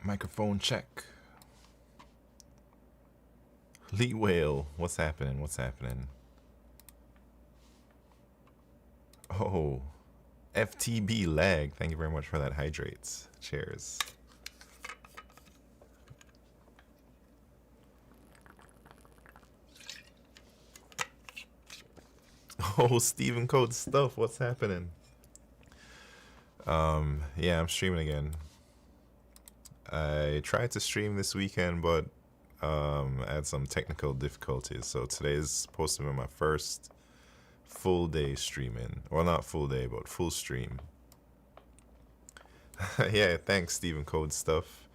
Microphone check. Lee Whale, what's happening? What's happening? Oh, FTB lag. Thank you very much for that. Hydrates. Cheers. Oh, Stephen Code stuff. What's happening? Yeah, I'm streaming again. I tried to stream this weekend, but I had some technical difficulties. So today is supposed to be my first full day streaming. Well, not full day, but full stream. Yeah, thanks, Stephen Code stuff.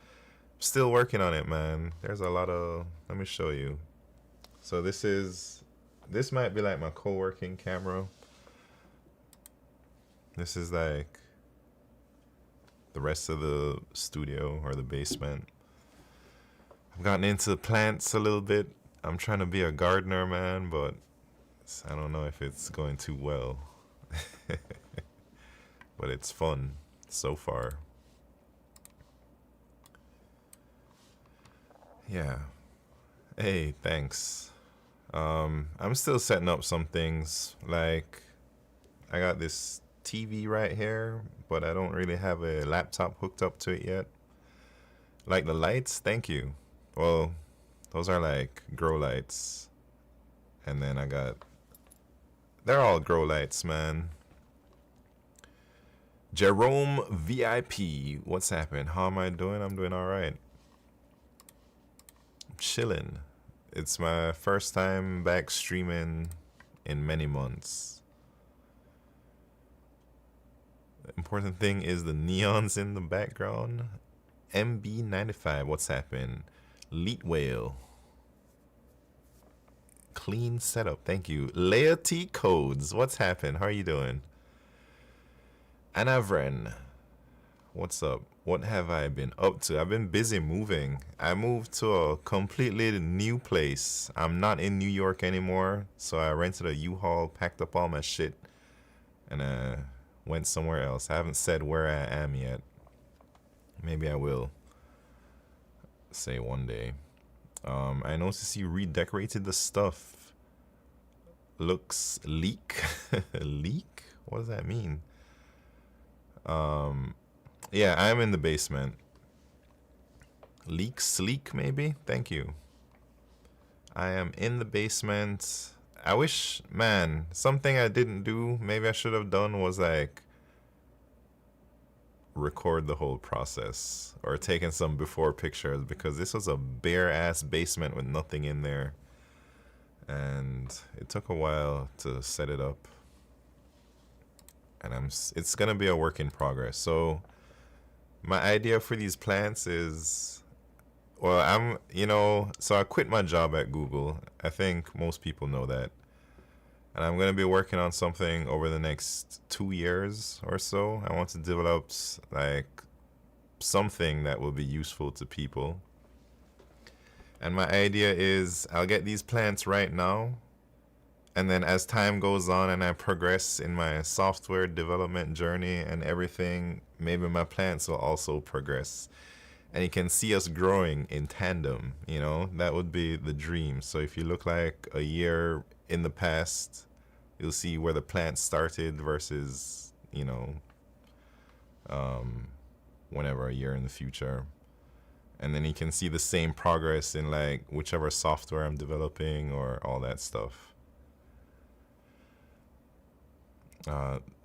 Still working on it, man. There's a lot of. Let me show you. So this might be like my co-working camera. This is like the rest of the studio or the basement. I've gotten into plants a little bit. I'm trying to be a gardener, man, but I don't know if it's going too well. But it's fun so far. Yeah. Hey, thanks. I'm still setting up some things. Like, I got this TV right here, but I don't really have a laptop hooked up to it yet. Like the lights, thank you. Well, those are like grow lights. And then they're all grow lights, man. Jerome VIP, what's happening? How am I doing? I'm doing all right. I'm chilling. It's my first time back streaming in many months. The important thing is the neons in the background. MB95, what's happening? Leet Whale. Clean setup, thank you. Laity Codes, what's happening? How are you doing? Anavren, what's up? What have I been up to? I've been busy moving. I moved to a completely new place. I'm not in New York anymore, so I rented a U-Haul, packed up all my shit, and went somewhere else. I haven't said where I am yet. Maybe I will say one day. I noticed you redecorated the stuff. Looks leak. Leak? What does that mean? Yeah, I'm in the basement. Leak sleek, maybe? Thank you. I am in the basement. I wish, man, something I didn't do, maybe I should have done was like record the whole process or taken some before pictures, because this was a bare ass basement with nothing in there. And it took a while to set it up. And it's gonna be a work in progress. So my idea for these plants is, well, so I quit my job at Google. I think most people know that. And I'm going to be working on something over the next 2 years or so. I want to develop like something that will be useful to people. And my idea is I'll get these plants right now. And then as time goes on and I progress in my software development journey and everything, maybe my plants will also progress. And you can see us growing in tandem, that would be the dream. So if you look like a year in the past, you'll see where the plant started versus, whenever a year in the future. And then you can see the same progress in like whichever software I'm developing or all that stuff.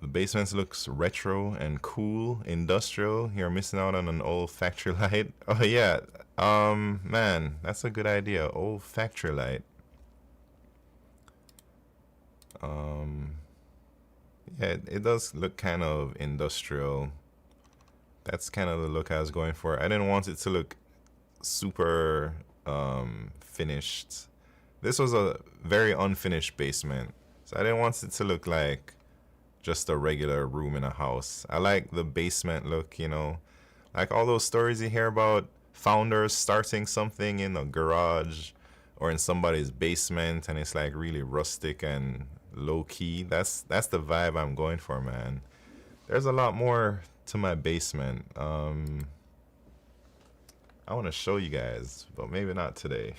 The basement looks retro and cool, industrial. You're missing out on an old factory light. Oh yeah, man, that's a good idea. Old factory light. Yeah, it does look kind of industrial. That's kind of the look I was going for. I didn't want it to look super finished. This was a very unfinished basement, so I didn't want it to look like just a regular room in a house. I like the basement look, like all those stories you hear about founders starting something in a garage or in somebody's basement, and it's like really rustic and low key. That's the vibe I'm going for, man. There's a lot more to my basement. I want to show you guys, but maybe not today.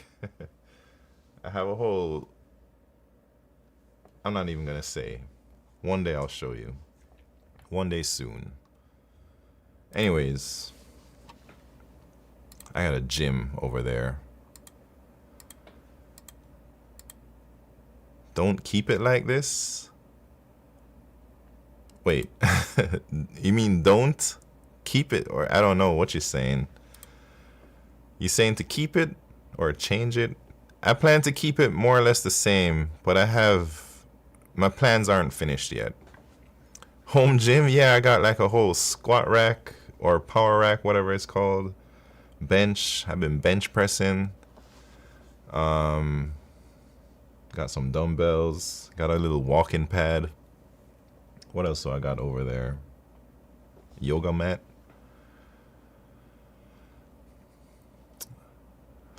I have a whole, I'm not even gonna say. One day I'll show you. One day soon. Anyways, I got a gym over there. Don't keep it like this? Wait, you mean don't keep it? Or I don't know what you're saying. You saying to keep it or change it? I plan to keep it more or less the same, but my plans aren't finished yet. Home gym, yeah, I got like a whole squat rack or power rack, whatever it's called. Bench, I've been bench pressing. Got some dumbbells, got a little walking pad. What else do I got over there? Yoga mat.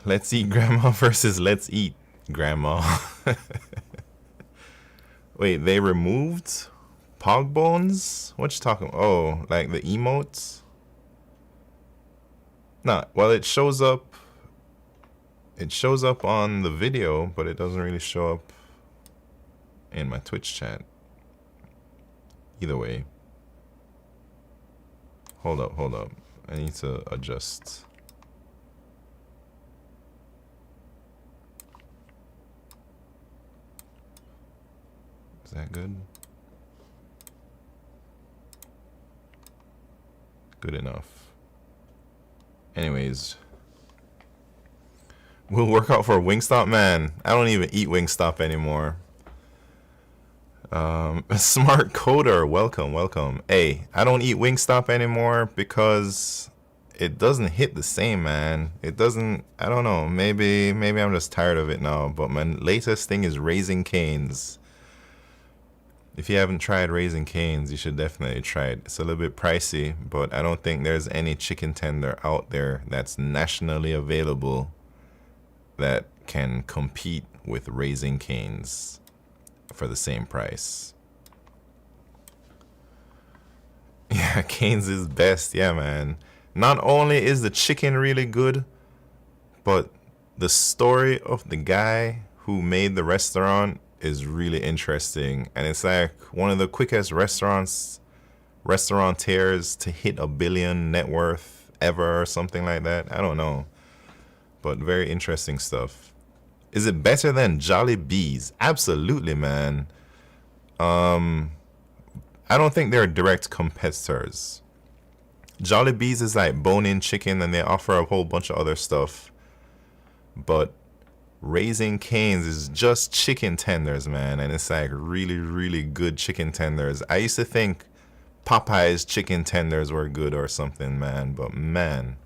Let's eat grandma versus let's eat grandma. Wait, they removed pog bones? What you talking about? Oh, like the emotes? No, well it shows up on the video, but it doesn't really show up in my Twitch chat. Either way. Hold up. I need to adjust. Is that good? Good enough. Anyways. We'll work out for Wingstop, man. I don't even eat Wingstop anymore. Smart coder, welcome. Hey, I don't eat Wingstop anymore because it doesn't hit the same, man. It doesn't, I don't know, maybe I'm just tired of it now, but my latest thing is Raising Cane's. If you haven't tried Raising Cane's, you should definitely try it. It's a little bit pricey, but I don't think there's any chicken tender out there that's nationally available that can compete with Raising Cane's for the same price. Yeah, Cane's is best. Yeah, man. Not only is the chicken really good, but the story of the guy who made the restaurant is really interesting. And it's like one of the quickest restaurateurs to hit $1 billion net worth ever or something like that. I don't know. But very interesting stuff. Is it better than Jollibee's? Absolutely, man. I don't think they're direct competitors. Jollibee's is like bone-in chicken and they offer a whole bunch of other stuff. But Raising Cane's is just chicken tenders, man. And it's like really, really good chicken tenders. I used to think Popeye's chicken tenders were good or something, man. But man,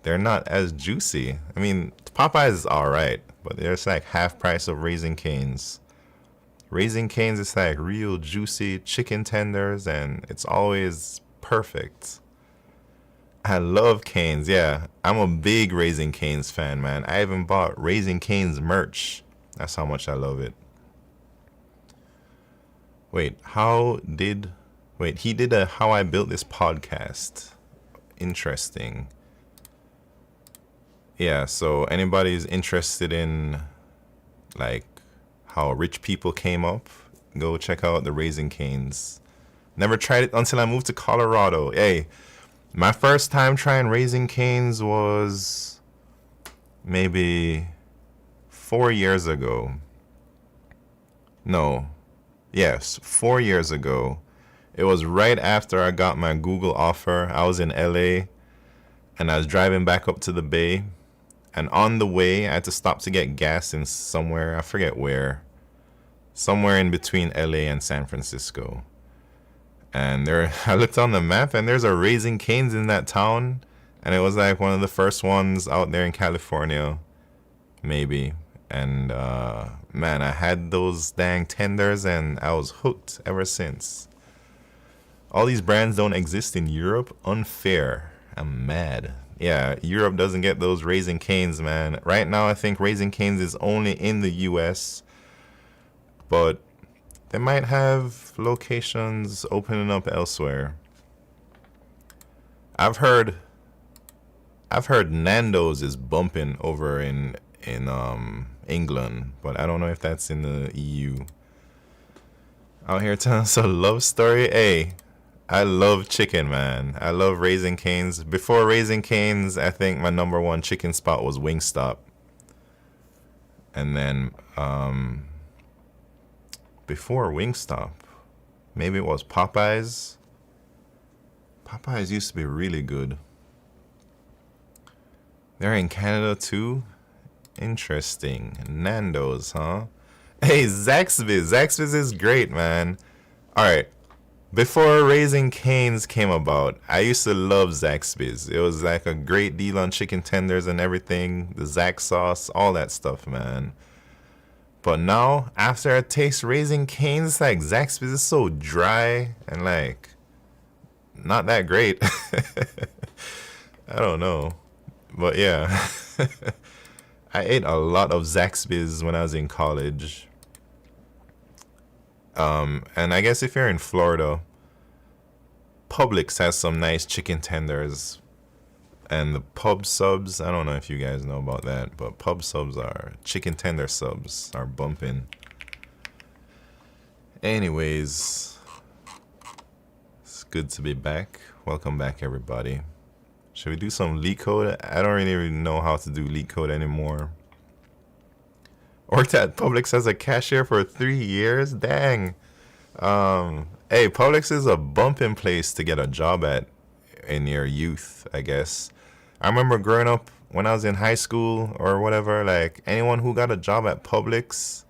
they're not as juicy. I mean, Popeye's is alright, but there's like half price of Raising Cane's. Raising Cane's is like real juicy chicken tenders and it's always perfect. I love Cane's, yeah. I'm a big Raising Cane's fan, man. I even bought Raising Cane's merch. That's how much I love it. Wait, he did a How I Built This podcast. Interesting. Yeah, so anybody's interested in like how rich people came up, go check out the Raising Cane's. Never tried it until I moved to Colorado. Hey, my first time trying Raising Cane's was maybe 4 years ago. No. Yes, 4 years ago. It was right after I got my Google offer. I was in LA and I was driving back up to the Bay. And on the way, I had to stop to get gas in somewhere, I forget where. Somewhere in between LA and San Francisco. And I looked on the map and there's a Raising Cane's in that town. And it was like one of the first ones out there in California. Maybe. And man, I had those dang tenders and I was hooked ever since. All these brands don't exist in Europe? Unfair. I'm mad. Yeah, Europe doesn't get those Raising Cane's, man. Right now, I think Raising Cane's is only in the US. But they might have locations opening up elsewhere. I've heard I've heard Nando's is bumping over in England, but I don't know if that's in the EU. Out here telling us a love story. Hey, I love chicken, man. I love Raising Cane's. Before Raising Cane's, I think my number one chicken spot was Wingstop. And then before Wingstop, maybe it was Popeyes. Popeyes used to be really good. They're in Canada too? Interesting. Nando's, huh? Hey, Zaxby's. Zaxby's is great, man. Alright. Before Raising Cane's came about, I used to love Zaxby's. It was like a great deal on chicken tenders and everything. The Zax sauce, all that stuff, man. But now, after I taste Raising Cane's, like Zaxby's is so dry and like not that great. I don't know. But yeah. I ate a lot of Zaxby's when I was in college. And I guess if you're in Florida, Publix has some nice chicken tenders. And the pub subs, I don't know if you guys know about that, but pub subs are, chicken tender subs are bumping. Anyways, it's good to be back. Welcome back, everybody. Should we do some LeetCode? I don't really know how to do LeetCode anymore. Worked at Publix as a cashier for 3 years? Dang. Hey, Publix is a bumping place to get a job at in your youth, I guess. I remember growing up when I was in high school or whatever, like anyone who got a job at Publix,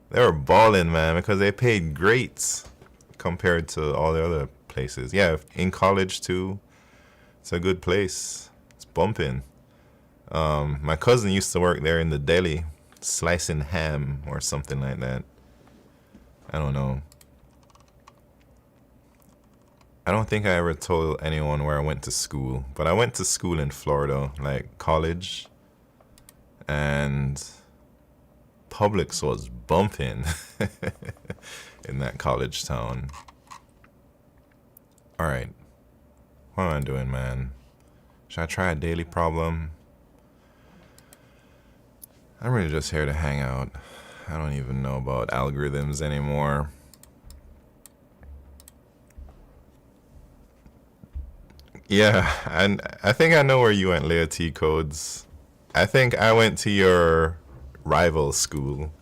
they were balling, man, because they paid great compared to all the other places. Yeah, in college too. It's a good place. It's bumping. My cousin used to work there in the deli, slicing ham or something like that. I don't know. I don't think I ever told anyone where I went to school, but I went to school in Florida, like college, and Publix was bumping in that college town. All right. What am I doing, man? Should I try a daily problem? I'm really just here to hang out. I don't even know about algorithms anymore. Yeah, and I think I know where you went, LeetCode. I think I went to your rival school.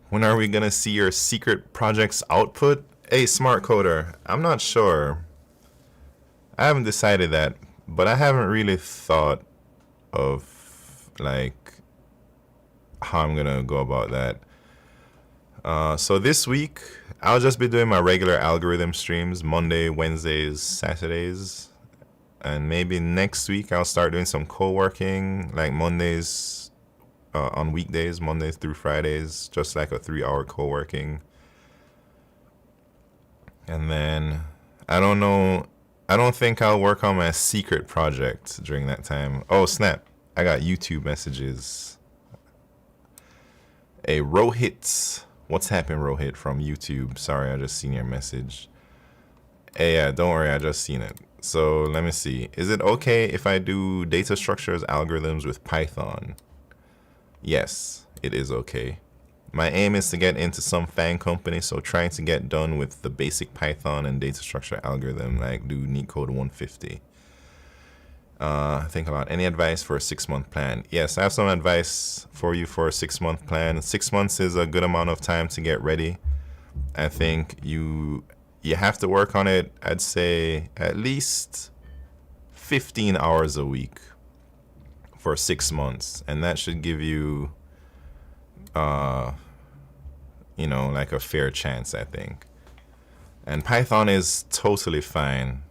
When are we gonna see your secret project's output? Hey, smart coder, I'm not sure. I haven't decided that, but I haven't really thought of like how I'm gonna go about that. So this week I'll just be doing my regular algorithm streams, Monday, Wednesdays, Saturdays, and maybe next week I'll start doing some co-working, like Mondays on weekdays, Mondays through Fridays, just like a 3-hour co-working. And then I don't know. I don't think I'll work on my secret project during that time. Oh, snap. I got YouTube messages. Hey, Rohit. What's happened, Rohit, from YouTube? Sorry, I just seen your message. Hey, yeah, don't worry. I just seen it. So let me see. Is it okay if I do data structures algorithms with Python? Yes, it is okay. My aim is to get into some FANG company, so trying to get done with the basic Python and data structure algorithm, like do LeetCode 150. Think about any advice for a 6-month plan. Yes, I have some advice for you for a 6-month plan. 6 months is a good amount of time to get ready. I think you have to work on it, I'd say at least 15 hours a week for 6 months, and that should give you you know, like a fair chance, I think. And Python is totally fine.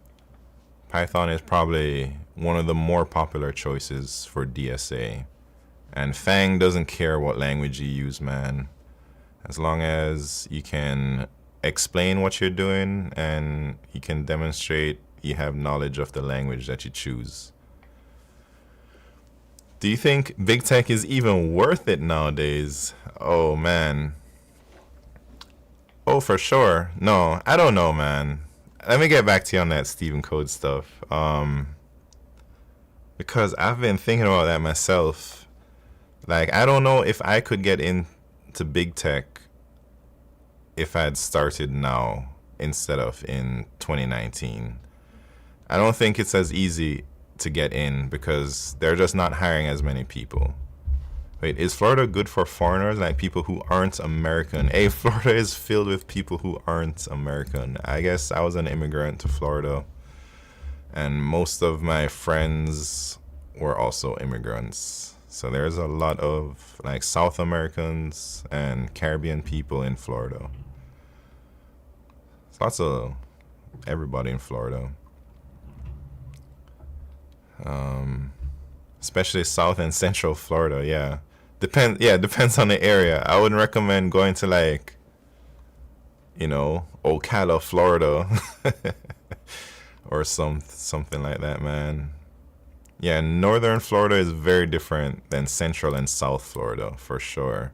Python is probably one of the more popular choices for DSA. And FANG doesn't care what language you use, man. As long as you can explain what you're doing and you can demonstrate you have knowledge of the language that you choose. Do you think big tech is even worth it nowadays? Oh, man. Oh, for sure. No, I don't know, man. Let me get back to you on that Stephen Code stuff. Because I've been thinking about that myself. Like, I don't know if I could get into big tech if I had started now instead of in 2019. I don't think it's as easy to get in because they're just not hiring as many people. Wait, is Florida good for foreigners, like people who aren't American? Hey, Florida is filled with people who aren't American. I guess I was an immigrant to Florida, and most of my friends were also immigrants. So there's a lot of like South Americans and Caribbean people in Florida. It's lots of everybody in Florida. Especially South and Central Florida, yeah. Depends on the area. I wouldn't recommend going to like, Ocala, Florida, or something like that, man. Yeah, Northern Florida is very different than Central and South Florida for sure.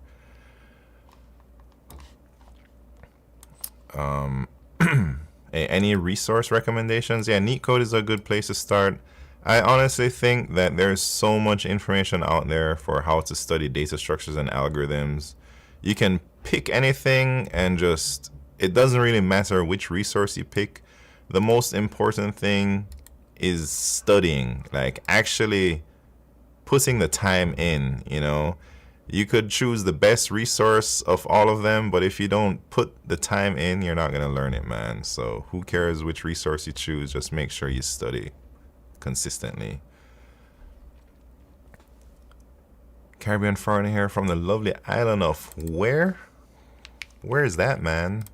Any resource recommendations? Yeah, LeetCode is a good place to start. I honestly think that there's so much information out there for how to study data structures and algorithms. You can pick anything and it doesn't really matter which resource you pick. The most important thing is studying, like actually putting the time in, You could choose the best resource of all of them, but if you don't put the time in, you're not going to learn it, man. So who cares which resource you choose? Just make sure you study consistently. Caribbean foreigner here from the lovely island of where? Where is that, man?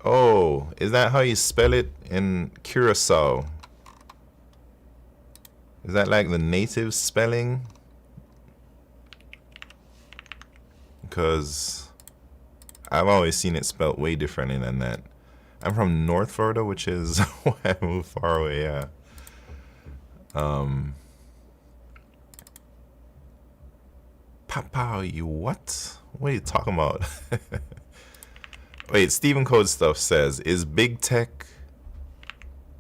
Oh, is that how you spell it in Curacao? Is that like the native spelling? Because I've always seen it spelled way differently than that. I'm from North Florida, which is why I moved far away, yeah. Papa, you what? What are you talking about? Wait, Stephen Code stuff says, is big tech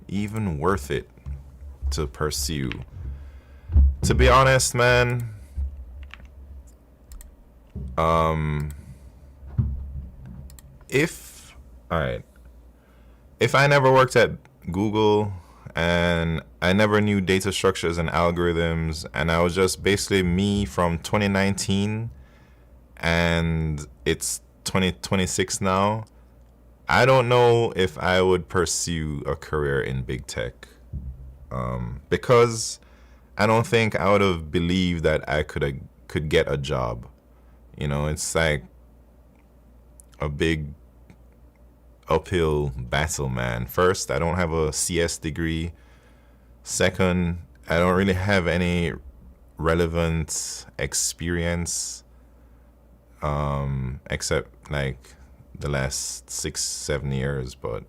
even worth it to pursue? To be honest, man, if I never worked at Google and I never knew data structures and algorithms, and I was just basically me from 2019 and it's 2026 now, I don't know if I would pursue a career in big tech, because I don't think I would have believed that I could get a job. It's like a big uphill battle, man. First, I don't have a CS degree. Second, I don't really have any relevant experience, except like the last 6-7 years, but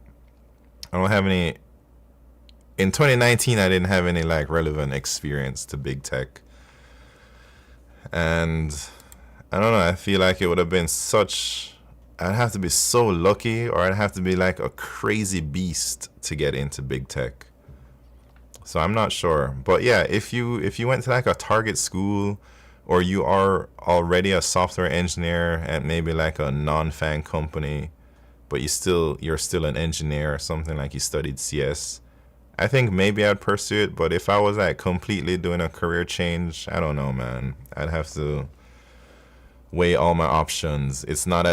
I don't have any. In 2019, I didn't have any like relevant experience to big tech, and I don't know. I feel like it would have been I'd have to be so lucky, or I'd have to be like a crazy beast to get into big tech. So I'm not sure, but yeah, if you went to like a target school, or you are already a software engineer at maybe like a non-fan company, but you're still an engineer or something, like you studied CS, I think maybe I'd pursue it. But if I was like completely doing a career change, I don't know, man. I'd have to weigh all my options. It's not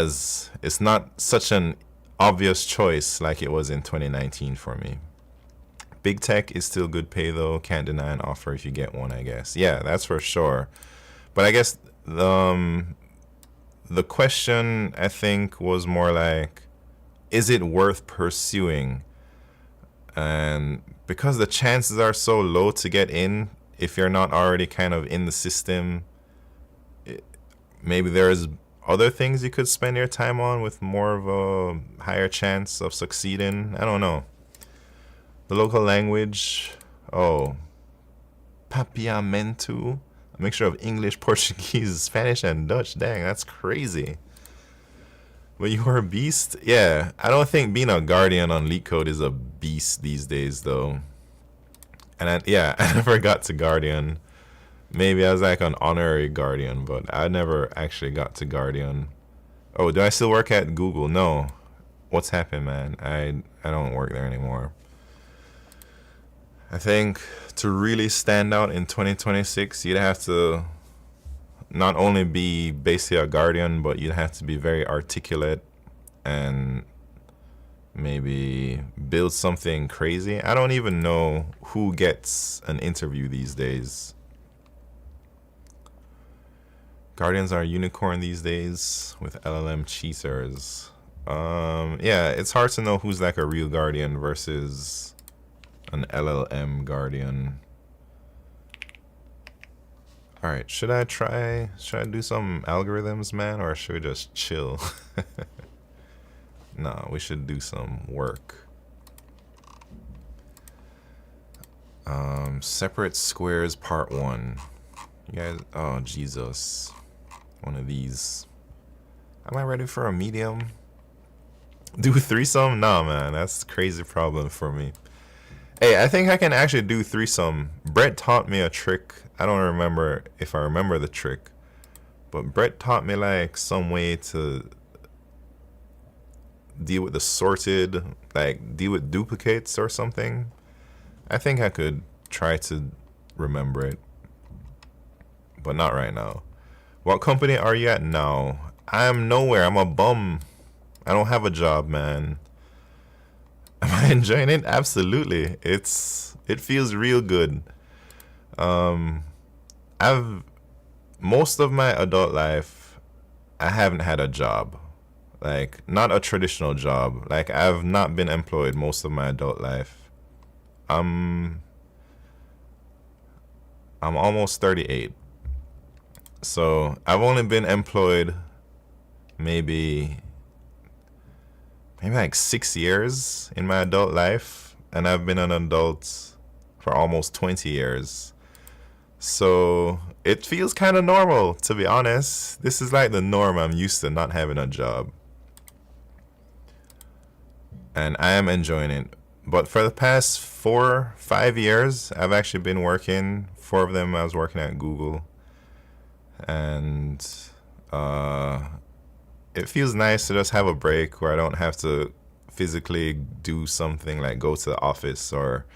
such an obvious choice like it was in 2019 for me. Big tech is still good pay though. Can't deny an offer if you get one, I guess. Yeah, that's for sure. But I guess the question, I think, was more like, is it worth pursuing? And because the chances are so low to get in, if you're not already kind of in the system, maybe there's other things you could spend your time on with more of a higher chance of succeeding. I don't know. The local language, Papiamentu. mixture of English, Portuguese, Spanish, and Dutch. Dang, that's crazy. But you were a beast? Yeah, I don't think being a guardian on LeetCode is a beast these days, though. And yeah, I never got to guardian. Maybe I was like an honorary guardian, but I never actually got to guardian. Oh, do I still work at Google? No. What's happened, man? I don't work there anymore. I think to really stand out in 2026, you'd have to not only be basically a guardian, but you'd have to be very articulate and maybe build something crazy. I don't even know who gets an interview these days. Guardians are unicorn these days with LLM cheaters. Yeah, it's hard to know who's like a real guardian versus an LLM guardian. All right, should I do some algorithms, man, or should we just chill? No, we should do some work. Separate squares part 1. You guys, oh Jesus. One of these. Am I ready for a medium? Do threesome? Nah, man, that's a crazy problem for me. Hey, I think I can actually do threesome. Brett taught me a trick. I don't remember if I remember the trick, but Brett taught me like some way to deal with the sorted, like deal with duplicates or something. I think I could try to remember it, but not right now. What company are you at now? I'm nowhere. I'm a bum. I don't have a job, man. Am I enjoying it? Absolutely. It feels real good. Most of my adult life, I haven't had a job. Like, not a traditional job. Like, I've not been employed most of my adult life. I'm almost 38. So I've only been employed maybe like 6 years in my adult life, and I've been an adult for almost 20 years. So it feels kind of normal, to be honest. This is like the norm. I'm used to not having a job, and I am enjoying it. But for the past 4-5 years, I've actually been working. 4 of them I was working at Google. And it feels nice to just have a break where I don't have to physically do something like go to the office or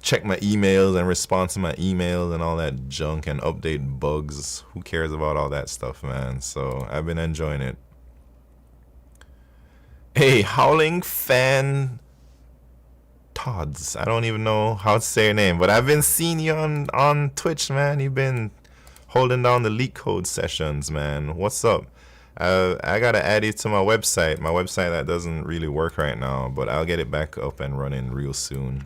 check my emails and respond to my emails and all that junk and update bugs. Who cares about all that stuff, man? So I've been enjoying it. Hey, Howling Fan Tods. I don't even know how to say your name, but I've been seeing you on Twitch, man. You've been holding down the LeetCode sessions, man. What's up? I gotta add you to my website that doesn't really work right now, but I'll get it back up and running real soon.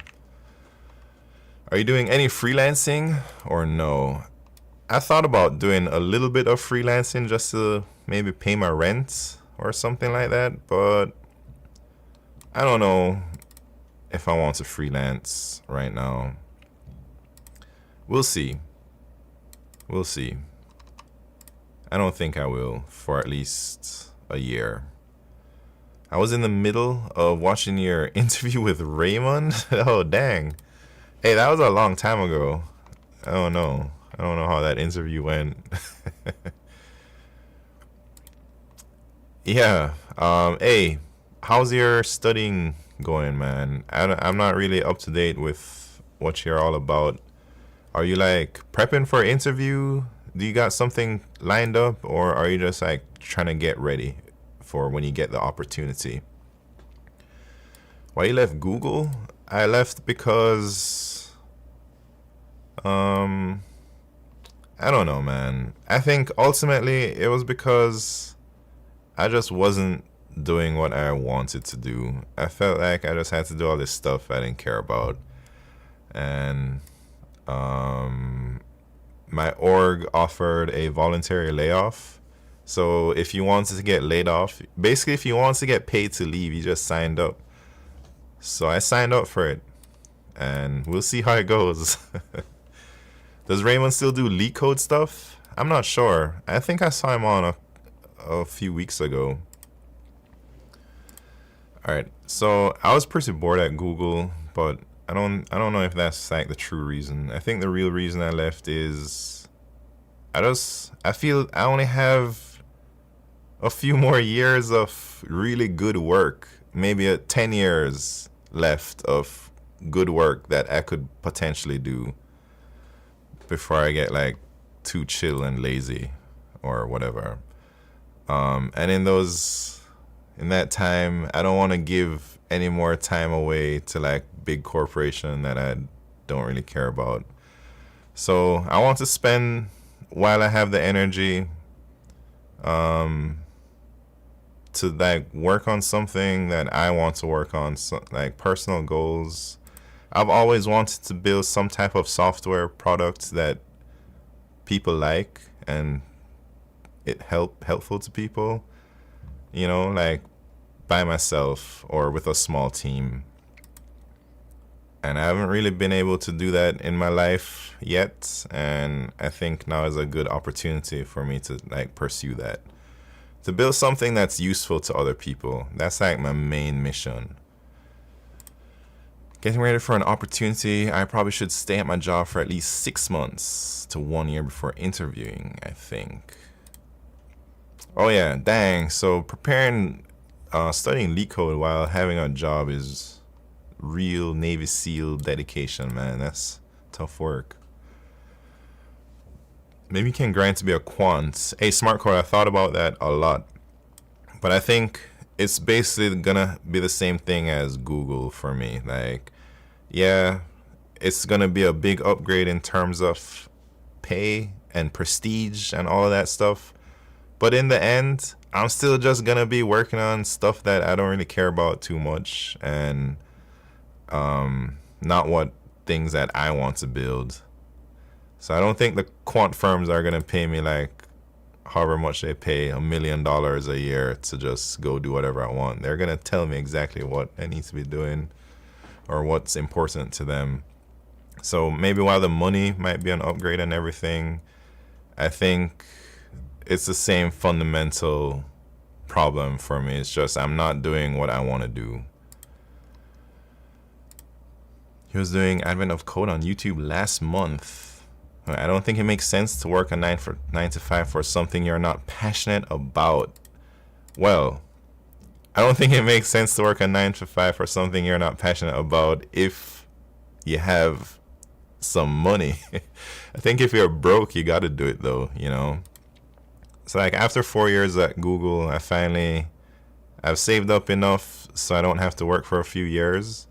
Are you doing any freelancing or no? I thought about doing a little bit of freelancing just to maybe pay my rent or something like that, but I don't know if I want to freelance right now. We'll see. We'll see. I don't think I will for at least a year. I was in the middle of watching your interview with Raymond. Oh, dang. Hey, that was a long time ago. I don't know how that interview went. Yeah. Hey, how's your studying going, man? I'm not really up to date with what you're all about. Are you like prepping for an interview? Do you got something lined up, or are you just like trying to get ready for when you get the opportunity? Why you left Google? I left because I don't know, man. I think ultimately it was because I just wasn't doing what I wanted to do. I felt like I just had to do all this stuff I didn't care about, and my org offered a voluntary layoff. So if you wanted to get laid off, basically if you wanted to get paid to leave, you just signed up. So I signed up for it, and we'll see how it goes. Does Raymond still do LeetCode stuff? I'm not sure. I think I saw him on a few weeks ago. All right, so I was pretty bored at Google, but I don't know if that's like the true reason. I think the real reason I left is I feel I only have a few more years of really good work, maybe 10 years left of good work that I could potentially do before I get like too chill and lazy or whatever. And in that time, I don't want to give any more time away to like big corporation that I don't really care about. So I want to spend, while I have the energy, to like work on something that I want to work on, so, like personal goals. I've always wanted to build some type of software product that people like and it helpful to people, you know, like by myself or with a small team. And I haven't really been able to do that in my life yet, and I think now is a good opportunity for me to like pursue that, to build something that's useful to other people. That's like my main mission. Getting ready for an opportunity. I probably should stay at my job for at least 6 months to 1 year before interviewing, I think. Oh yeah, dang. So studying LeetCode while having a job is real Navy SEAL dedication, man. That's tough work. Maybe you can grind to be a quant. Hey, smart code, I thought about that a lot. But I think it's basically gonna be the same thing as Google for me. Like, yeah, it's gonna be a big upgrade in terms of pay and prestige and all of that stuff. But in the end, I'm still just gonna be working on stuff that I don't really care about too much, and not what things that I want to build. So I don't think the quant firms are gonna pay me like however much they pay, $1 million a year to just go do whatever I want. They're gonna tell me exactly what I need to be doing or what's important to them. So maybe while the money might be an upgrade and everything, I think it's the same fundamental problem for me. It's just I'm not doing what I want to do. He was doing Advent of Code on YouTube last month. I don't think it makes sense to work a 9 to 5 for something you're not passionate about. Well, I don't think it makes sense to work a 9 to 5 for something you're not passionate about if you have some money. I think if you're broke, you got to do it though, you know. So like after 4 years at Google, I've saved up enough so I don't have to work for a few years.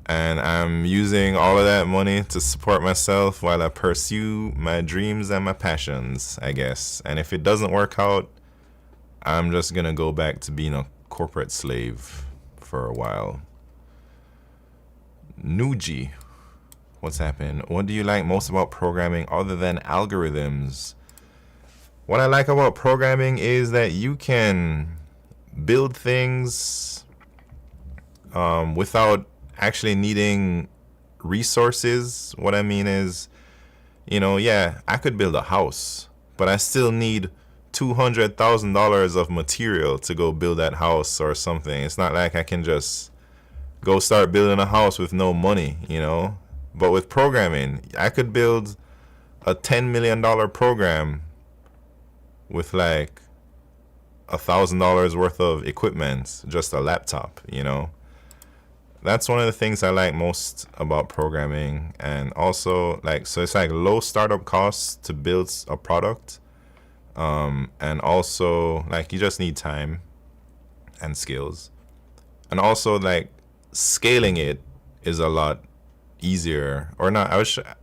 And I'm using all of that money to support myself while I pursue my dreams and my passions, I guess. And if it doesn't work out, I'm just going to go back to being a corporate slave for a while. Nuji, what's happening? What do you like most about programming other than algorithms? What I like about programming is that you can build things without actually needing resources. What I mean is, you know, yeah, I could build a house, but I still need $200,000 of material to go build that house or something. It's not like I can just go start building a house with no money, you know. But with programming, I could build a $10 million program with like $1,000 worth of equipment, just a laptop, you know. That's one of the things I like most about programming. And also, like, so it's like low startup costs to build a product. And also, like, you just need time and skills. And also, like, scaling it is a lot easier. Or not,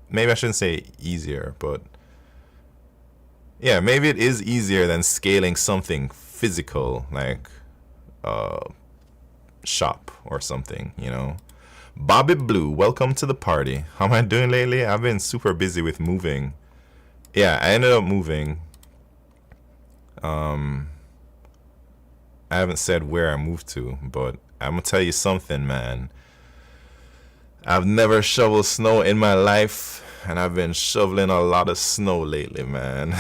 maybe I shouldn't say easier, but yeah, maybe it is easier than scaling something physical, like shop or something, you know. Bobby Blue, welcome to the party. How am I doing lately? I've been super busy with moving. Yeah, I ended up moving. I haven't said where I moved to, but I'm gonna tell you something, man. I've never shoveled snow in my life, and I've been shoveling a lot of snow lately, man.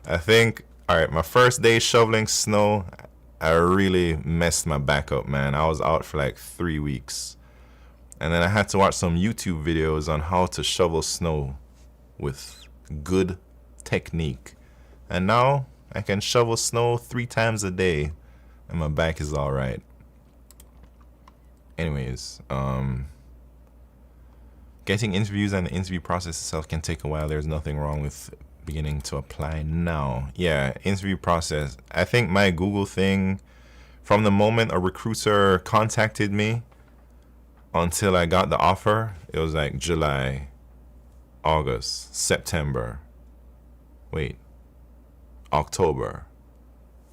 I think, all right, my first day shoveling snow, I really messed my back up, man. I was out for like 3 weeks. And then I had to watch some YouTube videos on how to shovel snow with good technique. And now I can shovel snow 3 times a day and my back is all right. Anyways, getting interviews and the interview process itself can take a while. There's nothing wrong with beginning to apply now. Yeah, interview process. I think my Google thing, from the moment a recruiter contacted me until I got the offer, it was like July, August, September, October,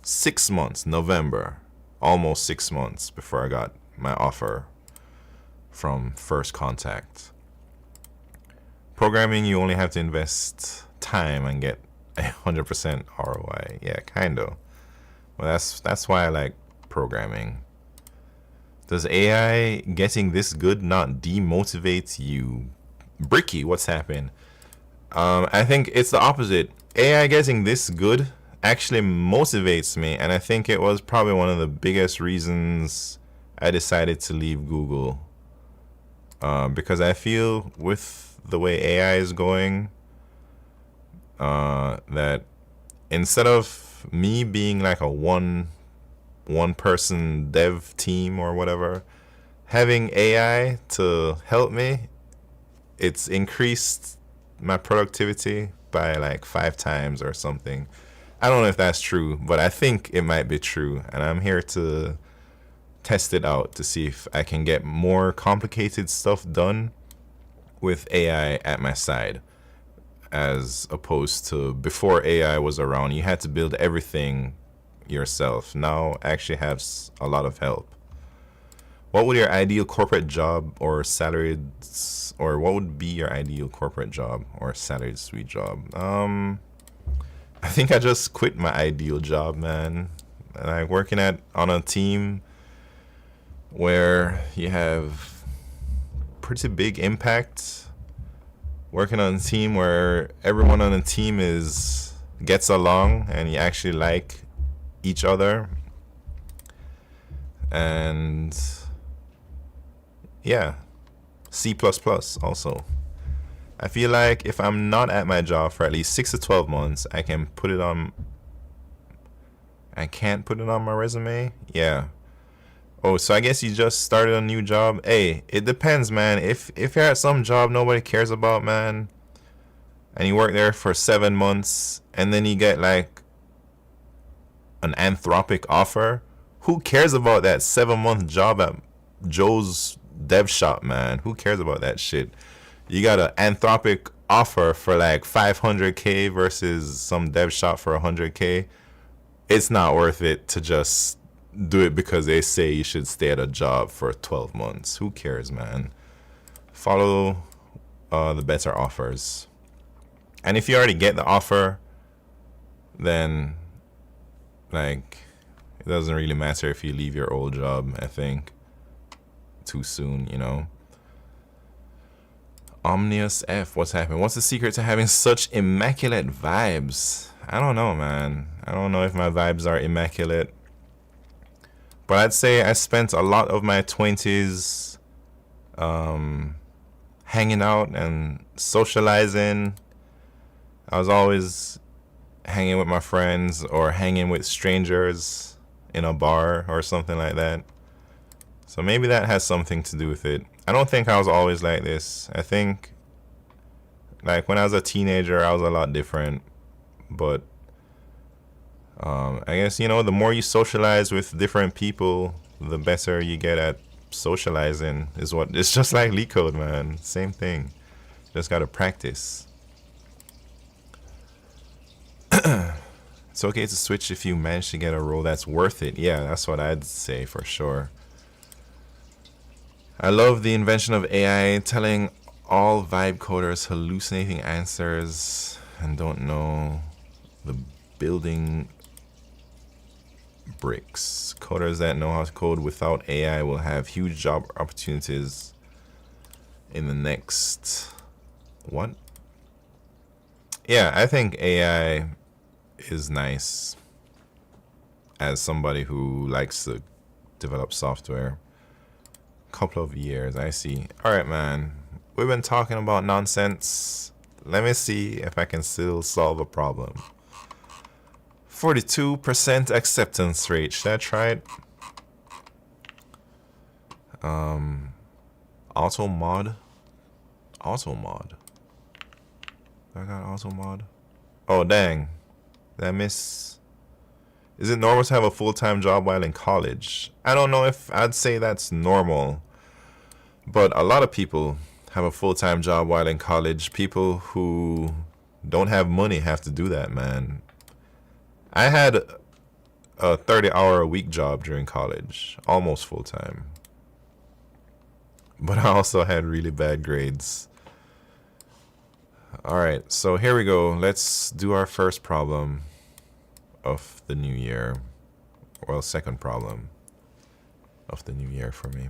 6 months, November, almost 6 months before I got my offer from first contact. Programming, you only have to invest time and get 100% ROI. Yeah, kind of. Well, that's why I like programming. Does AI getting this good not demotivate you? Bricky, what's happened? I think it's the opposite. AI getting this good actually motivates me, and I think it was probably one of the biggest reasons I decided to leave Google. Because I feel with the way AI is going, that instead of me being like a one person dev team or whatever, having AI to help me, it's increased my productivity by like 5 times or something. I don't know if that's true, but I think it might be true, and I'm here to test it out to see if I can get more complicated stuff done with AI at my side, as opposed to before AI was around, you had to build everything yourself. Now I actually have a lot of help. What would your ideal corporate job or salaried, or what would be your ideal corporate job or salaried suite job? I think I just quit my ideal job, man. Like working on a team where you have pretty big impact. Working on a team where everyone on the team gets along and you actually like each other. And yeah, C++ also. I feel like if I'm not at my job for at least 6 to 12 months, I can't put it on my resume. Yeah. Oh, so I guess you just started a new job. Hey, it depends, man. If you're at some job nobody cares about, man, and you work there for 7 months and then you get like an Anthropic offer, who cares about that 7-month job at Joe's dev shop, man? Who cares about that shit? You got an Anthropic offer for like 500K versus some dev shop for 100K. It's not worth it to just do it because they say you should stay at a job for 12 months. Who cares, man? Follow the better offers. And if you already get the offer, then like it doesn't really matter if you leave your old job, I think, too soon, you know. Omnius F, what's happening? What's the secret to having such immaculate vibes? I don't know, man. I don't know if my vibes are immaculate. But I'd say I spent a lot of my 20s hanging out and socializing. I was always hanging with my friends or hanging with strangers in a bar or something like that. So maybe that has something to do with it. I don't think I was always like this. I think like when I was a teenager, I was a lot different. But I guess, you know, the more you socialize with different people, the better you get at socializing. It's just like LeetCode, man. Same thing. Just gotta practice. It's okay to switch if you manage to get a role that's worth it. Yeah, that's what I'd say for sure. I love the invention of AI telling all vibe coders hallucinating answers and don't know the building bricks. Coders that know how to code without AI will have huge job opportunities in the next What? Yeah, I think AI is nice as somebody who likes to develop software. Couple of years, I see. All right, man. We've been talking about nonsense. Let me see if I can still solve a problem. 42% acceptance rate. Should I try it? Auto mod. Auto mod. I got auto mod. Oh, dang. Did I miss? Is it normal to have a full-time job while in college? I don't know if I'd say that's normal, but a lot of people have a full-time job while in college. People who don't have money have to do that, man. I had a 30-hour-a-week job during college, almost full-time. But I also had really bad grades. All right, so here we go. Let's do our first problem of the new year. Well, second problem of the new year for me.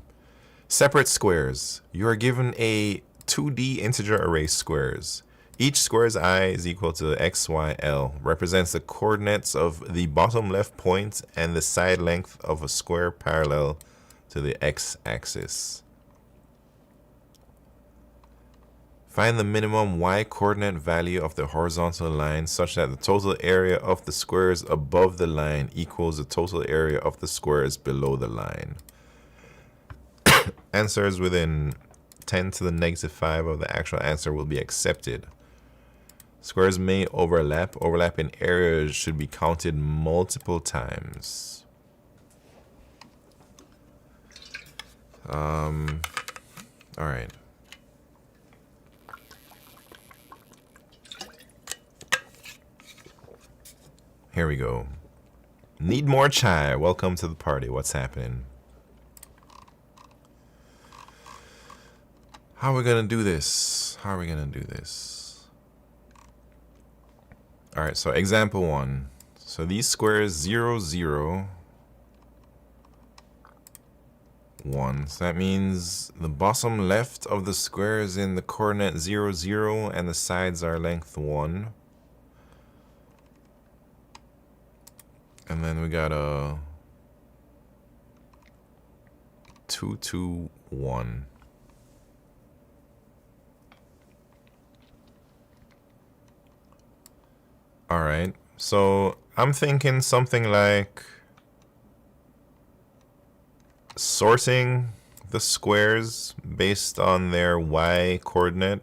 Separate squares. You are given a 2D integer array squares. Each square's I is equal to x, y, l. Represents the coordinates of the bottom left point and the side length of a square parallel to the x-axis. Find the minimum y coordinate value of the horizontal line such that the total area of the squares above the line equals the total area of the squares below the line. Answers within 10 to the negative 5 of the actual answer will be accepted. Squares may overlap. Overlapping areas should be counted multiple times. All right. Here we go. Need more chai. Welcome to the party. What's happening? How are we gonna do this? How are we gonna do this? All right, so example 1. So these squares 0, 0, 1. So that means the bottom left of the square is in the coordinate 0, 0, and the sides are length 1. And then we got a 2, 2, 1. All right, so I'm thinking something like sorting the squares based on their y coordinate.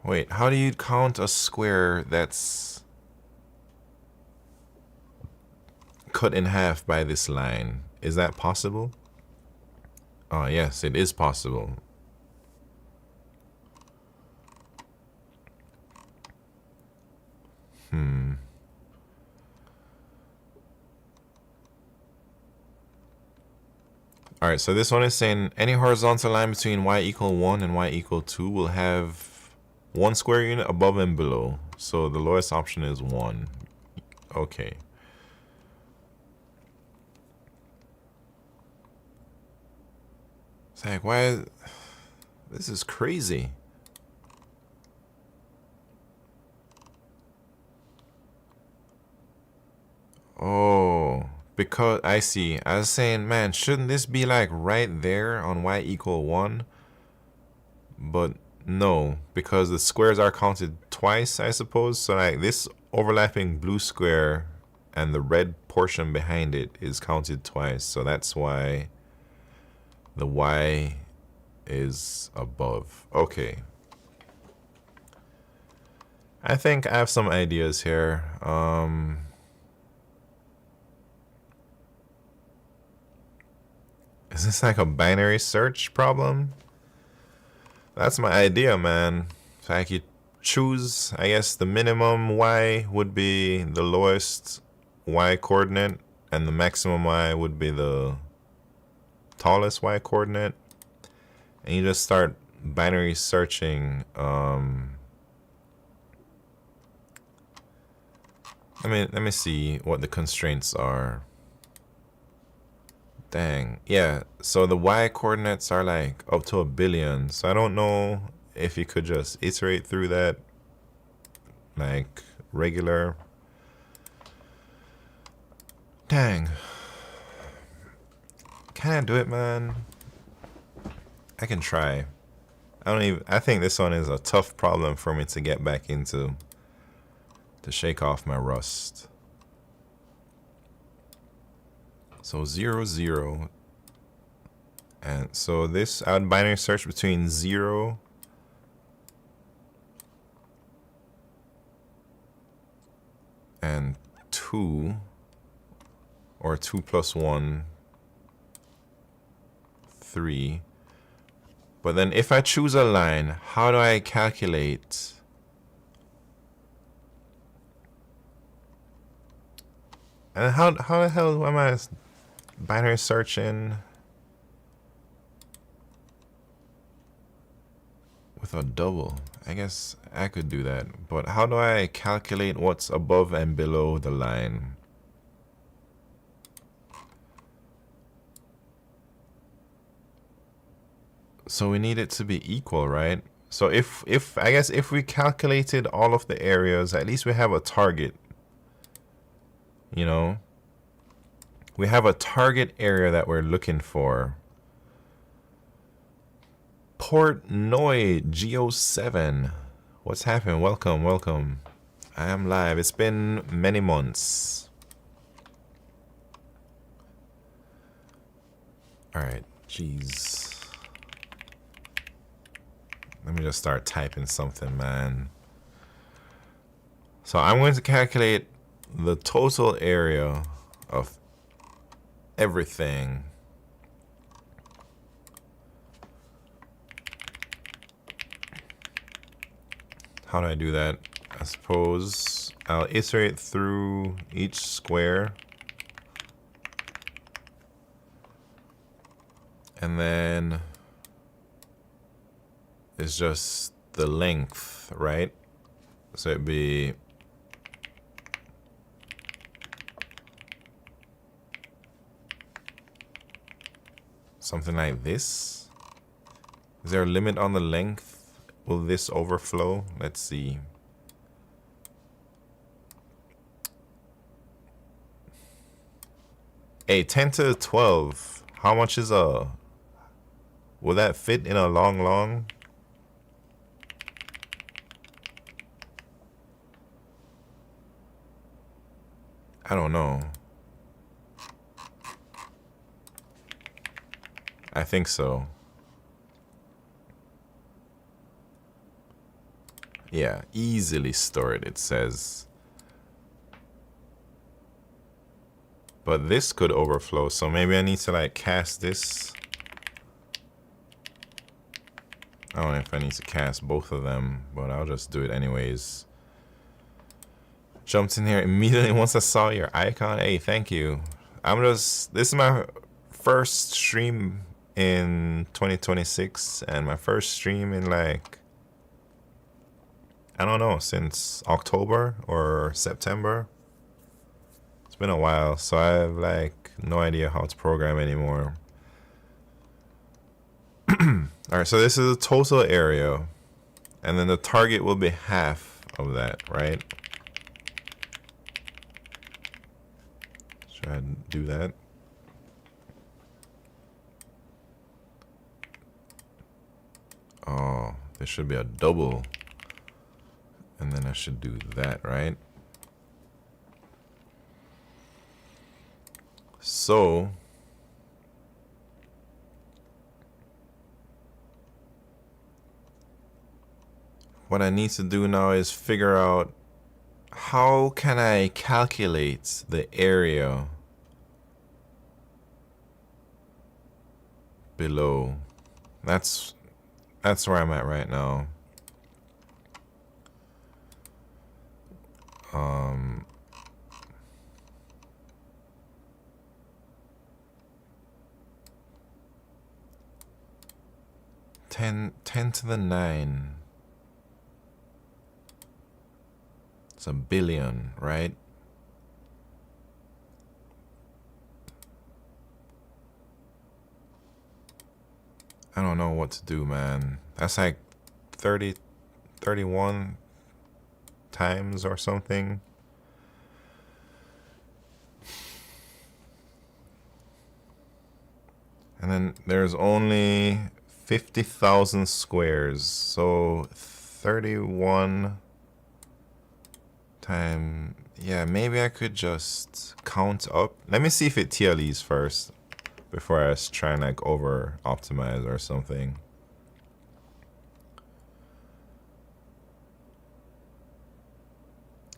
Wait, how do you count a square that's cut in half by this line? Is that possible? Oh, yes, it is possible. All right, so this one is saying any horizontal line between y equal 1 and y equal 2 will have one square unit above and below. So the lowest option is 1. Okay. It's like, why? This is crazy. Oh, because I see. I was saying, man, shouldn't this be like right there on y equal 1? But no, because the squares are counted twice, I suppose. So like this overlapping blue square and the red portion behind it is counted twice. So that's why the y is above. Okay. I think I have some ideas here. Is this like a binary search problem? That's my idea, man. So I could choose, I guess the minimum y would be the lowest y coordinate, and the maximum y would be the tallest y coordinate. And you just start binary searching. Let me see what the constraints are. Dang. Yeah. So the y coordinates are like up to 1,000,000,000. So I don't know if you could just iterate through that like regular. Dang. Can I do it, man? I can try. I think this one is a tough problem for me to get back into, to shake off my rust. So 0, 0. And so this, I would binary search between 0 and 2, or 2 plus 1, 3. But then if I choose a line, how do I calculate? And how the hell am I binary searching with a double? I guess I could do that. But how do I calculate what's above and below the line? So we need it to be equal, right? So if I guess if we calculated all of the areas, at least we have a target. You know, we have a target area that we're looking for. Portnoy Geo7. What's happening? Welcome, welcome. I am live. It's been many months. Alright, jeez. Let me just start typing something, man. So I'm going to calculate the total area of everything. How do I do that? I suppose I'll iterate through each square. And then it's just the length, right? So it'd be something like this. Is there a limit on the length? Will this overflow? Let's see. Hey, 10 to the 12. How much is a... Will that fit in a long? I don't know. I think so. Yeah, easily stored, it says. But this could overflow, so maybe I need to like cast this. I don't know if I need to cast both of them, but I'll just do it anyways. Jumped in here immediately once I saw your icon. Hey, thank you. This is my first stream in 2026 and my first stream in like, I don't know, since October or September. It's been a while, so I have like no idea how to program anymore. All right, so this is the total area, and then the target will be half of that, right? Should I do that? Oh, there should be a double, and then I should do that, right? So what I need to do now is figure out how can I calculate the area below. That's where I'm at right now. 10 to the 9. It's a billion, right? I don't know what to do, man. That's like 30, 31 times or something. And then there's only 50,000 squares. So 31 times. Yeah, maybe I could just count up. Let me see if it TLEs first before I try and like over optimize or something.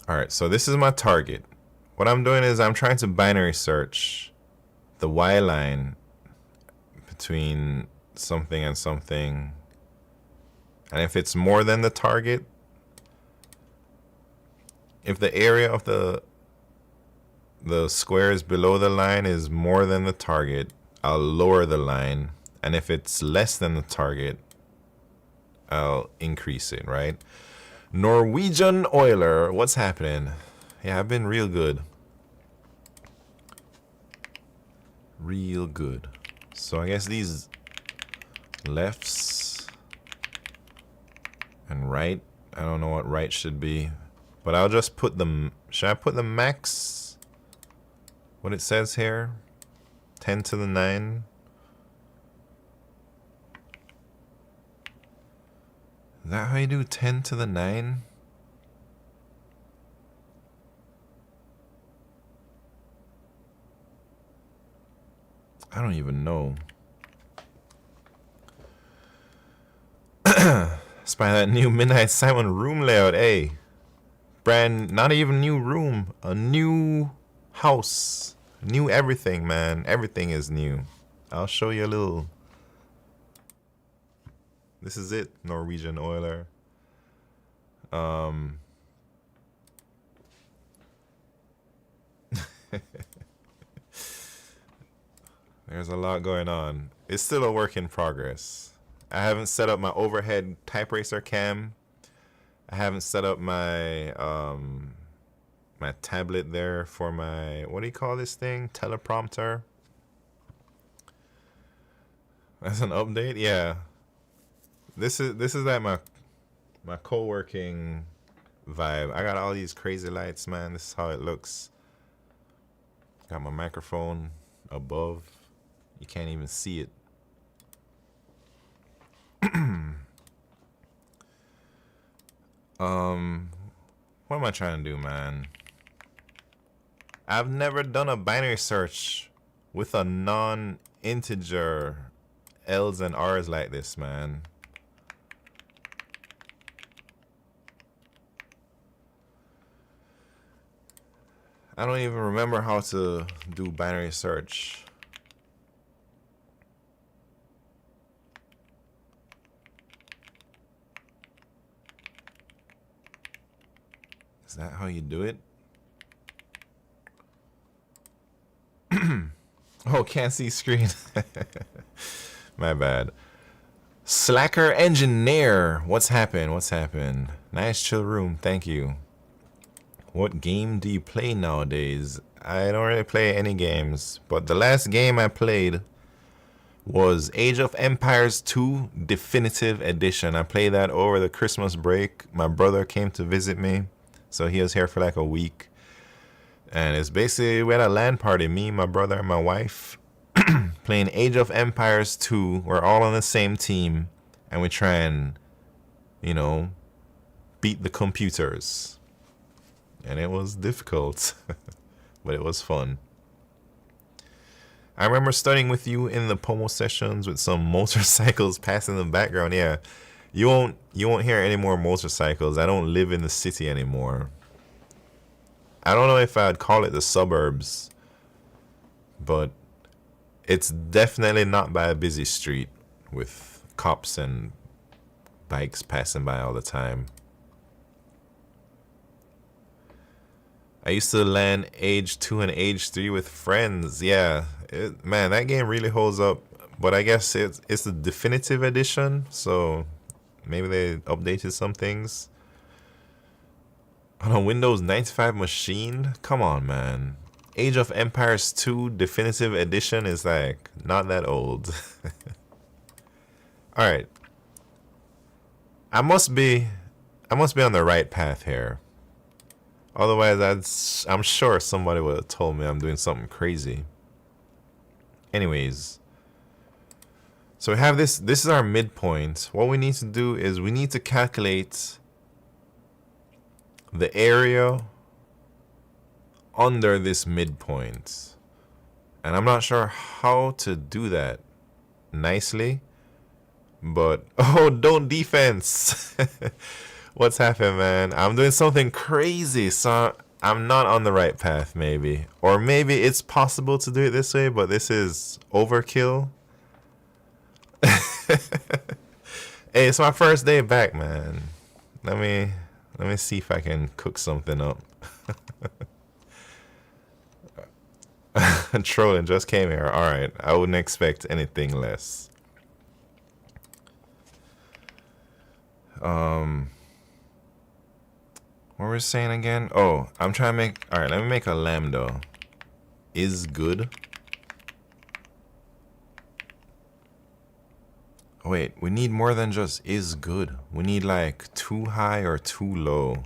All right, so this is my target. What I'm doing is I'm trying to binary search the Y line between something and something. And if it's more than the target, if the area of the squares below the line is more than the target, I'll lower the line. And if it's less than the target, I'll increase it, right? Norwegian Oiler, what's happening? Yeah, I've been real good. Real good. So I guess these lefts and right, I don't know what right should be, but I'll just put them, should I put the max? What it says here? 10 to the 9. Is that how you do 10 to the 9? I don't even know. Spy that new Midnight Simon room layout, hey. Brand, not even new room, a new house. New everything, man. Everything is new. I'll show you a little. This is it, Norwegian Oiler. There's a lot going on. It's still a work in progress. I haven't set up my overhead type racer cam. I haven't set up my my tablet there for my, what do you call this thing? Teleprompter. That's an update? Yeah. This is like my co-working vibe. I got all these crazy lights, man. This is how it looks. Got my microphone above. You can't even see it. What am I trying to do, man? I've never done a binary search with a non-integer L's and R's like this, man. I don't even remember how to do binary search. Is that how you do it? Oh, can't see screen. My bad. Slacker Engineer. What's happened? What's happened? Nice chill room. Thank you. What game do you play nowadays? I don't really play any games, but the last game I played was Age of Empires 2 Definitive Edition. I played that over the Christmas break. My brother came to visit me, so he was here for like a week. And it's basically, we had a LAN party, me, my brother, and my wife, playing Age of Empires 2. We're all on the same team, and we try and, you know, beat the computers. And it was difficult, but it was fun. I remember studying with you in the Pomo sessions with some motorcycles passing in the background. Yeah, you won't hear any more motorcycles. I don't live in the city anymore. I don't know if I'd call it the suburbs, but it's definitely not by a busy street with cops and bikes passing by all the time. I used to LAN Age 2 and Age 3 with friends. Yeah, man, that game really holds up. But I guess it's the definitive edition, so maybe they updated some things. On a Windows 95 machine? Come on, man. Age of Empires 2 Definitive Edition is like not that old. All right. I must be on the right path here. Otherwise, I'm sure somebody would have told me I'm doing something crazy. Anyways, so we have this. This is our midpoint. What we need to do is we need to calculate the area under this midpoint. And I'm not sure how to do that nicely. But, oh, don't defense. What's happened, man? I'm doing something crazy, so I'm not on the right path, maybe. Or maybe it's possible to do it this way, but this is overkill. Hey, it's my first day back, man. Let me see if I can cook something up. Trolling just came here. All right, I wouldn't expect anything less. What we're saying again? Oh, I'm trying to make. All right, let me make a lambda. Is good. Wait, we need more than just is good. We need like too high or too low.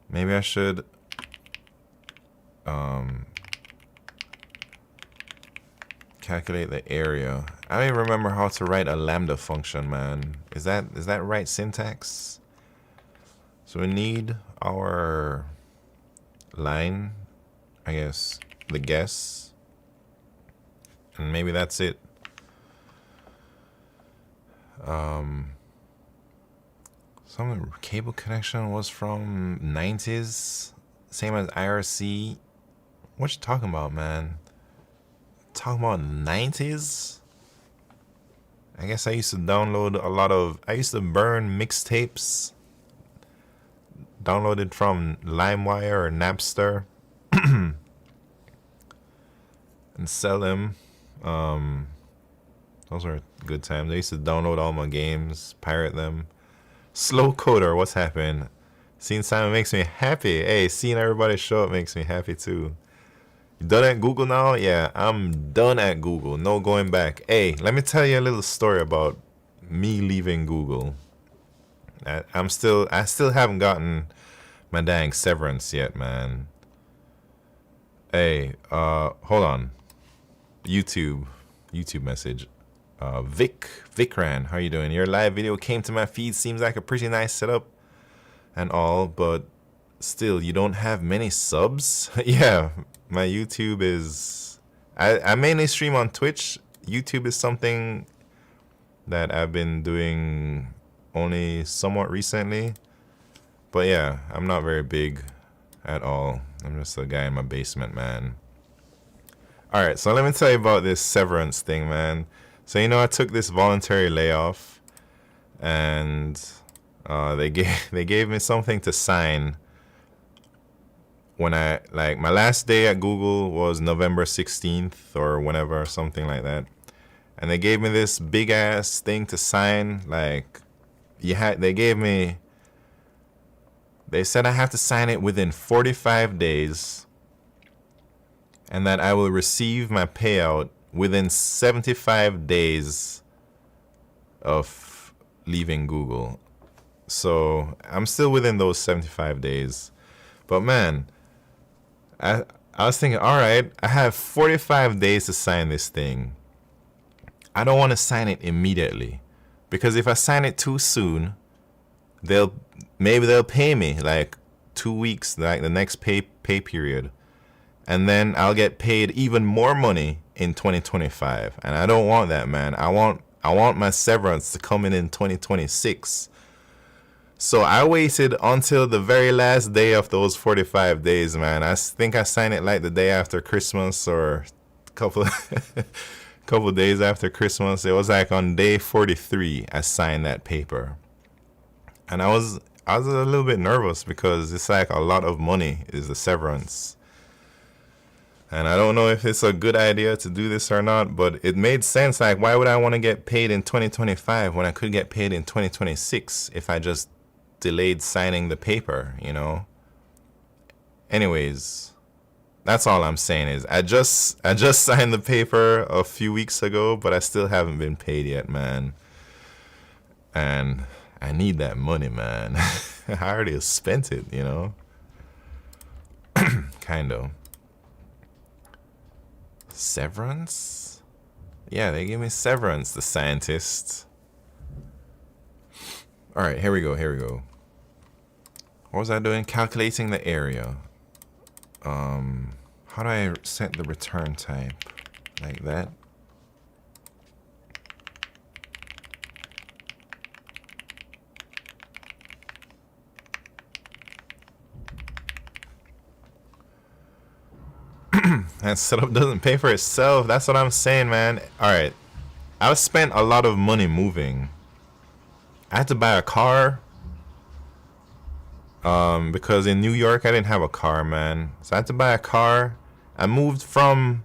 Maybe I should calculate the area. I don't even remember how to write a lambda function, man. Is that right syntax? So we need our line, I guess, the guess, and maybe that's it. Some cable connection was from 90s, same as IRC. What you talking about, man? Talking about 90s? I guess I used to download a lot of, I used to burn mixtapes downloaded from LimeWire or Napster and sell them. Those were good times. I used to download all my games, pirate them. Slow coder, what's happening? Seeing Simon makes me happy. Hey, seeing everybody show up makes me happy too. You done at Google now? Yeah, I'm done at Google. No going back. Hey, let me tell you a little story about me leaving Google. I still haven't gotten my dang severance yet, man. Hey, hold on. YouTube message. Vikran, how you doing? Your live video came to my feed. Seems like a pretty nice setup and all, but still, you don't have many subs? Yeah, my YouTube is... I mainly stream on Twitch. YouTube is something that I've been doing only somewhat recently. But yeah, I'm not very big at all. I'm just a guy in my basement, man. Alright, so let me tell you about this severance thing, man. So, you know, I took this voluntary layoff, and they gave me something to sign when my last day at Google was November 16th or whenever, something like that. And they gave me this big ass thing to sign. Like, they said I have to sign it within 45 days and that I will receive my payout within 75 days of leaving Google. So I'm still within those 75 days. But man, I was thinking, all right, I have 45 days to sign this thing. I don't want to sign it immediately, because if I sign it too soon, maybe they'll pay me like 2 weeks, like the next pay period. And then I'll get paid even more money in 2025. And I don't want that, man. I want my severance to come in 2026. So I waited until the very last day of those 45 days, man. I think I signed it like the day after Christmas or a couple days after Christmas. It was like on day 43 I signed that paper. And I was a little bit nervous because it's like a lot of money is the severance. And I don't know if it's a good idea to do this or not, but it made sense. Like, why would I want to get paid in 2025 when I could get paid in 2026 if I just delayed signing the paper, you know? Anyways, That's all I'm saying is I just signed the paper a few weeks ago, but I still haven't been paid yet, man. And I need that money, man. I already spent it, you know. Kind of. Severance? Yeah, they gave me severance, the scientists. All right, here we go. Here we go. What was I doing? Calculating the area. How do I set the return type? Like that? That setup doesn't pay for itself. That's what I'm saying, man. All right. I've spent a lot of money moving. I had to buy a car. Because in New York, I didn't have a car, man. So I had to buy a car. I moved from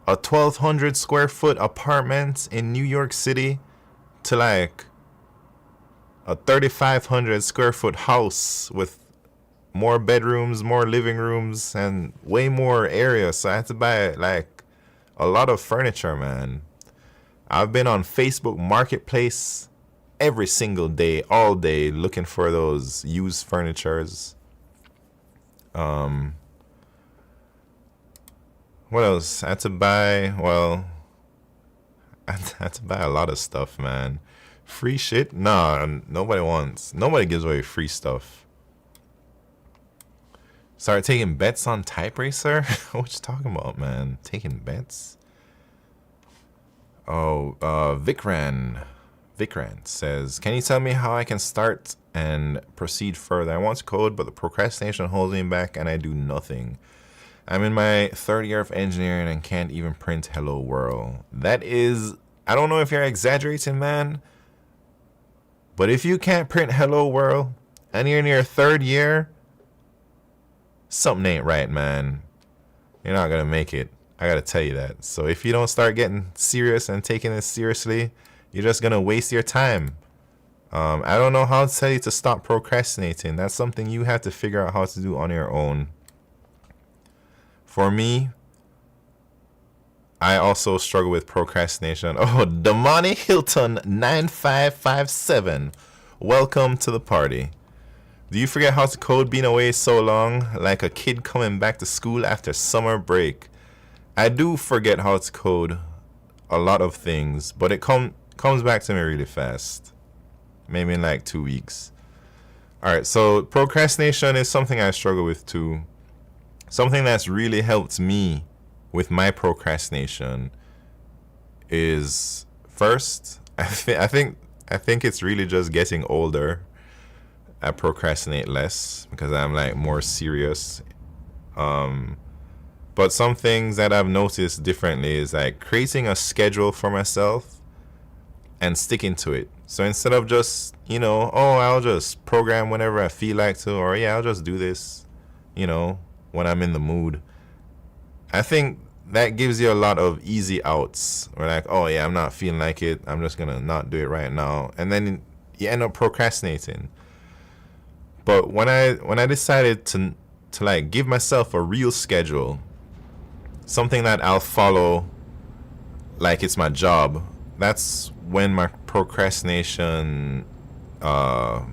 a 1,200 square foot apartment in New York City to like a 3,500 square foot house with more bedrooms, more living rooms, and way more area. So I had to buy like a lot of furniture, man. I've been on Facebook Marketplace every single day, all day, looking for those used furnitures. What else? I had to buy, well, I had to buy a lot of stuff, man. Free shit? Nah, nobody gives away free stuff. Start taking bets on Type Racer? What you talking about, man? Taking bets? Oh, Vikran says, can you tell me how I can start and proceed further? I want to code, but the procrastination holds me back and I do nothing. I'm in my third year of engineering and can't even print hello world. That is, I don't know if you're exaggerating, man, but if you can't print hello world and you're in your third year, something ain't right, man. You're not gonna make it. I gotta tell you that. So if you don't start getting serious and taking this seriously, you're just gonna waste your time. I don't know how to tell you to stop procrastinating. That's something you have to figure out how to do on your own. For me, I also struggle with procrastination. Oh, Damani Hilton 9557. Welcome to the party. Do you forget how to code being away so long? Like a kid coming back to school after summer break. I do forget how to code a lot of things, but it comes back to me really fast. Maybe in like 2 weeks. Alright, so procrastination is something I struggle with too. Something that's really helped me with my procrastination is first, I think it's really just getting older. I procrastinate less because I'm like more serious. But some things that I've noticed differently is like creating a schedule for myself and sticking to it. So instead of just, oh, I'll just program whenever I feel like to, or yeah, I'll just do this, when I'm in the mood. I think that gives you a lot of easy outs. Or like, oh yeah, I'm not feeling like it. I'm just gonna not do it right now. And then you end up procrastinating. But when I decided to like give myself a real schedule, something that I'll follow like it's my job, that's when my procrastination I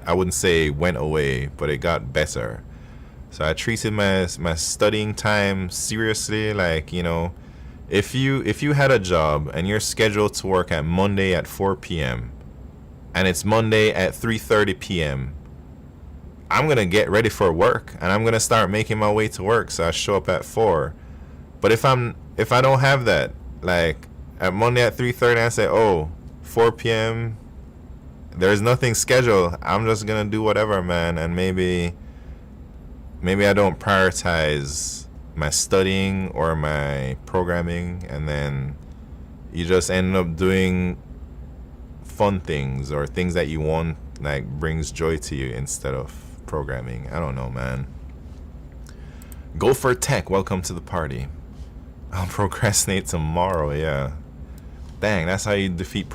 wouldn't say went away, but it got better. So I treated my studying time seriously. Like, if you had a job and you're scheduled to work at Monday at 4 p.m. and it's Monday at 3:30 p.m., I'm gonna get ready for work and I'm gonna start making my way to work. So I show up at 4. But if I don't have that, like at Monday at 3:30, I say, oh, 4 p.m. there's nothing scheduled. I'm just gonna do whatever, man. And maybe I don't prioritize my studying or my programming, and then you just end up doing fun things or things that you want, like brings joy to you instead of programming. I don't know, man. Go for tech. Welcome to the party. I'll procrastinate tomorrow. Yeah. Dang, that's how you defeat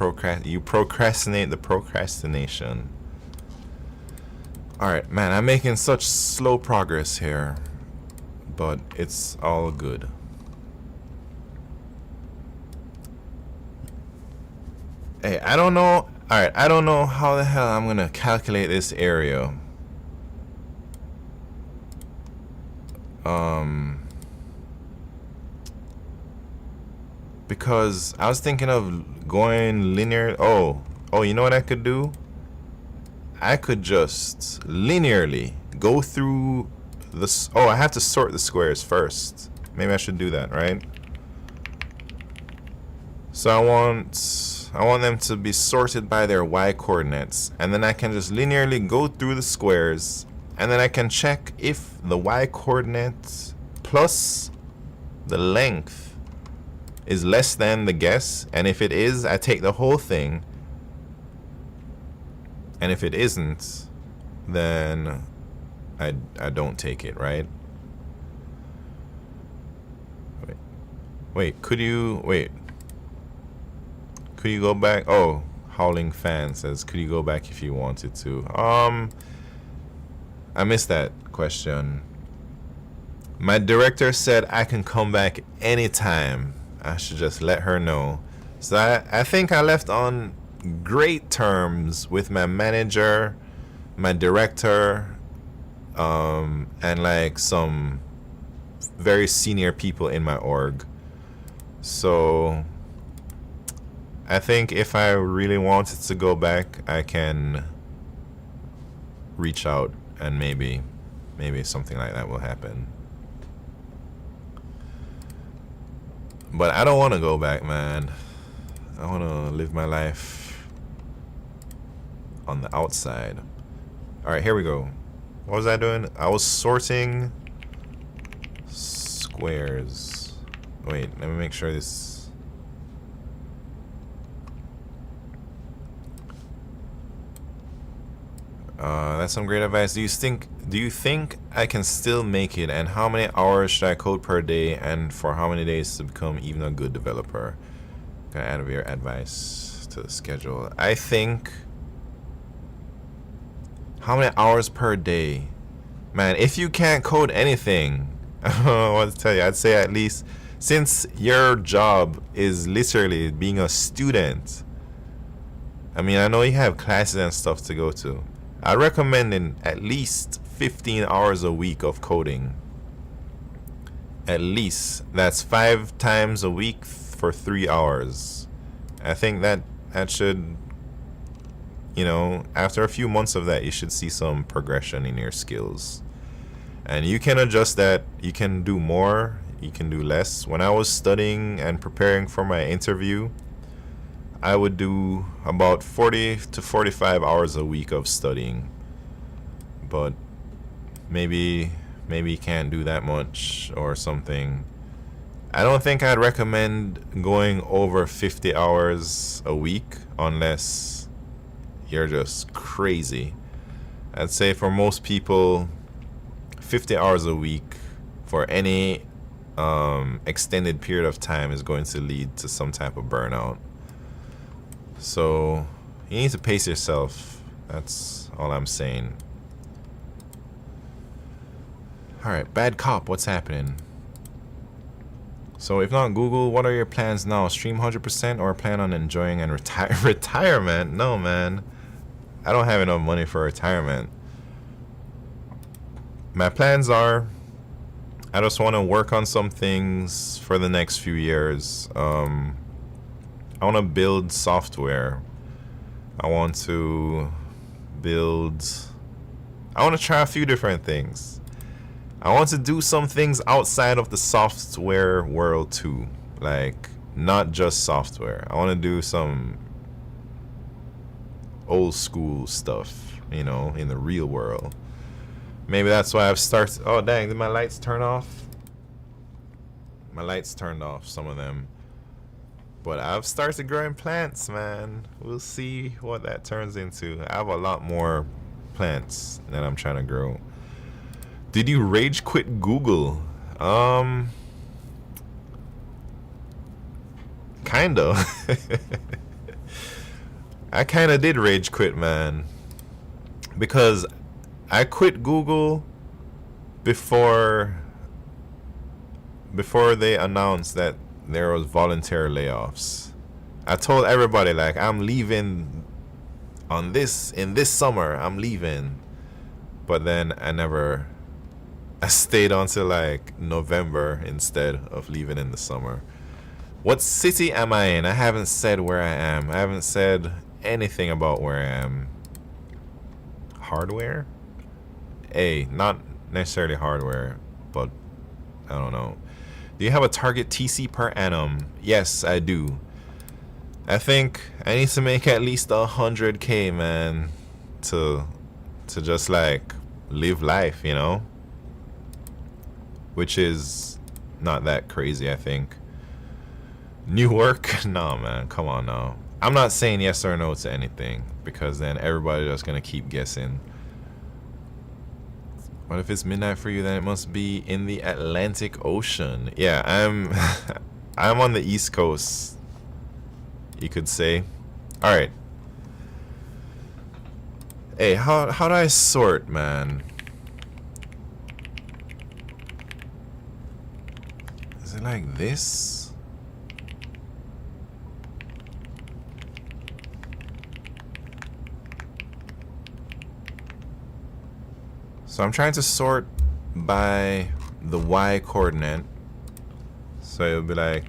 you procrastinate the procrastination. Alright, man, I'm making such slow progress here. but it's all good. Hey, I don't know. Alright, I don't know how the hell I'm gonna calculate this area. Because I was thinking of going linear. Oh, you know what I could do? I could just linearly go through this. Oh, I have to sort the squares first. Maybe I should do that, right? So I want them to be sorted by their y coordinates, and then I can just linearly go through the squares, and then I can check if the y coordinate plus the length is less than the guess, and if it is, I take the whole thing, and if it isn't, then I don't take it, right? Wait, could you go back? Oh, Howling Fan says, could you go back if you wanted to? I missed that question. My director said I can come back anytime. I should just let her know. So I think I left on great terms with my manager, my director, and like some very senior people in my org. So I think if I really wanted to go back, I can reach out, and maybe something like that will happen. But I don't want to go back, man. I want to live my life on the outside. Alright, here we go. What was I doing? I was sorting squares. Wait, let me make sure this... that's some great advice. Do you think I can still make it, and how many hours should I code per day, and for how many days to become even a good developer? Gotta add your advice to the schedule. I think, how many hours per day? Man, if you can't code anything, I don't know what to tell you. I'd say at least, since your job is literally being a student, I mean, I know you have classes and stuff to go to. I recommend at least 15 hours a week of coding. At least. That's 5 times a week for 3 hours. I think that should, you know, after a few months of that, you should see some progression in your skills. And you can adjust that. You can do more. You can do less. When I was studying and preparing for my interview, I would do about 40 to 45 hours a week of studying. But maybe you can't do that much or something. I don't think I'd recommend going over 50 hours a week unless you're just crazy. I'd say for most people, 50 hours a week for any extended period of time is going to lead to some type of burnout. So you need to pace yourself. That's all I'm saying. Alright, bad cop, what's happening? So if not Google, what are your plans now? Stream 100% or plan on enjoying and retirement? No, man. I don't have enough money for retirement. My plans are, I just want to work on some things for the next few years. I want to build software. I want to try a few different things. I want to do some things outside of the software world too. Like, not just software. I want to do some old school stuff, you know, in the real world. Maybe that's why I've started. Oh, dang, did my lights turn off? My lights turned off, some of them. But I've started growing plants, man. We'll see what that turns into. I have a lot more plants that I'm trying to grow. Did you rage quit Google? Kinda. I kinda did rage quit, man. Because I quit Google before before they announced that there was voluntary layoffs, I told everybody like I'm leaving on this in this summer. I'm leaving, but then I stayed until like November instead of leaving in the summer. What city am I in? I haven't said where I am. I haven't said anything about where I am. Hardware? Not necessarily hardware, but I don't know. Do you have a target TC per annum? Yes, I do. I think I need to make at least 100K, man, to just like live life, you know? Which is not that crazy, I think. New work? No, man, come on now. I'm not saying yes or no to anything, because then everybody's just gonna keep guessing. What if it's midnight for you? Then it must be in the Atlantic Ocean. Yeah, I'm on the East Coast, you could say. All right. Hey, how do I sort, man? Is it like this? So I'm trying to sort by the y coordinate. So it'll be like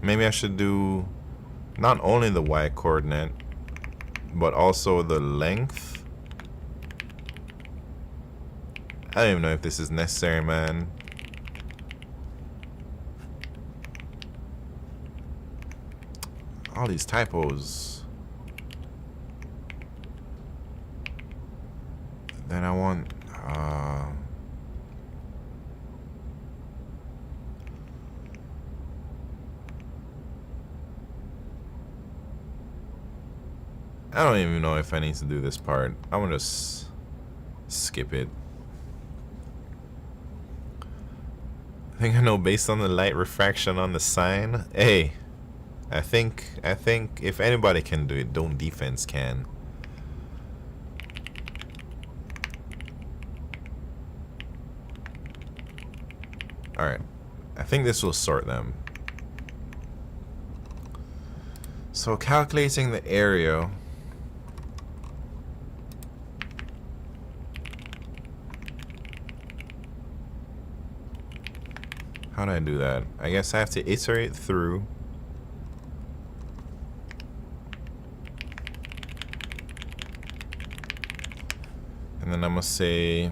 maybe I should do not only the y coordinate but also the length. I don't even know if this is necessary, man. All these typos. Then I want I don't even know if I need to do this part. I'm gonna just skip it. I think I know based on the light refraction on the sign. Hey, I think if anybody can do it, Dome Defense can. Alright. I think this will sort them. So calculating the area. How do I do that? I guess I have to iterate through. And then I'm gonna say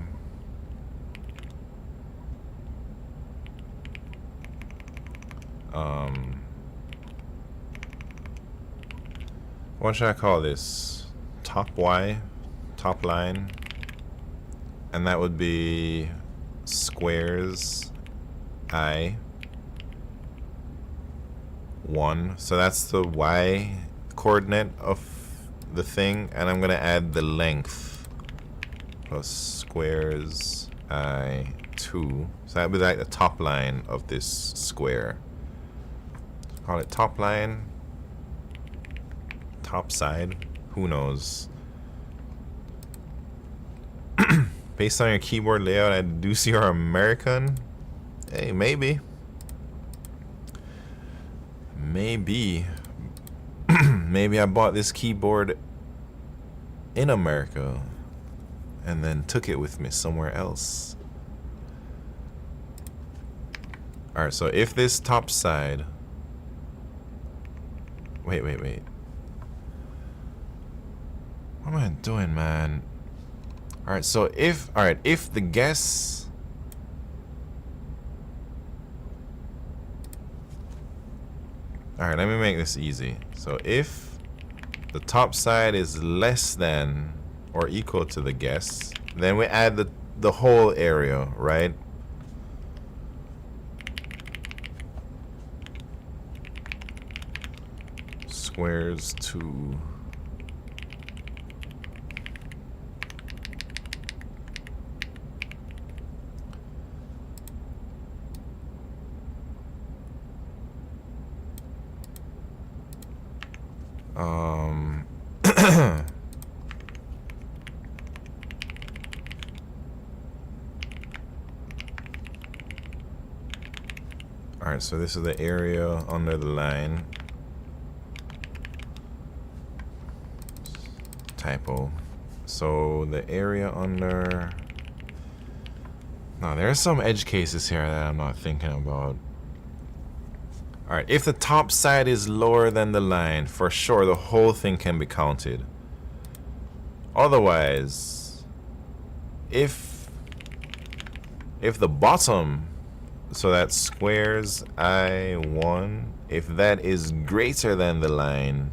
what should I call this? Top Y, top line, and that would be squares I 1. So that's the Y coordinate of the thing, and I'm gonna add the length plus squares I 2. So that would be like the top line of this square. Call it top line, top side, who knows. Based on your keyboard layout, I deduce you're American. Hey, maybe. Maybe. Maybe I bought this keyboard in America and then took it with me somewhere else. Alright, so if this top side... Wait. What am I doing, man? Alright, so if the guess... Alright, let me make this easy. So if the top side is less than or equal to the guess, then we add the whole area, right? Squares 2. Alright, so this is the area under the line. Typo. So the area under... No, there's some edge cases here that I'm not thinking about. Alright, if the top side is lower than the line, for sure the whole thing can be counted. Otherwise, if the bottom, so that squares I1, if that is greater than the line,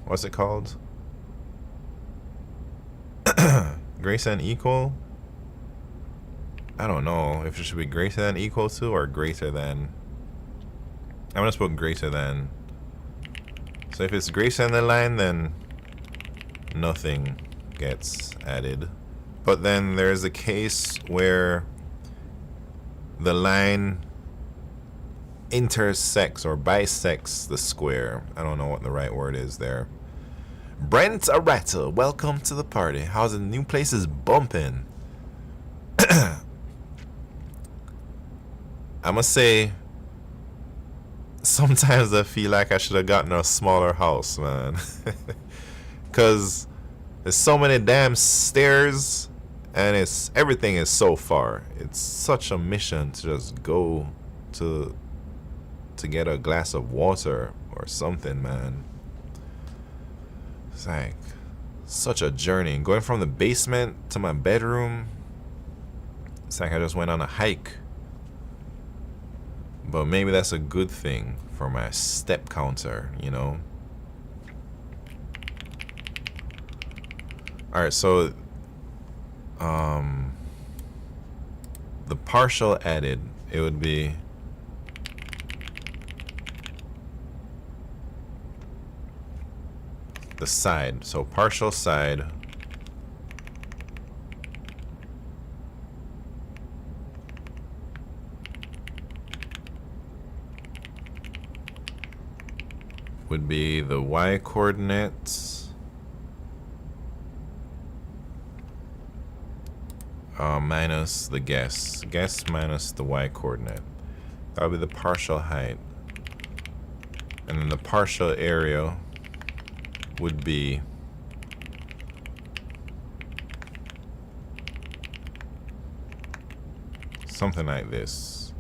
what's it called? Greater than equal? I don't know if it should be greater than equal to or greater than. I'm gonna put greater than. So if it's greater than the line, then nothing gets added. But then there's a case where the line intersects or bisects the square. I don't know what the right word is there. Brent Arata, welcome to the party. How's the new place is bumping? I must say, sometimes I feel like I should have gotten a smaller house, man. Cause there's so many damn stairs and everything is so far. It's such a mission to just go to get a glass of water or something, man. It's like such a journey. Going from the basement to my bedroom, it's like I just went on a hike. But maybe that's a good thing for my step counter, you know? Alright, so the partial added, it would be the side. So partial side would be the y coordinates minus the guess minus the y coordinate. That would be the partial height, and then the partial area would be something like this.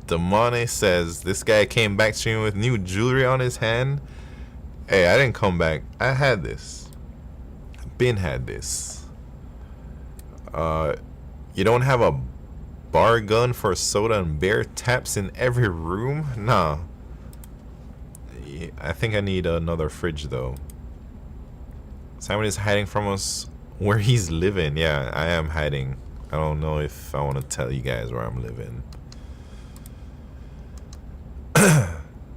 Damone says this guy came back to me with new jewelry on his hand. Hey, I didn't come back. I had this. Been had this. You don't have a bar gun for soda and bear taps in every room? Nah. I think I need another fridge though. Simon is hiding from us where he's living. Yeah, I am hiding. I don't know if I want to tell you guys where I'm living.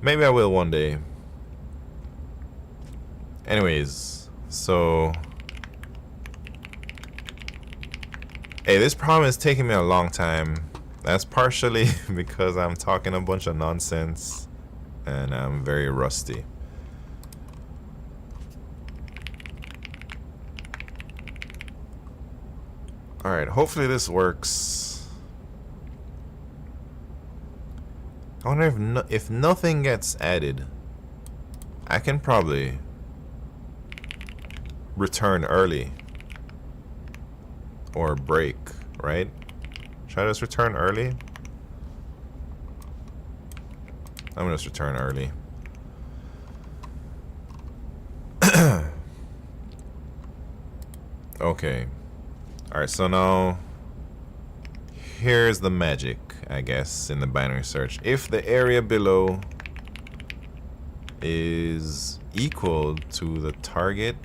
Maybe I will one day. Anyways, so hey, this problem is taking me a long time. That's partially because I'm talking a bunch of nonsense and I'm very rusty. Alright, hopefully this works. I wonder if nothing gets added, I can probably return early or break, right? Should I just return early? I'm gonna just return early. Okay. Alright, so now here's the magic, I guess, in the binary search. If the area below is equal to the target,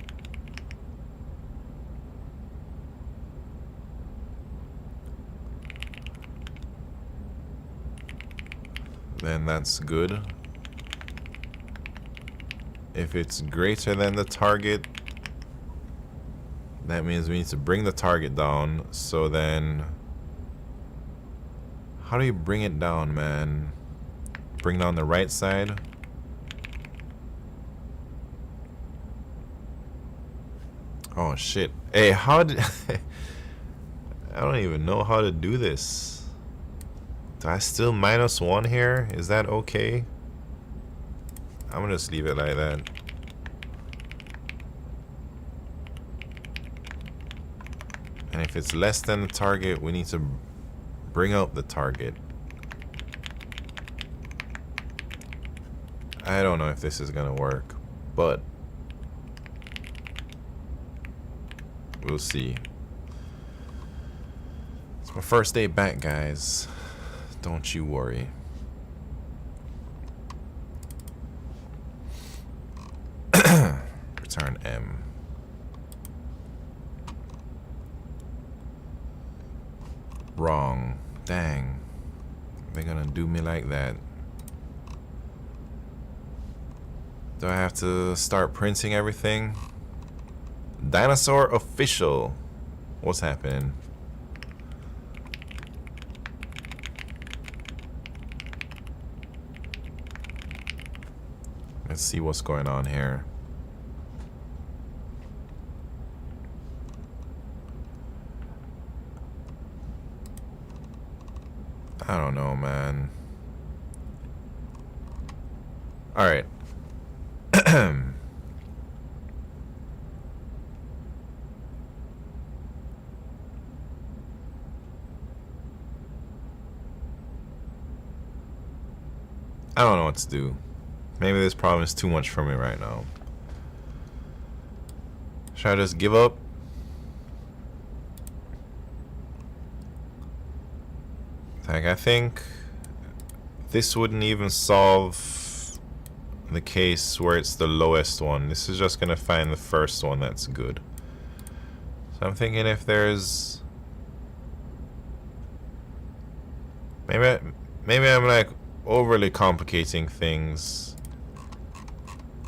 then that's good. If it's greater than the target, that means we need to bring the target down. So then, how do you bring it down, man? Bring down the right side. Oh shit. Hey, how did I don't even know how to do this. Do I still -1 here? Is that okay? I'm gonna just leave it like that. And if it's less than the target, we need to bring up the target. I don't know if this is gonna work, but we'll see. It's my first day back, guys. Don't you worry. Return M. Wrong. Dang. They're gonna do me like that. Do I have to start printing everything? Dinosaur official. What's happening? Let's see what's going on here. I don't know, man. All right. I don't know what to do. Maybe this problem is too much for me right now. Should I just give up? Like, I think this wouldn't even solve the case where it's the lowest one. This is just gonna find the first one that's good. So I'm thinking if there's maybe I'm like overly complicating things.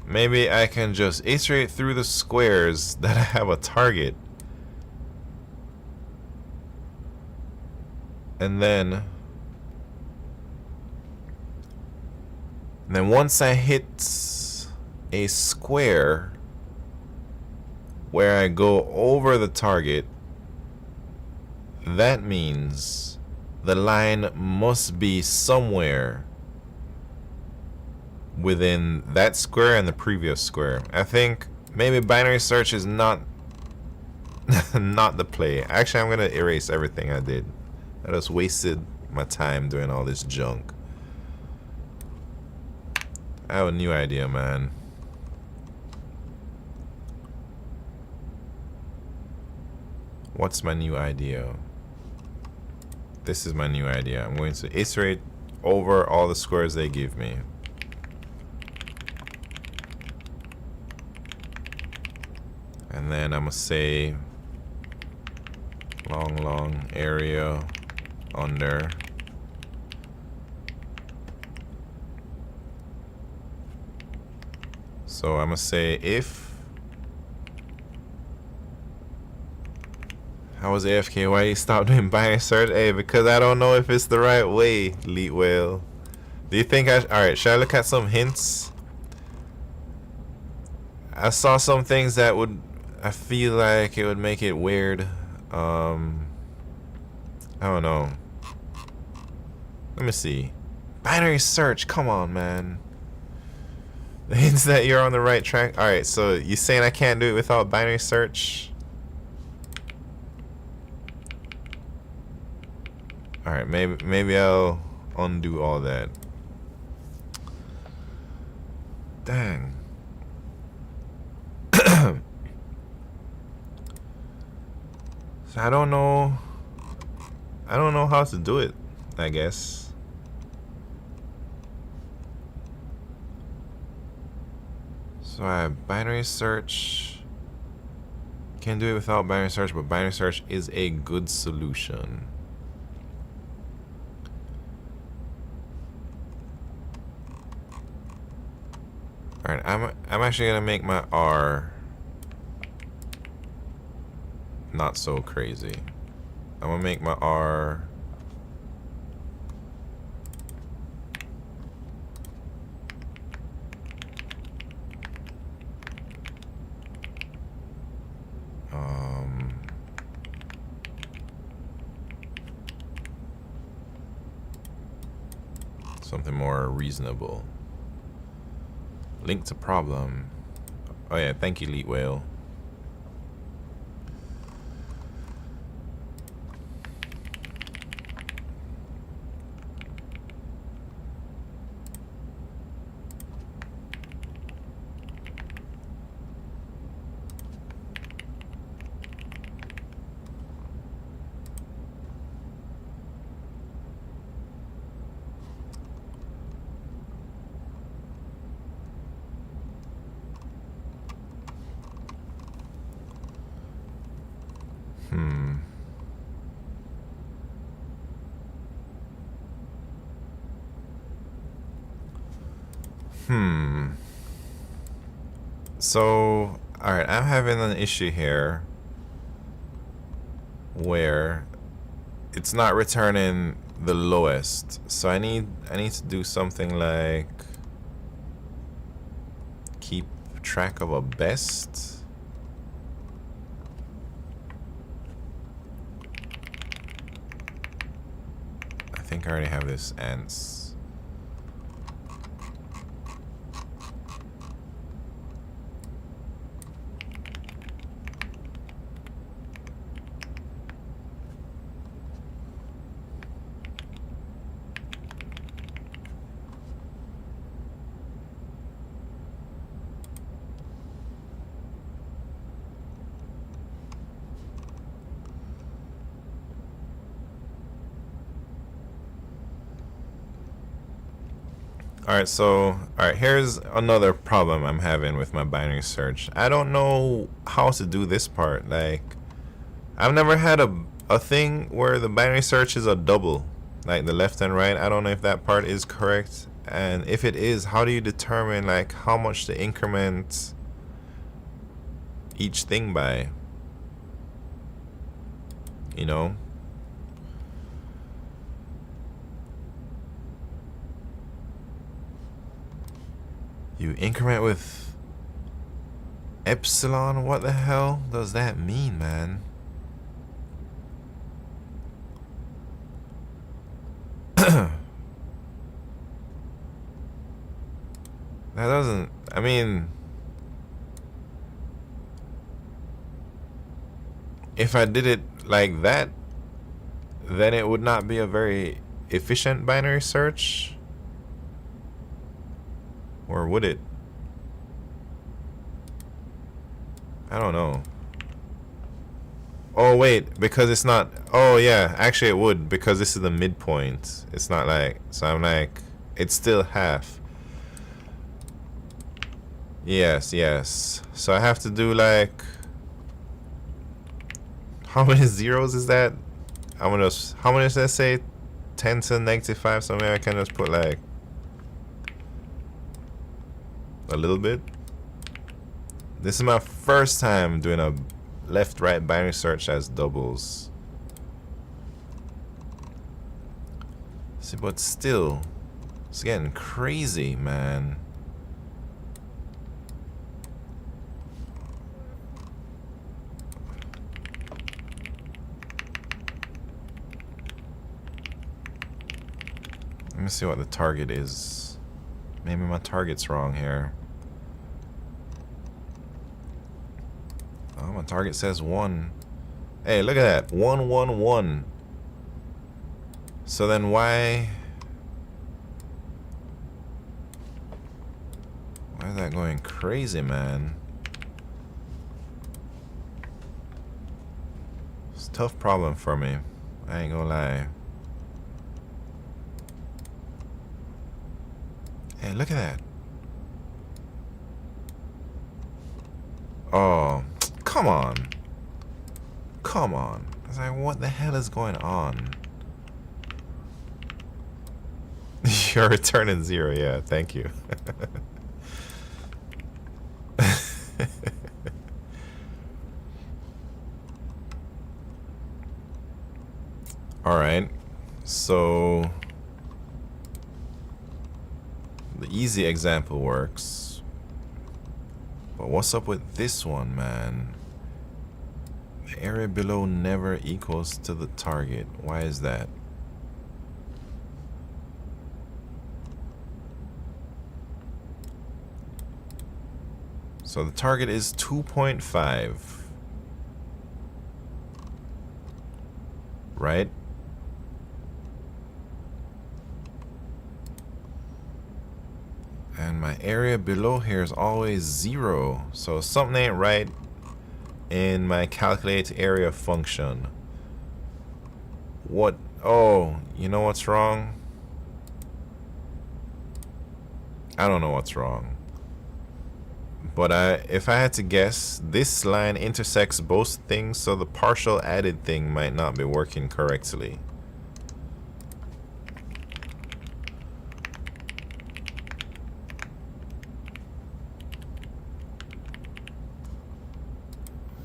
Maybe I can just iterate through the squares that I have a target. And then once I hit a square where I go over the target, that means the line must be somewhere within that square and the previous square. I think maybe binary search is not not the play. Actually, I'm gonna erase everything I did. I just wasted my time doing all this junk. I have a new idea, man. What's my new idea? This is my new idea. I'm going to iterate over all the squares they give me. And then I'm gonna say long area under. So I'm gonna say if. I was AFK. Why you stop doing binary search? Hey, because I don't know if it's the right way, Leet Whale. Do you think alright, should I look at some hints? I saw some things that would, I feel like it would make it weird. I don't know. Let me see. Binary search, come on, man. The hints that you're on the right track. Alright, so you saying I can't do it without binary search? Alright, maybe I'll undo all that. Dang. So I don't know how to do it, I guess. So I have binary search. Can't do it without binary search, but binary search is a good solution. Alright, I'm actually gonna make my R not so crazy. I'm gonna make my R Something more reasonable. Link to problem. Oh yeah, thank you, Leet Whale. So, alright, I'm having an issue here where it's not returning the lowest. So I need to do something like keep track of a best. I think I already have this ants. Alright, so, alright, here's another problem I'm having with my binary search. I don't know how to do this part. Like, I've never had a thing where the binary search is a double, like the left and right. I don't know if that part is correct. And if it is, how do you determine, like, how much to increment each thing by? You know? You increment with epsilon? What the hell does that mean, man? That doesn't, I mean, if I did it like that, then it would not be a very efficient binary search. Or would it? I don't know. Oh wait, because it's not, oh yeah, actually it would, because this is the midpoint. It's not like, so I'm like, it's still half. Yes, yes. So I have to do like, how many zeros is that? I'm gonna, how many does that say? 10 to negative 5, so maybe I can just put like a little bit. This is my first time doing a left-right binary search as doubles. See, but still, it's getting crazy, man. Let me see what the target is. Maybe my target's wrong here. Oh, my target says 1. Hey, look at that. 1, 1, 1. So then why is that going crazy, man? It's a tough problem for me. I ain't gonna lie. Hey, look at that. Oh, come on. Come on. I was like, what the hell is going on? You're returning 0, yeah, thank you. Alright, so the easy example works. But what's up with this one, man? The area below never equals to the target. Why is that? So the target is 2.5. Right? And my area below here is always 0. So something ain't right in my calculate area function. What? Oh, you know what's wrong? I don't know what's wrong. But if I had to guess, this line intersects both things, so the partial added thing might not be working correctly.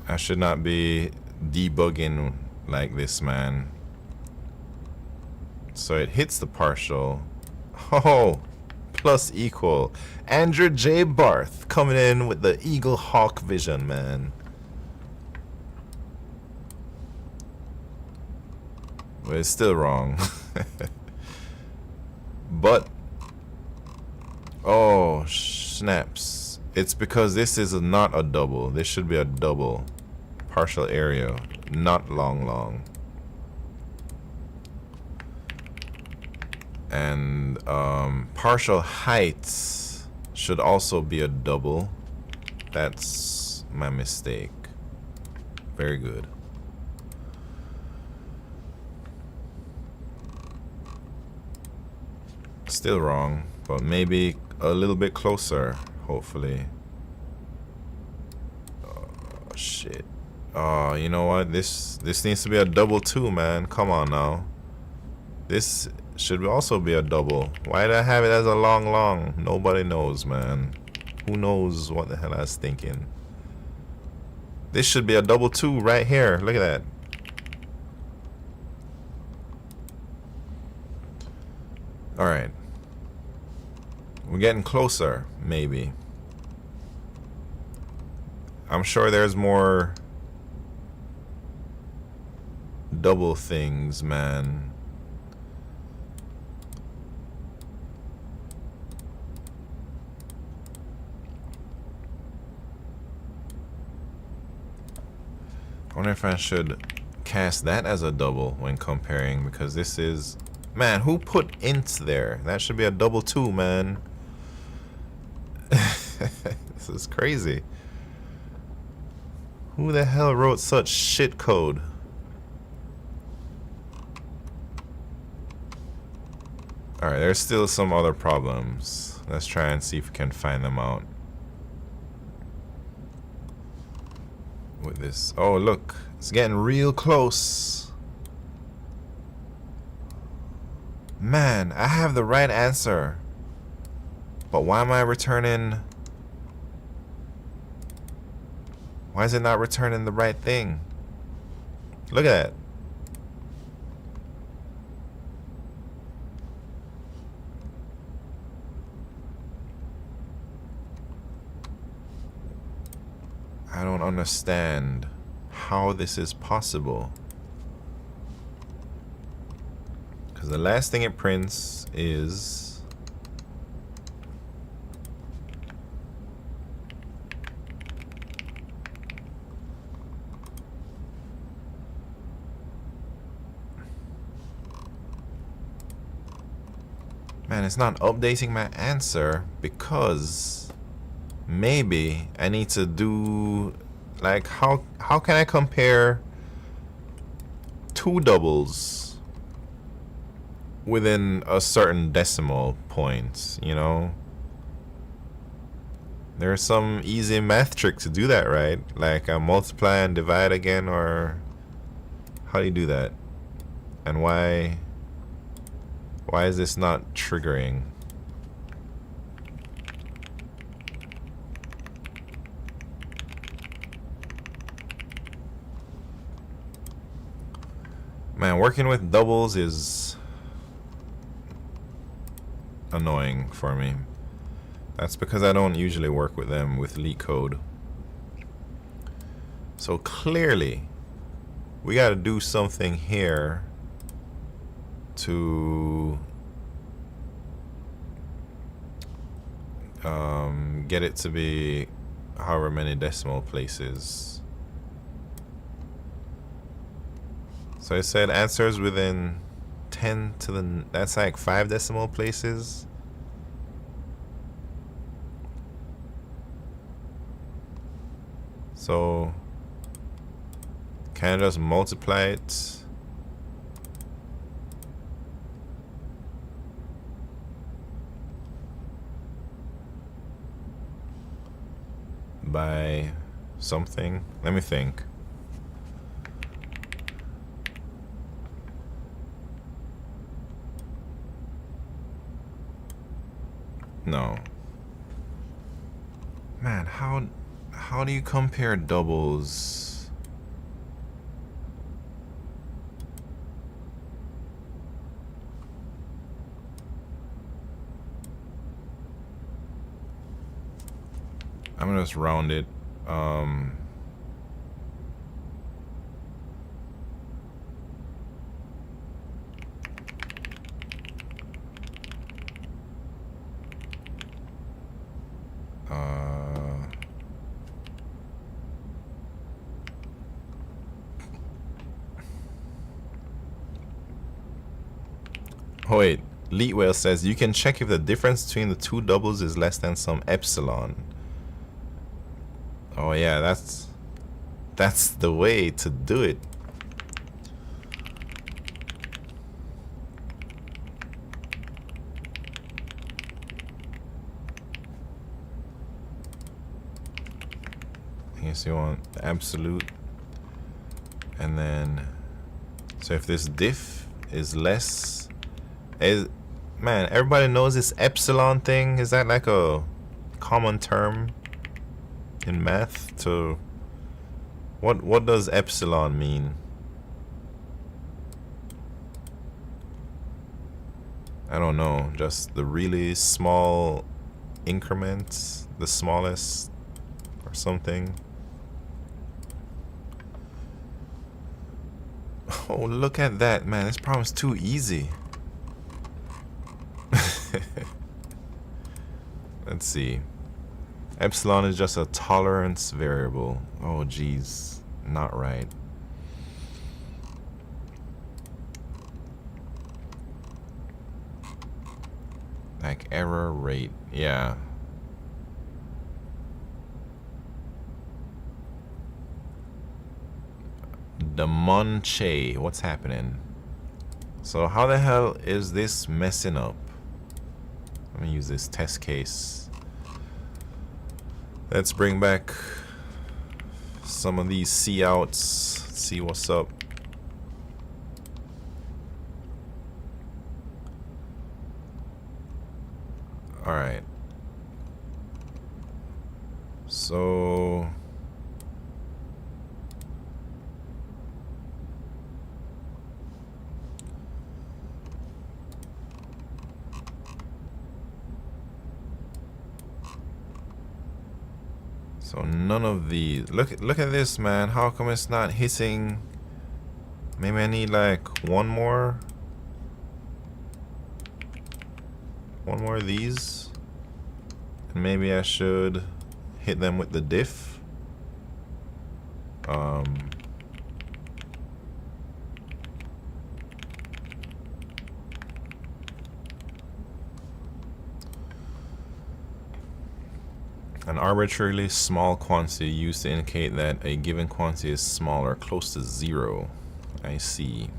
I should not be debugging like this, man. So it hits the partial. Oh, plus equal. Andrew J. Barth coming in with the Eagle Hawk vision, man. But it's still wrong. But, oh, snaps. It's because this is not a double. This should be a double. Partial area, not long. And partial heights should also be a double. That's my mistake. Very good. Still wrong, but maybe a little bit closer, hopefully. Oh, shit. Oh, you know what? This needs to be a double too, man. Come on now. This should also be a double. Why did I have it as a long? Nobody knows, man. Who knows what the hell I was thinking? This should be a double too right here. Look at that. Alright. We're getting closer, maybe. I'm sure there's more double things, man. I wonder if I should cast that as a double when comparing, because this is... Man, who put int there? That should be a double too, man. This is crazy. Who the hell wrote such shit code? Alright, there's still some other problems. Let's try and see if we can find them out. With this. Oh, look. It's getting real close. Man, I have the right answer. But why am I returning... Why is it not returning the right thing? Look at that. I don't understand how this is possible. Because the last thing it prints is... Man, it's not updating my answer because maybe I need to do like how can I compare two doubles within a certain decimal point, you know? There's some easy math trick to do that, right? Like multiply and divide again, or how do you do that? And why is this not triggering? Man, working with doubles is annoying for me. That's because I don't usually work with them with LeetCode. So clearly, we got to do something here to get it to be however many decimal places. So it said answers within 10 to the, that's like 5 decimal places. So can I just multiply it? By something? Let me think. No. Man, how do you compare doubles? I'm gonna just round it. Oh wait, LeetWhale says you can check if the difference between the two doubles is less than some epsilon. Oh yeah, that's the way to do it. I guess you want the absolute, and then so if this diff is less, man, everybody knows this epsilon thing. Is that like a common term in math? To what does epsilon mean? I don't know, just the really small increments, the smallest or something. Oh, look at that, man. This problem's too easy. Let's see. Epsilon is just a tolerance variable. Oh, geez. Not right. Like error rate. Yeah. The Monche. What's happening? So how the hell is this messing up? Let me use this test case. Let's bring back some of these couts. See what's up. All right. So none of these. Look at this, man. How come it's not hitting? Maybe I need like one more of these, and maybe I should hit them with the diff. An arbitrarily small quantity used to indicate that a given quantity is small or close to zero. I see.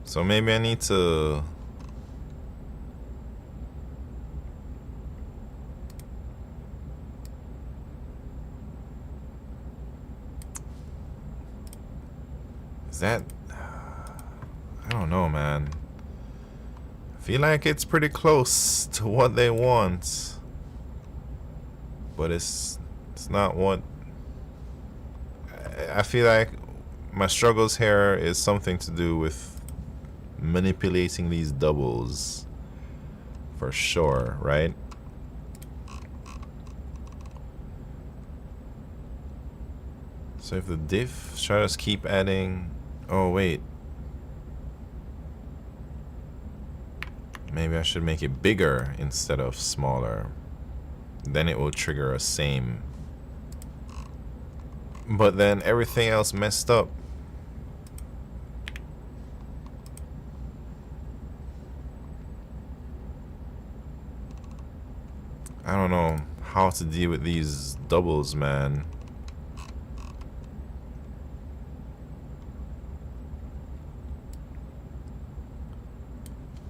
So maybe I need to I don't know, man. I feel like it's pretty close to what they want, but it's not what I feel like. My struggles here is something to do with manipulating these doubles, for sure, right? So if the diff, should I just keep adding? Oh wait. Maybe I should make it bigger instead of smaller. Then it will trigger a same. But then everything else messed up. I don't know how to deal with these doubles, man.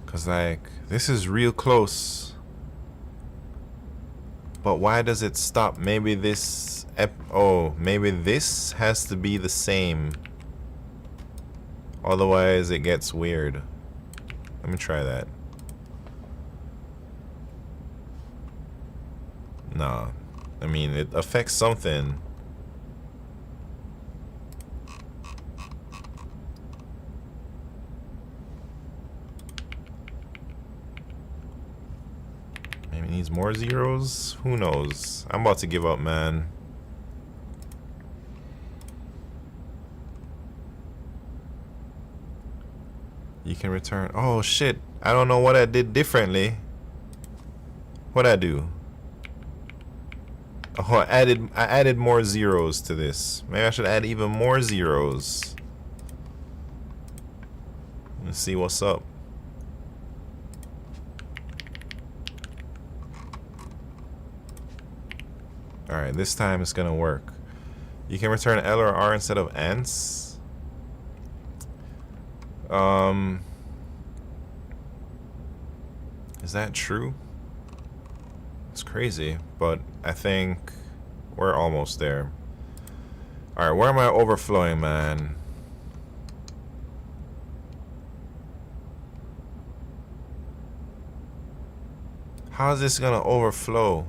Cause like, this is real close. But why does it stop? Maybe this, maybe this has to be the same. Otherwise it gets weird. Let me try that. Nah, I mean, it affects something. Maybe it needs more zeros? Who knows? I'm about to give up, man. You can return. Oh shit, I don't know what I did differently. What'd I do? Oh, I added more zeros to this. Maybe I should add even more zeros. Let's see what's up. Alright, this time it's gonna work. You can return L or R instead of ants. Is that true? It's crazy, but I think we're almost there. Alright, where am I overflowing, man? How is this gonna overflow?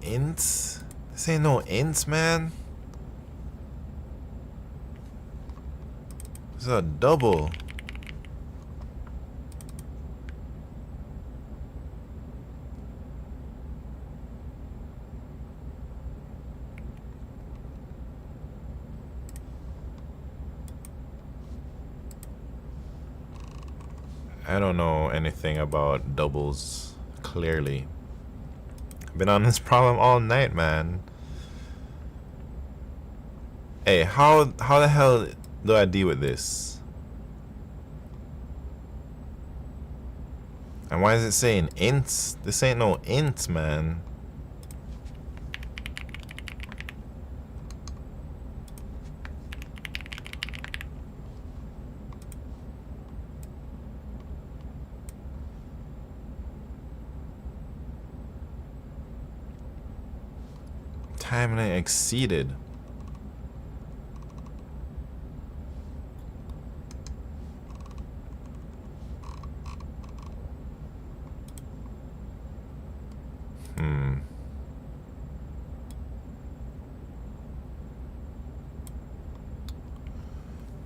Ints? This ain't no ints, man. This is a double. I don't know anything about doubles, clearly. Been on this problem all night, man. Hey, how the hell do I deal with this? And why is it saying ints? This ain't no int, man. Timeline exceeded.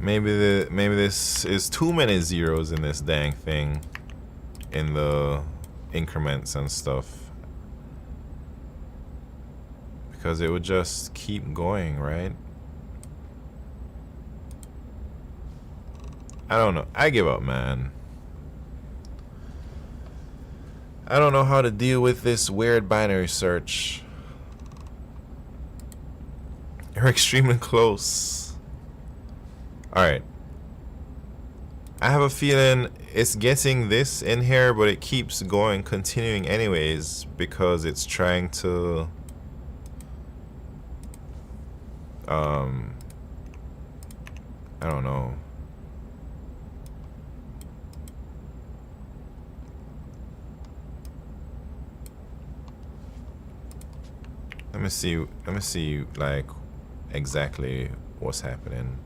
Maybe this is too many zeros in this dang thing, in the increments and stuff. Because it would just keep going, right? I don't know. I give up, man. I don't know how to deal with this weird binary search. You're extremely close. Alright. I have a feeling it's getting this in here, but it keeps going, continuing anyways, because it's trying to... I don't know. Let me see like exactly what's happening.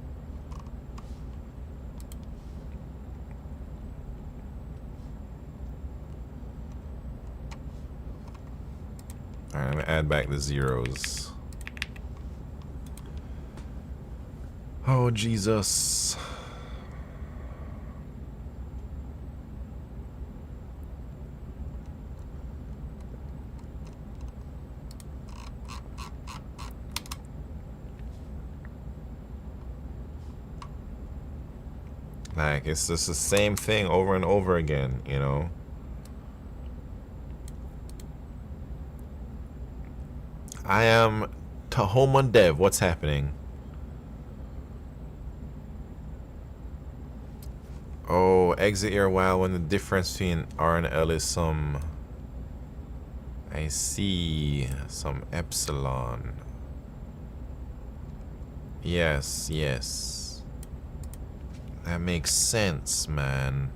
Alright, I'm gonna add back the zeros. Oh, Jesus. Like, it's just the same thing over and over again, you know? I am Tahoma Dev. What's happening? Oh, exit here while when the difference between R and L is some... I see. Some epsilon. Yes, yes. That makes sense, man.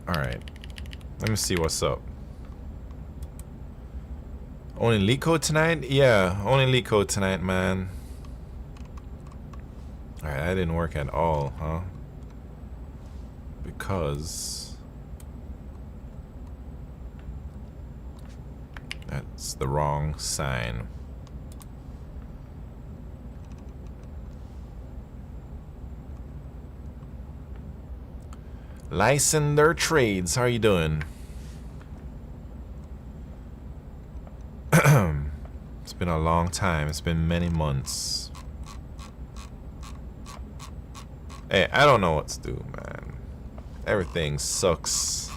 Alright. Let me see what's up. Only LeetCode tonight? Yeah, only LeetCode tonight, man. Alright, that didn't work at all, huh? Because... that's the wrong sign. Licensed Trades, how are you doing? It's been a long time. It's been many months. Hey, I don't know what to do, man. Everything sucks.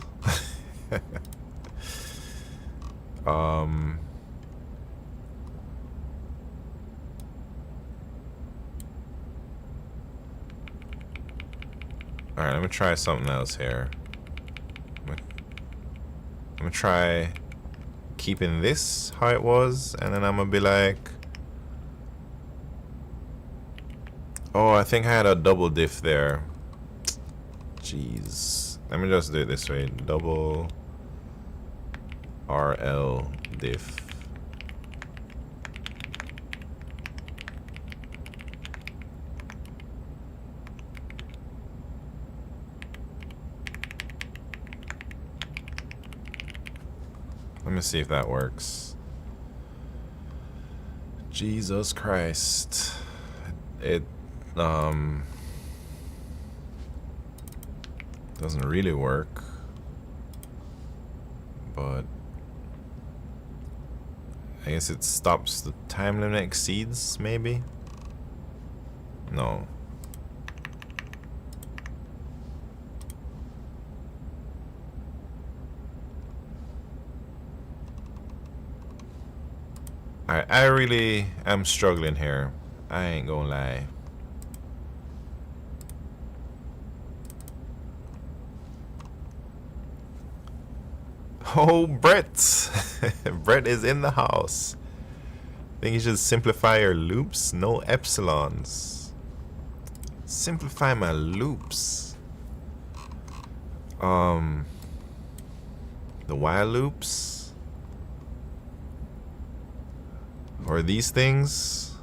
Alright, let me try something else here. I'm gonna try keeping this how it was, and then I'm gonna be like, oh, I think I had a double diff there. Jeez. Let me just do it this way. Double RL diff. Let me see if that works. Jesus Christ. It doesn't really work. But I guess it stops the time limit exceeds, maybe? No. I really am struggling here. I ain't gonna lie. Oh, Brett! Brett is in the house. Think you should simplify your loops? No epsilons. Simplify my loops. The while loops? Or these things?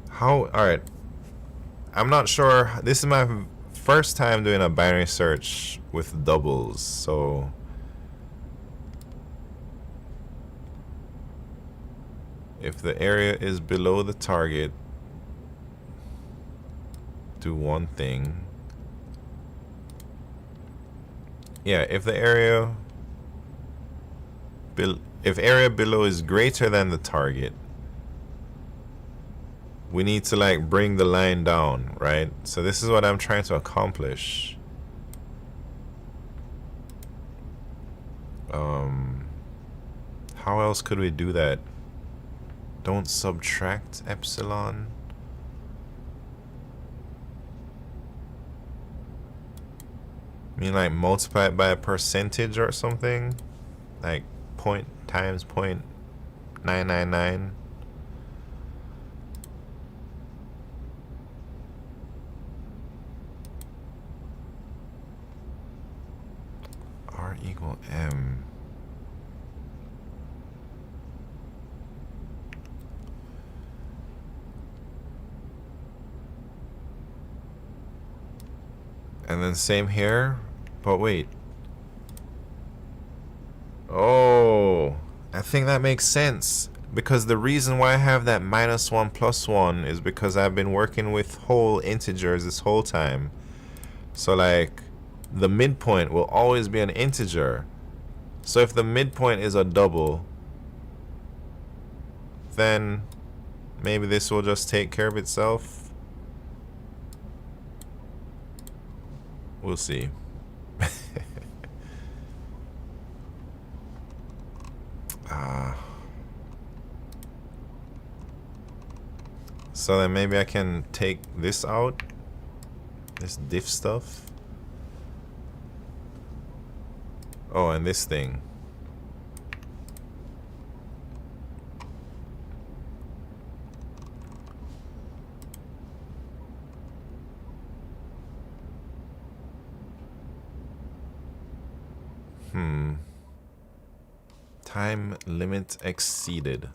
How? Alright. I'm not sure. This is my first time doing a binary search with doubles, so... if the area is below the target, do one thing. Yeah, if the area if area below is greater than the target, we need to like bring the line down, right? So this is what I'm trying to accomplish. How else could we do that? Don't subtract epsilon. I mean, like multiply it by a percentage or something, like point times 0.999. equal m. And then same here, but wait. Oh, I think that makes sense. Because the reason why I have that -1 +1 is because I've been working with whole integers this whole time. So like, the midpoint will always be an integer. So if the midpoint is a double, then maybe this will just take care of itself. We'll see. So then maybe I can take this out, this diff stuff. Oh, and this thing. Time limit exceeded.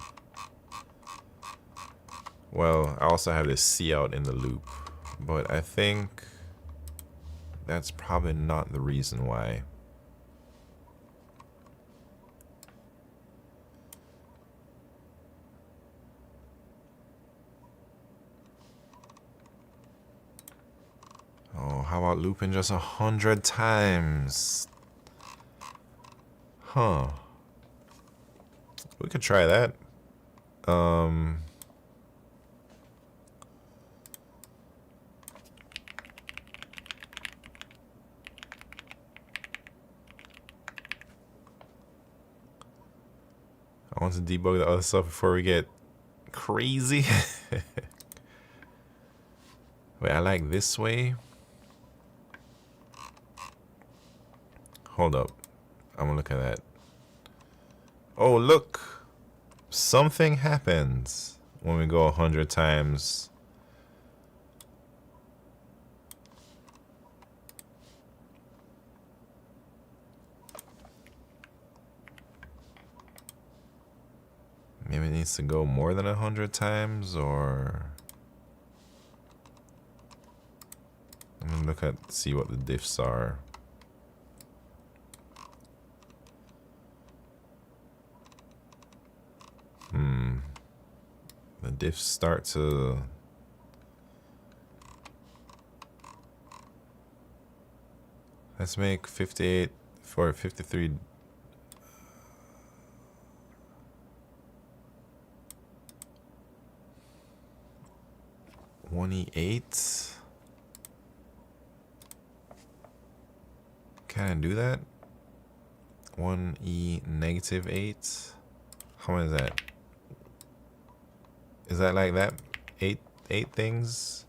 Well, I also have this C out in the loop, but I think that's probably not the reason why. Oh, how about looping just 100 times? Huh. We could try that. I want to debug the other stuff before we get crazy. Wait, I like this way. Hold up. I'm gonna look at that. Oh, look. Something happens when we go 100 times. Maybe it needs to go more than 100 times, or I'm gonna look at see what the diffs are. The diffs start to let's make 58 for 53. $1E8. Can I do that? 1E -8. How many is that? Is that like that? Eight things?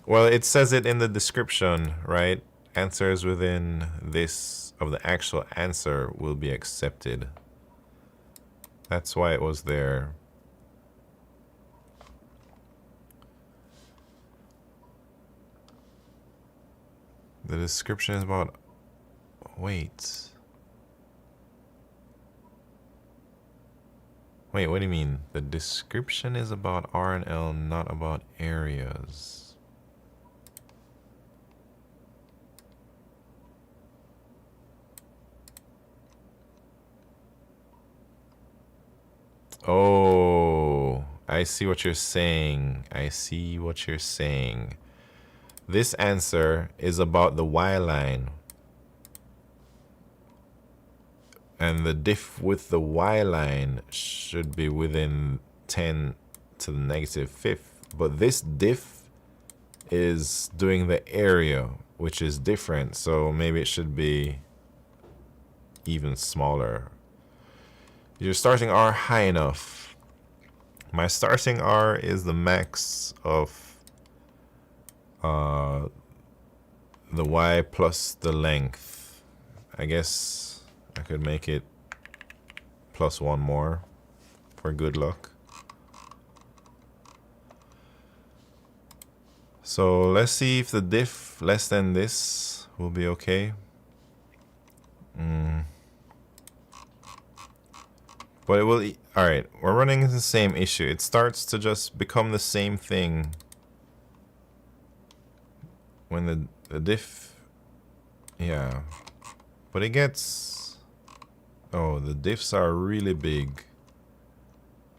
Well, it says it in the description, right? Answers within this of the actual answer will be accepted. That's why it was there. The description is about... Wait, what do you mean? The description is about R and L, not about areas. Oh, I see what you're saying. I see what you're saying. This answer is about the Y line. And the diff with the Y line should be within 10 to the -5th. But this diff is doing the area, which is different. So maybe it should be even smaller. Your starting R high enough. My starting R is the max of the Y plus the length. I guess I could make it +1 more for good luck. So let's see if the diff less than this will be okay. But it will. All right, we're running into the same issue. It starts to just become the same thing when the diff. Yeah, but it gets. Oh, the diffs are really big,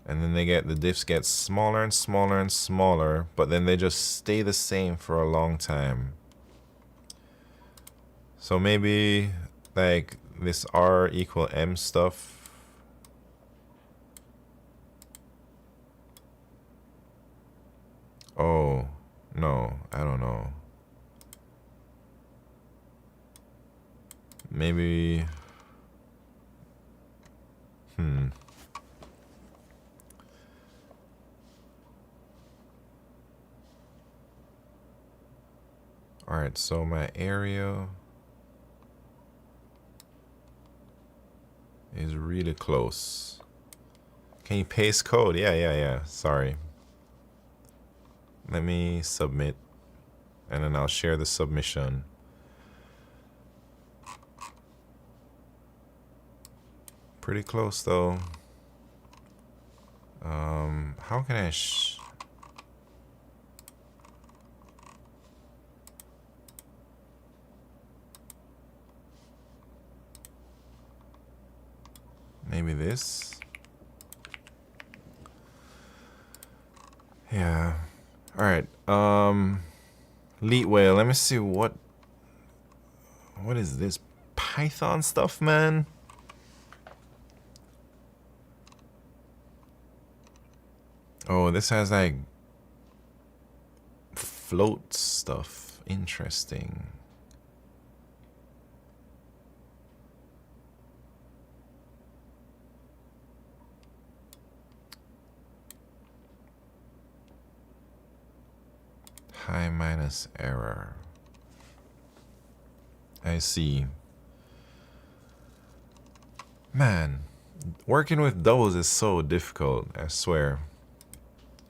and then the diffs get smaller and smaller and smaller, but then they just stay the same for a long time. So maybe like this R equal M stuff. Oh, no, I don't know. Maybe. All right, so my area is really close. Can you paste code? Yeah. Sorry. Let me submit, and then I'll share the submission. Pretty close though. How can I maybe this? Yeah. All right. LeetWhale. Let me see what is this Python stuff, man? Oh, this has like float stuff. Interesting. High minus error. I see. Man, working with doubles is so difficult, I swear.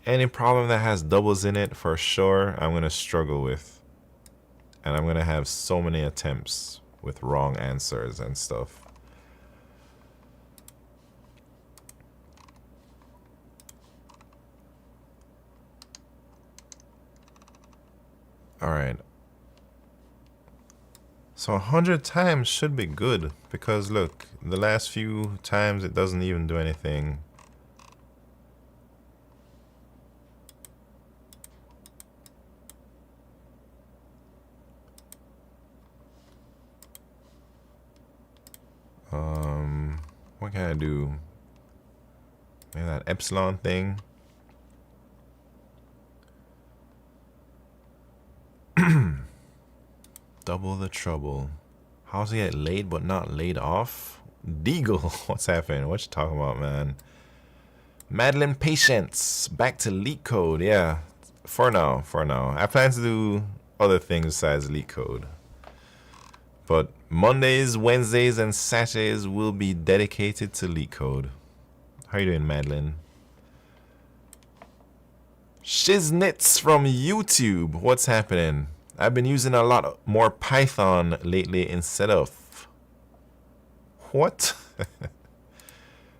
Any problem that has doubles in it, for sure, I'm going to struggle with. And I'm going to have so many attempts with wrong answers and stuff. All right. So 100 times should be good, because look, the last few times it doesn't even do anything. What can I do? Maybe that epsilon thing. Double the trouble. How's he get laid but not laid off? Deagle, what's happening? What you talking about, man? Madeline Patience, back to LeetCode. Yeah, for now. I plan to do other things besides LeetCode. But Mondays, Wednesdays, and Saturdays will be dedicated to LeetCode. How you doing, Madeline? Shiznits from YouTube. What's happening? I've been using a lot more Python lately instead of... What?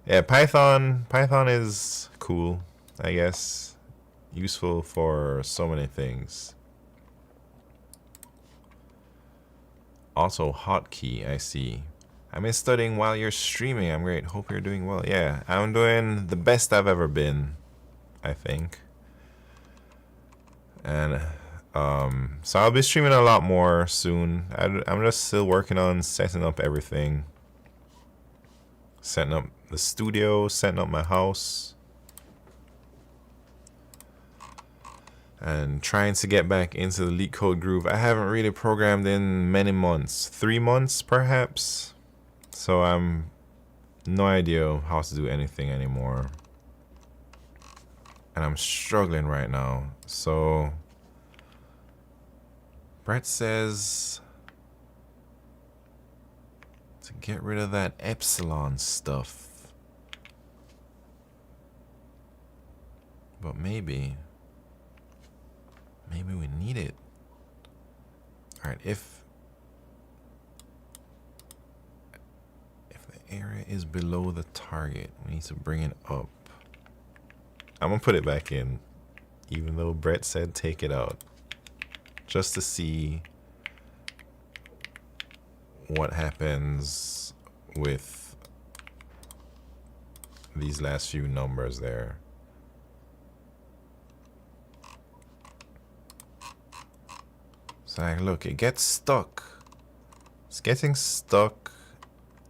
Yeah, Python is cool, I guess. Useful for so many things. Also, hotkey, I see. I've been studying while you're streaming. I'm great. Hope you're doing well. Yeah, I'm doing the best I've ever been, I think. And so I'll be streaming a lot more soon. I'm just still working on setting up everything. Setting up the studio, setting up my house. And trying to get back into the LeetCode groove. I haven't really programmed in many months. 3 months, perhaps. So I'm no idea how to do anything anymore. And I'm struggling right now. So Brett says to get rid of that epsilon stuff. But maybe we need it. All right, if area is below the target. We need to bring it up. I'm gonna put it back in, even though Brett said take it out, just to see what happens with these last few numbers there. So like, look, it gets stuck. It's getting stuck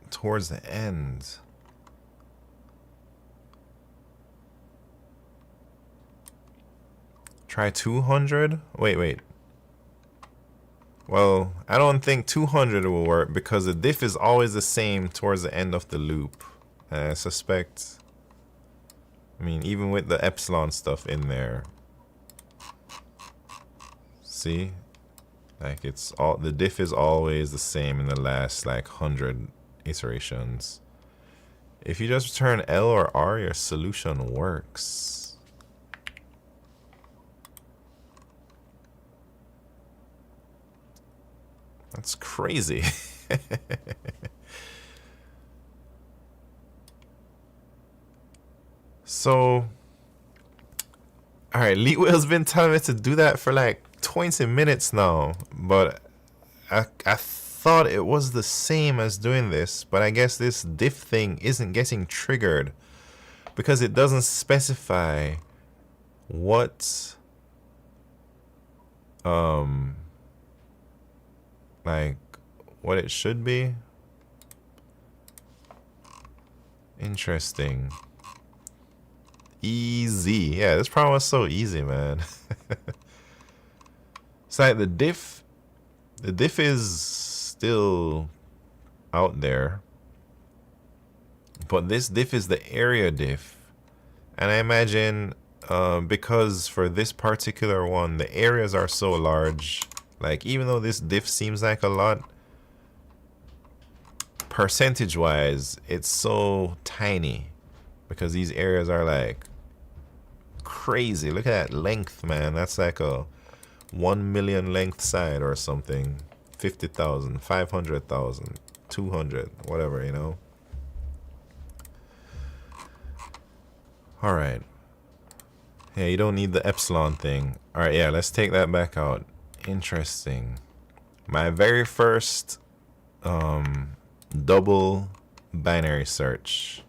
towards the end. Try 200? Wait. Well, I don't think 200 will work because the diff is always the same towards the end of the loop. And I suspect, I mean, even with the epsilon stuff in there. See? Like it's all, the diff is always the same in the last like 100 iterations. If you just return L or R, your solution works. That's crazy. So, alright, LeetWill's been telling me to do that for like 20 minutes now, but I thought it was the same as doing this, but I guess this diff thing isn't getting triggered because it doesn't specify what like what it should be. Interesting. Easy. Yeah, this problem was so easy, man. It's like the diff is still out there, but this diff is the area diff, and I imagine because for this particular one the areas are so large, like even though this diff seems like a lot, percentage wise it's so tiny because these areas are like crazy. Look at that length, man. That's like a 1 million length side or something. 50,000, 500,000, 200, whatever, you know. All right. Hey, you don't need the epsilon thing. All right, yeah, let's take that back out. Interesting. My very first double binary search.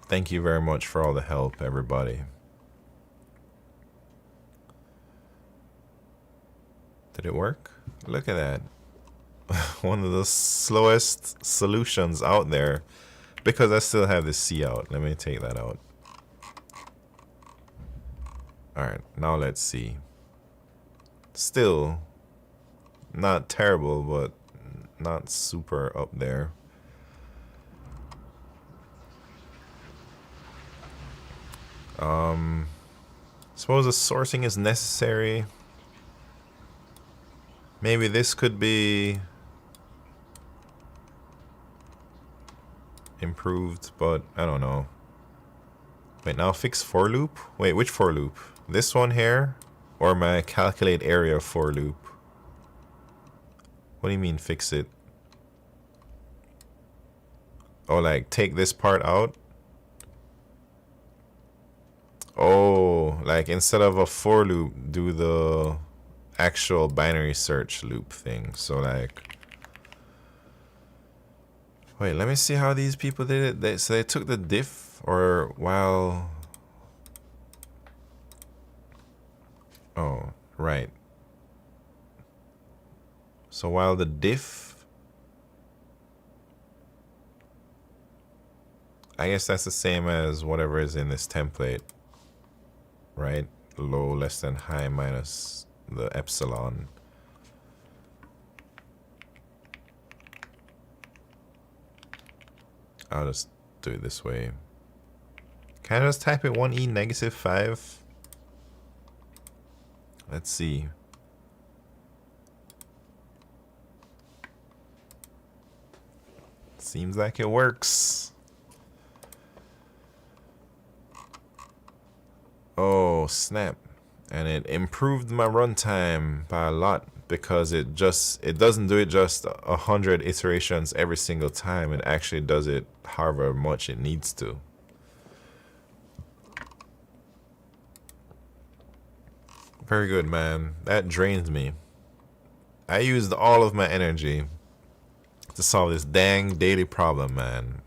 Thank you very much for all the help, everybody. Did it work? Look at that. One of the slowest solutions out there, because I still have this C out. Let me take that out. Alright, now let's see. Still not terrible, but not super up there. Suppose the sourcing is necessary. Maybe this could be improved, but I don't know. Wait, now fix for loop? Wait, which for loop? This one here? Or my calculate area for loop? What do you mean fix it? Oh, like take this part out? Oh, like instead of a for loop, do the actual binary search loop thing. So like, wait, let me see how these people did it. So they took the diff, or while, oh, right. So while the diff, I guess that's the same as whatever is in this template, right? Low less than high minus the epsilon. I'll just do it this way. Can I just type it 1e negative 5? Let's see. Seems like it works. Oh, snap. And it improved my runtime by a lot. because it doesn't do it just 100 iterations every single time. It actually does it however much it needs to. Very good, man. That drains me. I used all of my energy to solve this dang daily problem, man.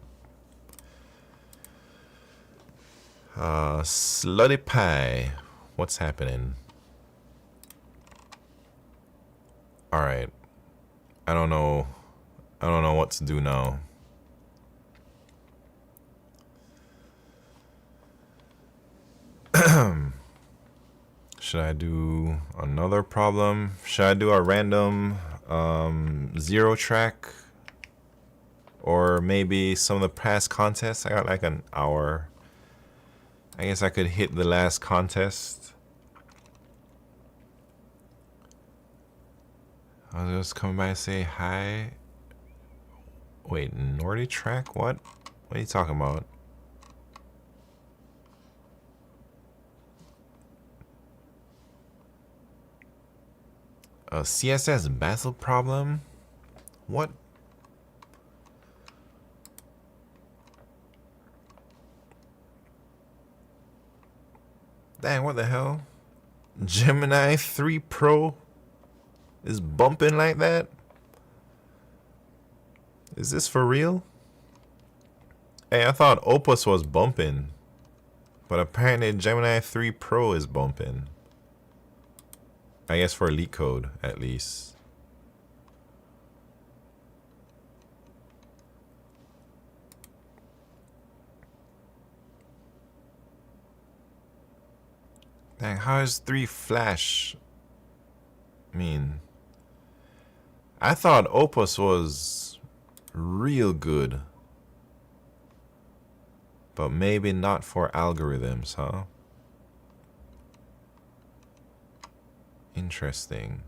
Slutty pie. What's happening? Alright. I don't know what to do now. Should I do another problem? Should I do a random zero track? Or maybe some of the past contests? I got like an hour. I guess I could hit the last contest. I'll just come by and say hi. Wait, Nordic track? What? What are you talking about? A CSS battle problem? What? Dang, what the hell? Gemini 3 Pro is bumping like that? Is this for real? Hey, I thought Opus was bumping, but apparently Gemini 3 Pro is bumping. I guess for LeetCode, at least. Dang, how is 3 Flash mean? I thought Opus was real good. But maybe not for algorithms, huh? Interesting.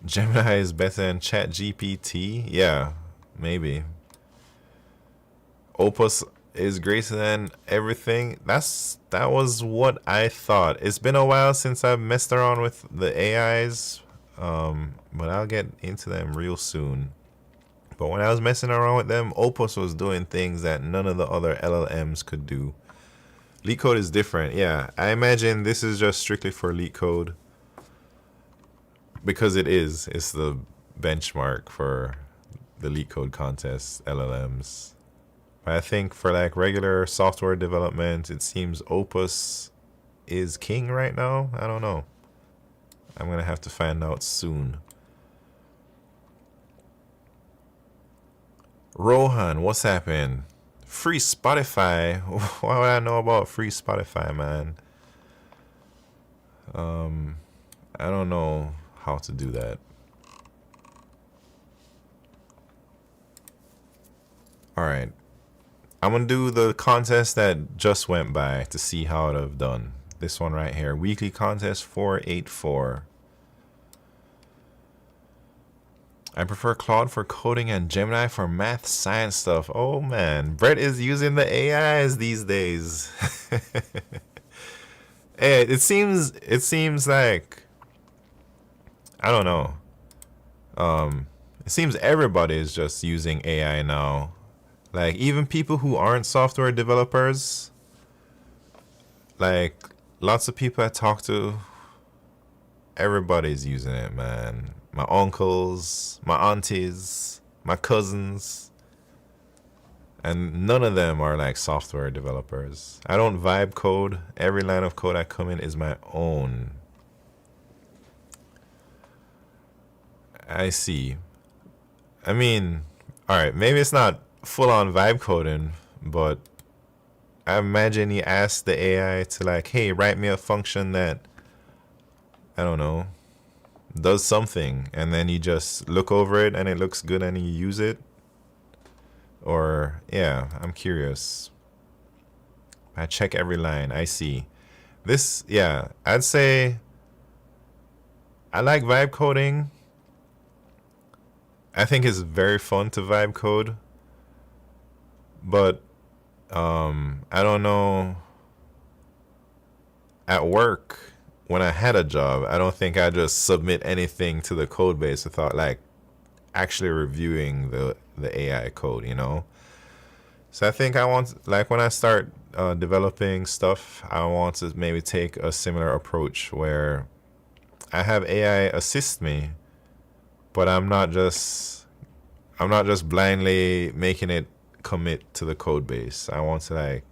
Gemini is better than ChatGPT? Yeah, maybe. Opus is greater than everything. That was what I thought. It's been a while since I've messed around with the AIs, but I'll get into them real soon. But when I was messing around with them, Opus was doing things that none of the other LLMs could do. LeetCode is different. Yeah, I imagine this is just strictly for LeetCode. Because it is. It's the benchmark for the LeetCode contest, LLMs. But I think for like regular software development, it seems Opus is king right now. I don't know. I'm going to have to find out soon. Rohan, what's happening? Free Spotify? Why would I know about free Spotify, man? I don't know how to do that. Alright. I'm going to do the contest that just went by to see how it have done. This one right here. Weekly contest 484. I prefer Claude for coding and Gemini for math science stuff. Oh man, Brett is using the AIs these days. Hey, it seems like, I don't know. It seems everybody is just using AI now. Like even people who aren't software developers, like lots of people I talk to, everybody's using it, man. My uncles, my aunties, my cousins. And none of them are like software developers. I don't vibe code. Every line of code I come in is my own. I see. I mean, alright, maybe it's not full-on vibe coding, but I imagine you ask the AI to like, hey, write me a function that, I don't know, does something, and then you just look over it and it looks good and you use it. Or yeah, I'm curious. I check every line. I see this. Yeah, I'd say I like vibe coding. I think it's very fun to vibe code, but I don't know, at work when I had a job, I don't think I just submit anything to the code base without like actually reviewing the AI code, you know. So I think I want, like, when I start developing stuff, I want to maybe take a similar approach where I have AI assist me, but I'm not just blindly making it commit to the code base. I want to like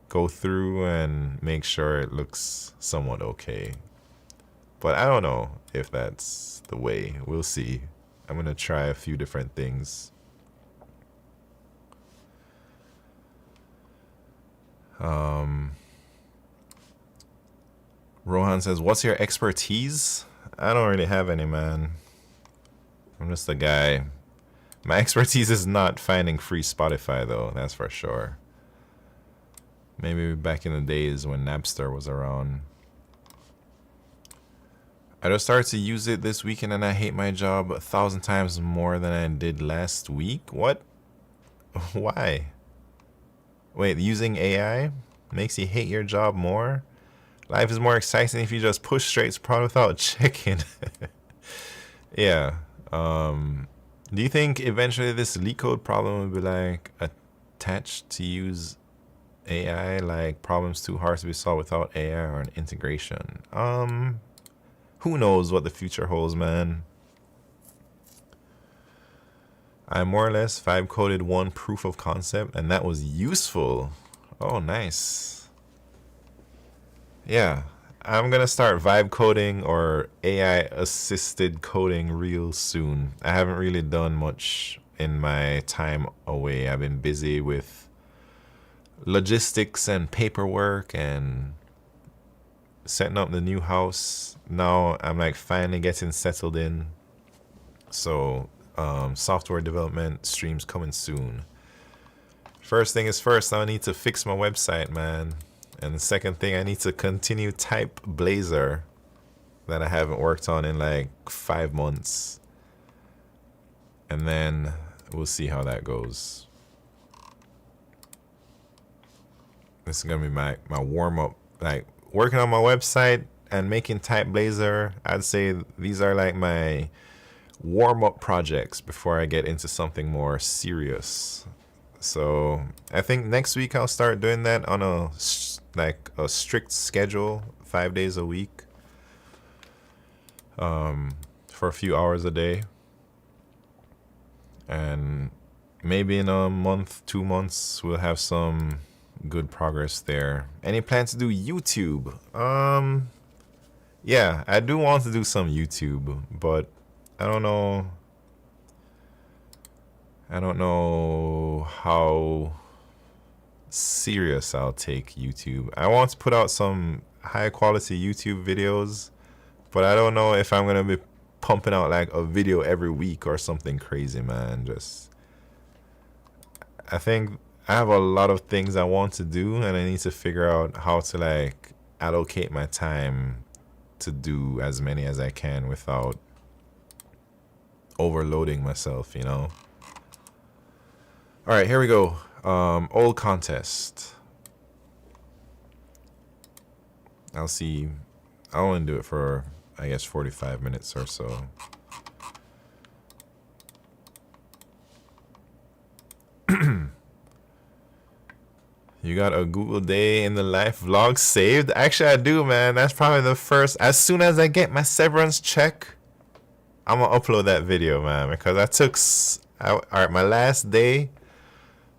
go through and make sure it looks somewhat okay. But I don't know if that's the way. We'll see. I'm gonna try a few different things. Rohan says, "What's your expertise?" I don't really have any, man. I'm just a guy. My expertise is not finding free Spotify, though. That's for sure. Maybe back in the days when Napster was around. I just started to use it this weekend and I hate my job 1,000 times more than I did last week. What? Why? Wait, using AI makes you hate your job more? Life is more exciting if you just push straight to product without checking. Yeah. Do you think eventually this LeetCode problem will be like attached to use AI, like problems too hard to be solved without AI or an integration? Who knows what the future holds, man. I more or less vibe coded one proof of concept and that was useful. Oh, nice. Yeah, I'm gonna start vibe coding or AI assisted coding real soon. I haven't really done much in my time away. I've been busy with logistics and paperwork and setting up the new house. Now I'm like finally getting settled in. So software development streams coming soon. First thing is first, I need to fix my website, man. And the second thing, I need to continue type Blazor that I haven't worked on in like 5 months. And then we'll see how that goes. This is gonna be my warm-up, like working on my website and making type Blazor. I'd say these are like my warm-up projects before I get into something more serious. So I think next week I'll start doing that on a strict schedule, 5 days a week, for a few hours a day. And maybe in a month, 2 months, we'll have some good progress there. Any plans to do YouTube? Yeah, I do want to do some YouTube, but I don't know how serious I'll take YouTube. I want to put out some high quality YouTube videos, but I don't know if I'm gonna be pumping out like a video every week or something crazy, man. I think I have a lot of things I want to do and I need to figure out how to like allocate my time to do as many as I can without overloading myself, you know. All right, here we go. Old contest. I'll only do it for, I guess, 45 minutes or so. You got a Google Day in the Life vlog saved? Actually, I do, man. That's probably the first. As soon as I get my severance check, I'm gonna upload that video, man. Because all right, my last day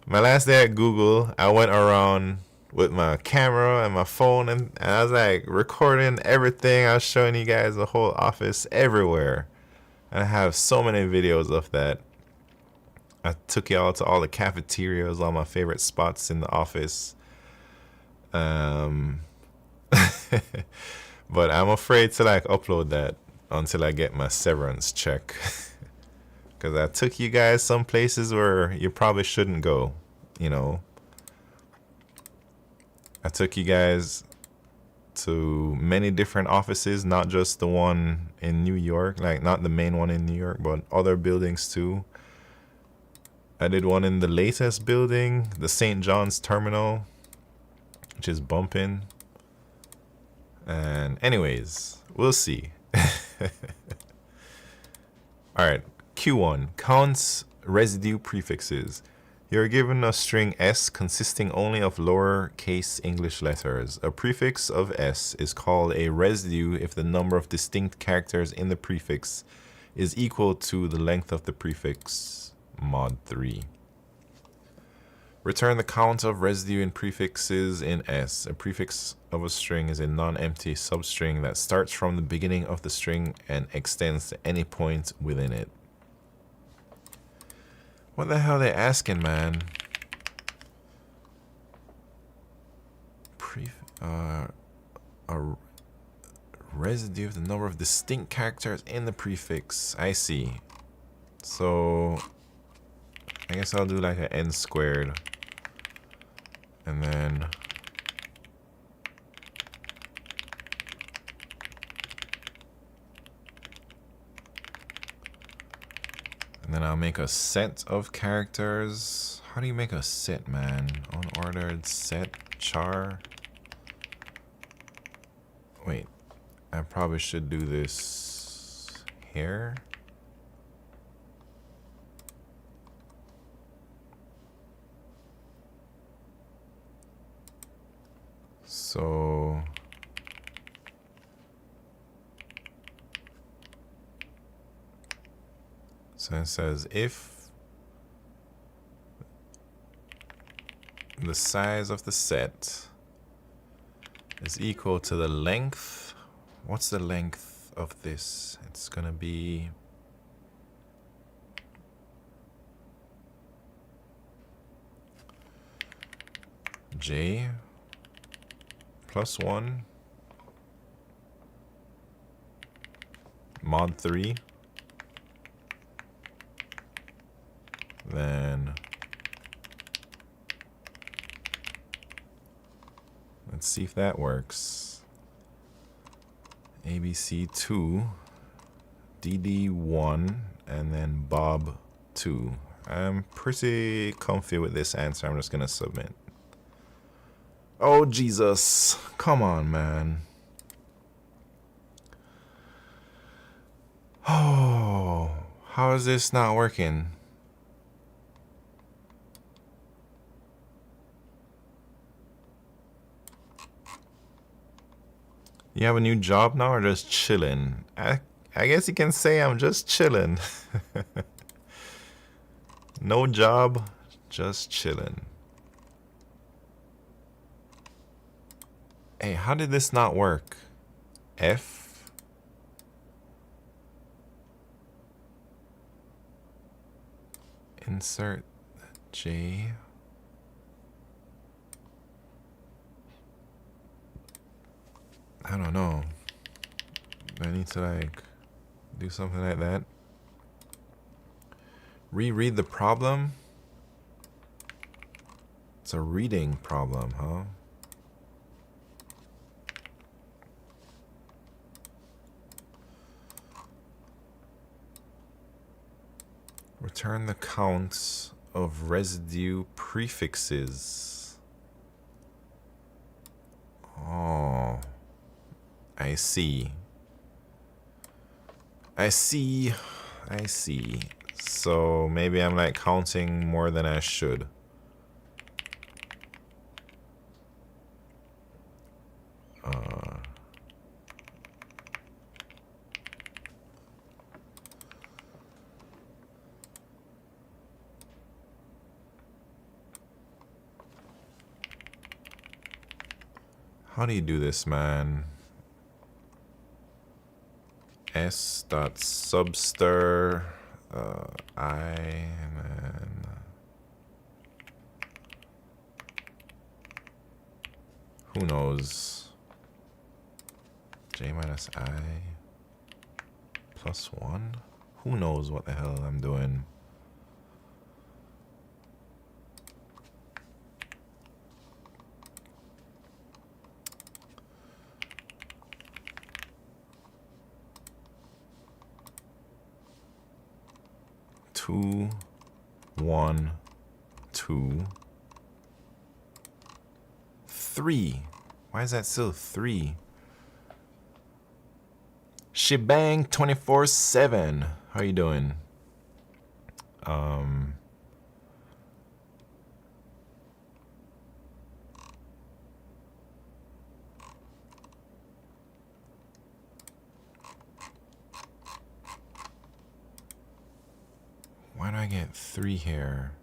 at Google, I went around with my camera and my phone, and I was like recording everything. I was showing you guys the whole office everywhere. And I have so many videos of that. I took y'all to all the cafeterias, all my favorite spots in the office. But I'm afraid to like upload that until I get my severance check. Because I took you guys some places where you probably shouldn't go, you know. I took you guys to many different offices, not just the one in New York, like not the main one in New York, but other buildings too. I did one in the latest building, the St. John's Terminal, which is bumping. And anyways, we'll see. All right, Q1 counts residue prefixes. You're given a string S consisting only of lowercase English letters. A prefix of S is called a residue if the number of distinct characters in the prefix is equal to the length of the prefix mod 3. Return the count of residue in prefixes in S. A prefix of a string is a non-empty substring that starts from the beginning of the string and extends to any point within it. What the hell are they asking, man? A residue of the number of distinct characters in the prefix. I see. So I guess I'll do like an n squared. And then I'll make a set of characters. How do you make a set, man? Unordered set char. Wait, I probably should do this here. So it says if the size of the set is equal to the length, what's the length of this? It's gonna be J plus 1 mod 3. Then let's see if that works. ABC2, DD1, and then Bob2. I'm pretty comfy with this answer. I'm just gonna submit. Oh Jesus, come on, man. Oh, how is this not working? You have a new job now or just chilling? I guess you can say I'm just chilling. No job, just chilling. Hey, how did this not work? F. Insert J. I don't know. I need to like do something like that. Reread the problem. It's a reading problem, huh? Return the counts of residue prefixes. Oh. I see. So maybe I'm like counting more than I should. How do you do this, man? S.substir I and then who knows? J minus I plus 1? Who knows what the hell I'm doing? Two, 1, 2, 3. Why is that still 3? Shebang 24/7. How you doing? Why do I get 3 here?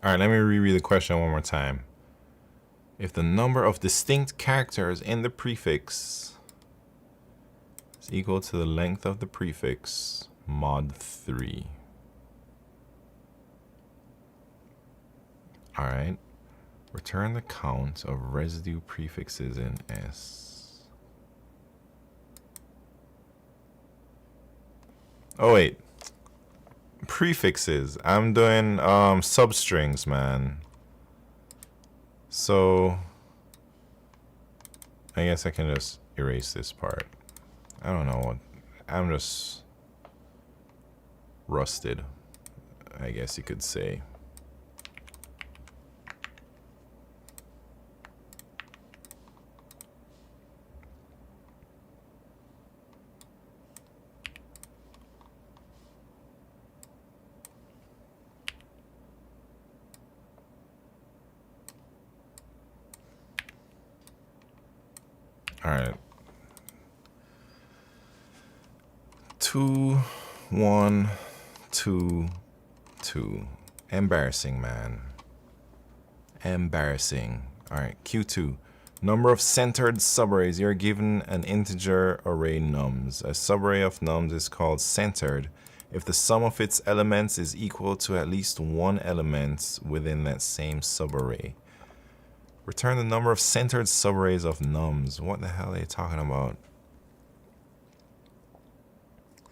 All right, let me reread the question one more time. If the number of distinct characters in the prefix is equal to the length of the prefix, mod 3. All right. Return the count of residue prefixes in S. Oh, wait. Prefixes. I'm doing substrings, man. So I guess I can just erase this part. I don't know what. I'm just rusted, I guess you could say. All right. 2, 1, 2, 2. Embarrassing, man. Embarrassing. All right, Q2. Number of centered subarrays. You're given an integer array nums. A subarray of nums is called centered if the sum of its elements is equal to at least one element within that same subarray. Return the number of centered subarrays of nums. What the hell are they talking about?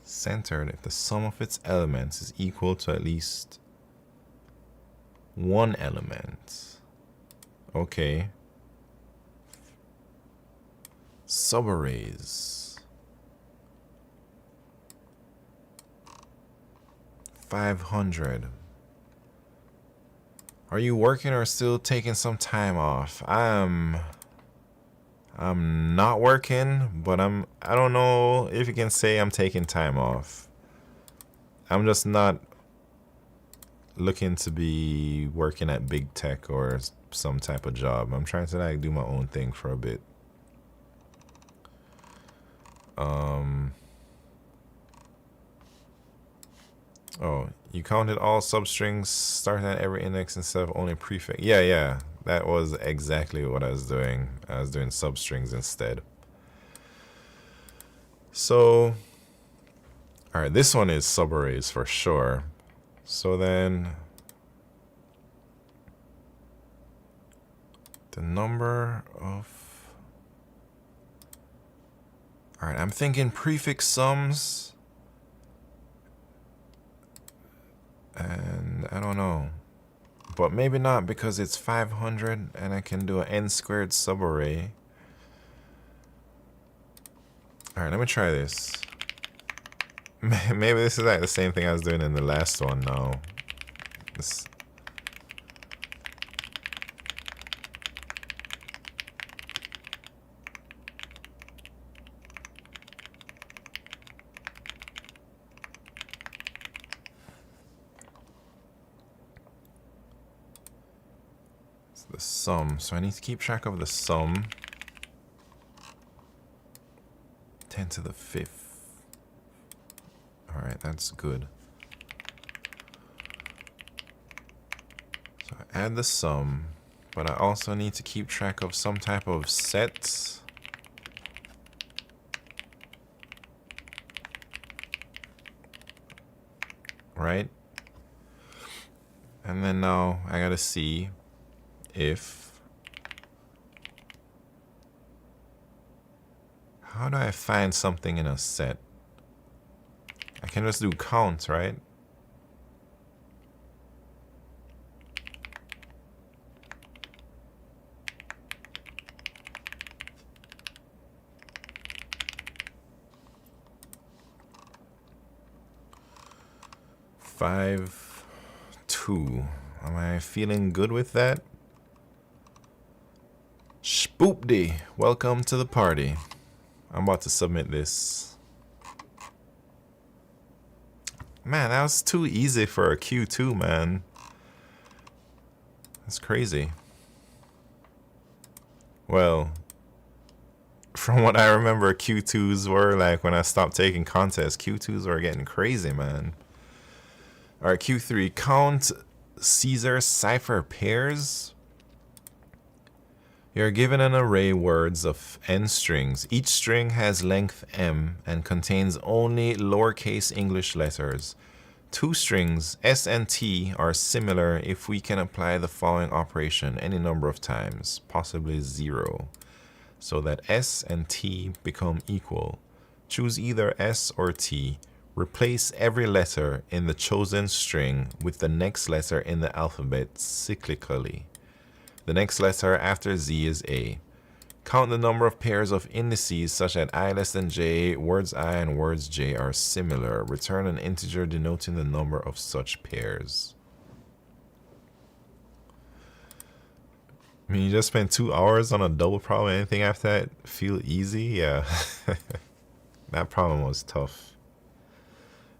Centered if the sum of its elements is equal to at least one element. Okay. Subarrays. 500. Are you working or still taking some time off? I'm not working, but I don't know if you can say I'm taking time off. I'm just not looking to be working at big tech or some type of job. I'm trying to like do my own thing for a bit. Oh, you counted all substrings starting at every index instead of only prefix. Yeah, that was exactly what I was doing. I was doing substrings instead. So, all right, this one is subarrays for sure. So then, the number of, all right, I'm thinking prefix sums. And I don't know, but maybe not because it's 500 and I can do an n squared subarray. All right, let me try this. Maybe this is like the same thing I was doing in the last one now. This. The sum, so I need to keep track of the sum. 10 to the 5th. All right, that's good. So I add the sum, but I also need to keep track of some type of set. Right? And then now I gotta see if, how do I find something in a set? I can just do count, right? 5, 2. Am I feeling good with that? Spoopdy, welcome to the party. I'm about to submit this. Man, that was too easy for a Q2, man. That's crazy. Well, from what I remember, Q2s were like when I stopped taking contests, Q2s were getting crazy, man. All right, Q3, count Caesar cipher pairs. You're given an array words of n strings. Each string has length m and contains only lowercase English letters. Two strings, s and t, are similar if we can apply the following operation any number of times, possibly 0, so that s and t become equal. Choose either s or t. Replace every letter in the chosen string with the next letter in the alphabet cyclically. The next letter after Z is A. Count the number of pairs of indices such that I less than J, words I and words J are similar. Return an integer denoting the number of such pairs. I mean, you just spent 2 hours on a double problem. Anything after that feel easy? Yeah. That problem was tough.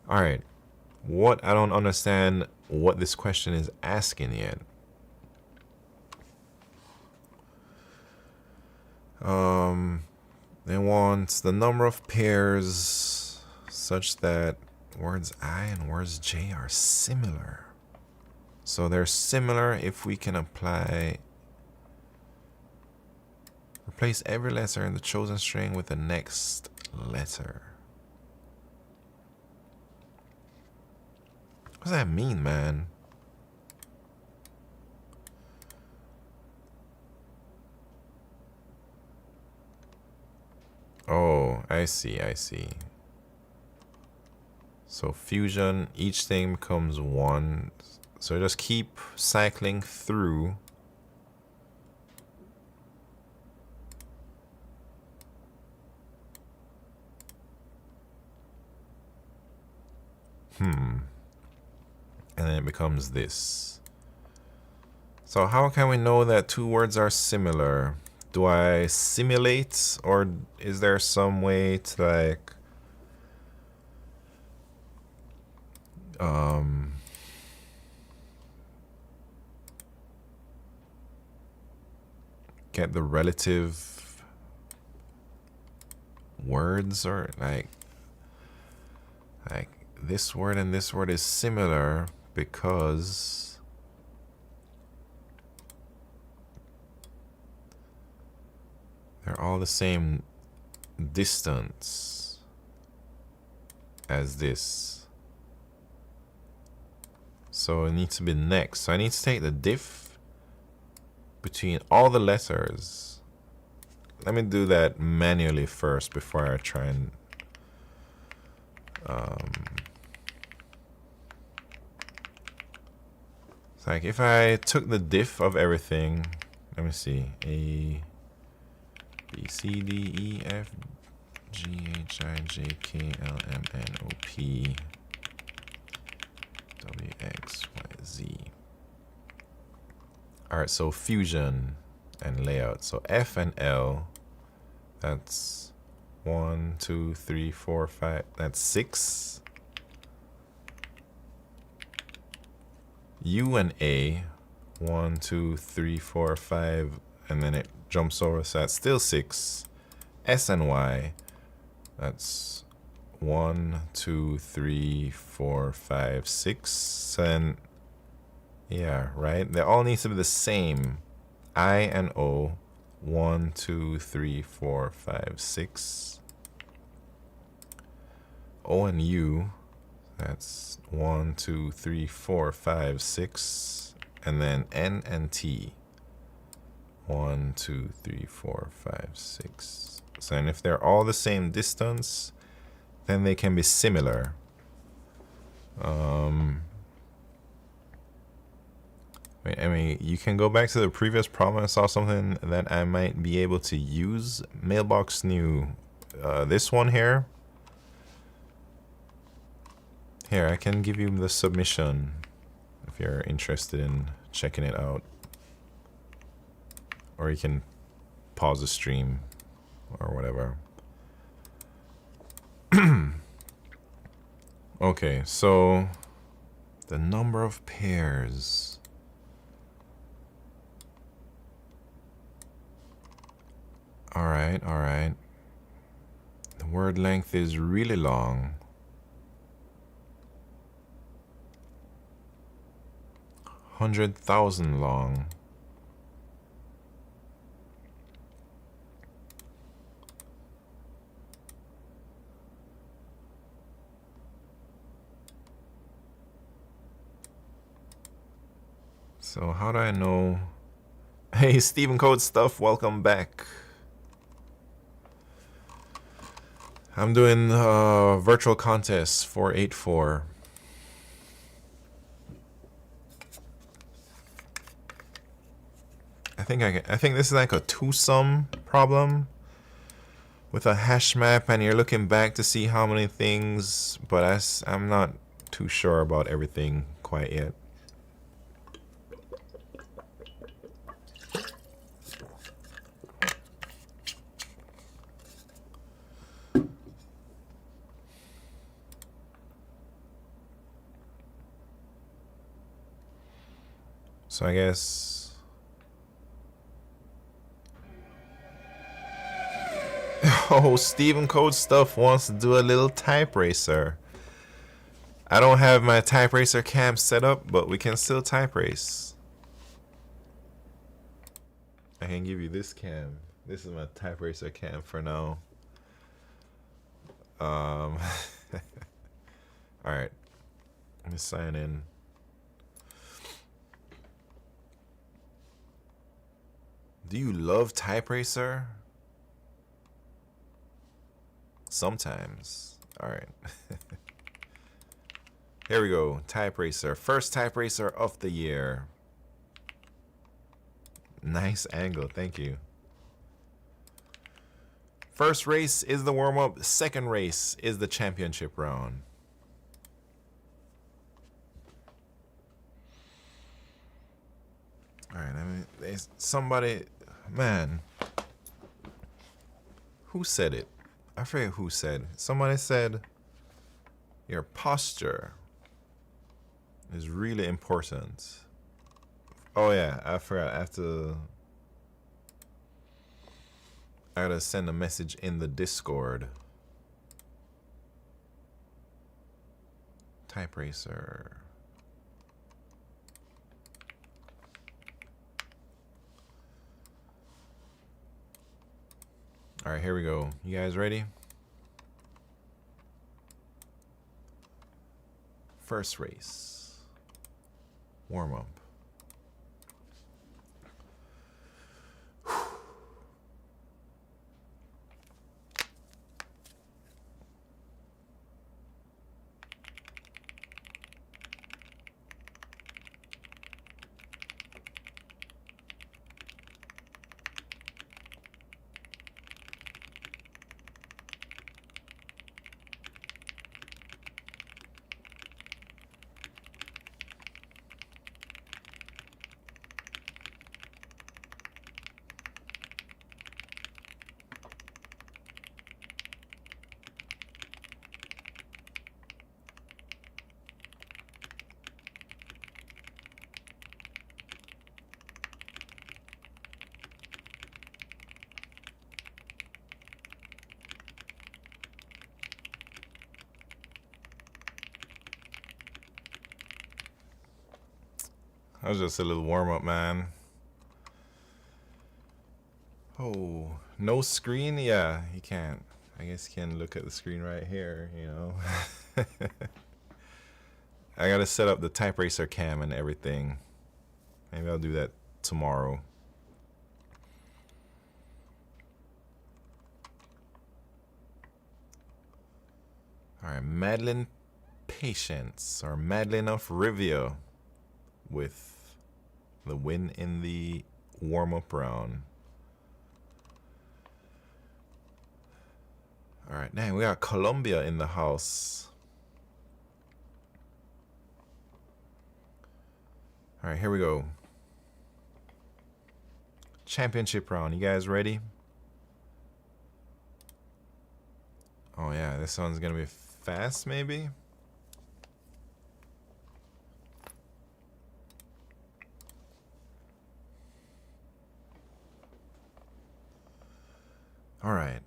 All right. What? I don't understand what this question is asking yet. They want the number of pairs such that words I and words J are similar. So they're similar if we can apply, replace every letter in the chosen string with the next letter. What does that mean, man? Oh, I see, I see. So fusion, each thing becomes 1. So just keep cycling through. And then it becomes this. So how can we know that two words are similar? Do I simulate, or is there some way to like get the relative words, or like this word and this word is similar because they're all the same distance as this. So it needs to be next. So I need to take the diff between all the letters. Let me do that manually first before I try and it's like if I took the diff of everything, let me see, A, B, C, D, E, F, G, H, I, J, K, L, M, N, O, P, W, X, Y, Z. Alright, so fusion and layout. So F and L, that's 1, 2, 3, 4, 5, that's 6. U and A, 1, 2, 3, 4, 5, and then it jumps over, so that's still 6. S and Y, that's 1, 2, 3, 4, 5, 6. And yeah, right? They all need to be the same. I and O, 1, 2, 3, 4, 5, 6. O and U, that's 1, 2, 3, 4, 5, 6. And then N and T, 1, 2, 3, 4, 5, 6. So, and if they're all the same distance, then they can be similar. I mean, you can go back to the previous problem and saw something that I might be able to use. Mailbox new. This one here. Here, I can give you the submission if you're interested in checking it out. Or you can pause the stream or whatever. Okay, so the number of pairs. Alright, alright. The word length is really long. 100,000 long. So how do I know? Hey, Stephen Code Stuff, welcome back. I'm doing virtual contest 484. I think this is like a two-sum problem with a hash map, and you're looking back to see how many things, but I'm not too sure about everything quite yet. So I guess... Oh, Stephen Code Stuff wants to do a little type racer. I don't have my type racer cam set up, but we can still type race. I can give you this cam. This is my type racer cam for now. Alright. Let me sign in. Do you love type racer? Sometimes. Alright. Here we go. Type racer. First type racer of the year. Nice angle. Thank you. First race is the warm-up. Second race is the championship round. Alright, I mean, there's somebody... Man. Who said it? I forget who said. Somebody said your posture is really important. Oh yeah, I forgot. I gotta send a message in the Discord. Type racer. All right, here we go. You guys ready? First race. Warm up. That was just a little warm-up, man. Oh, no screen? Yeah, you can't. I guess you can look at the screen right here, you know. I gotta set up the type racer cam and everything. Maybe I'll do that tomorrow. Alright, Madeline Patience, or Madeline of Rivia, with the win in the warm-up round. All right, now we got Colombia in the house. All right, here we go. Championship round. You guys ready? Oh yeah, this one's gonna be fast, maybe. All right.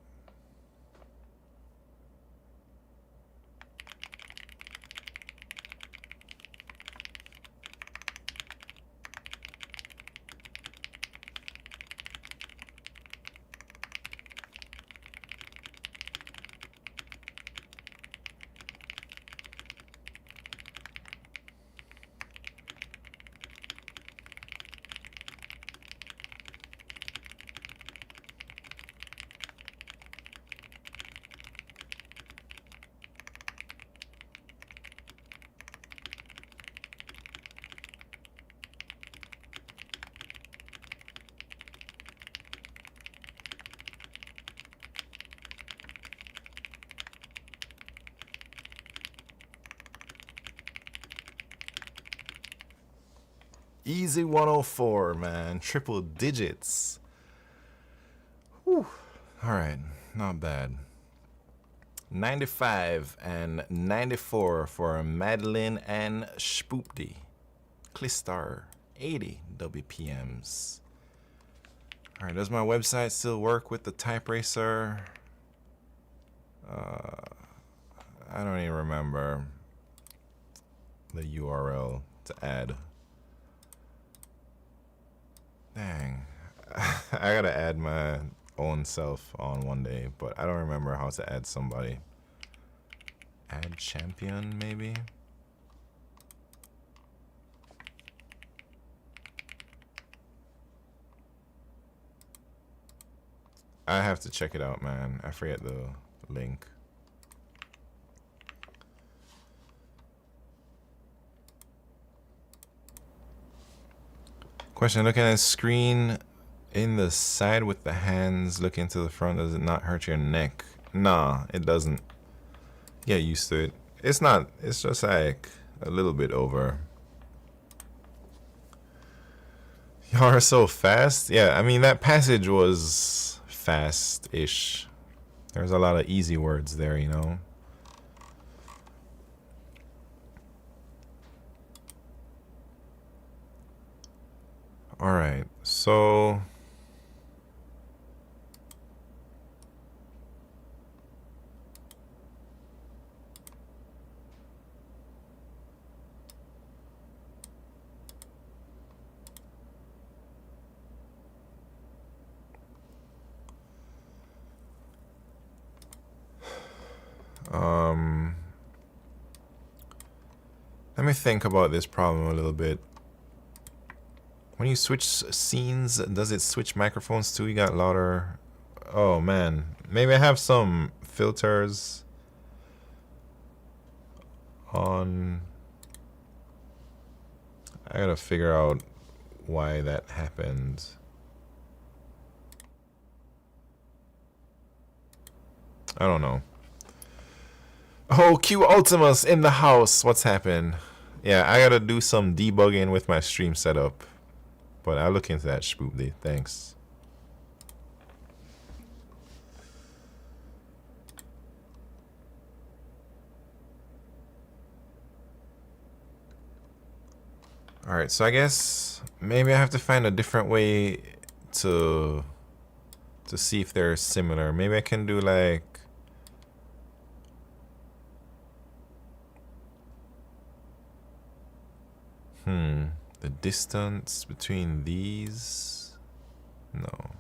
Easy 104, man. Triple digits. Whew. All right, not bad. 95 and 94 for Madeline and Spoopdy. Clistar, 80 WPMs. All right, does my website still work with the type racer? I don't even remember the URL to add. Dang. I gotta add my own self on one day, but I don't remember how to add somebody. Add champion, maybe? I have to check it out, man. I forget the link. Question, looking at the screen in the side with the hands looking to the front, does it not hurt your neck? Nah, it doesn't. Get used to it. It's not, it's just like a little bit over. Y'all are so fast. Yeah, I mean, that passage was fast-ish. There's a lot of easy words there, you know? All right, so let me think about this problem a little bit. When you switch scenes, does it switch microphones too? You got louder. Oh man, maybe I have some filters on. I gotta figure out why that happened. I don't know. Oh, Q Ultimus in the house. What's happened? Yeah, I gotta do some debugging with my stream setup. But I'll look into that, Spoopdy. Thanks. Alright, so I guess maybe I have to find a different way to see if they're similar. Maybe I can do like the distance between these. No.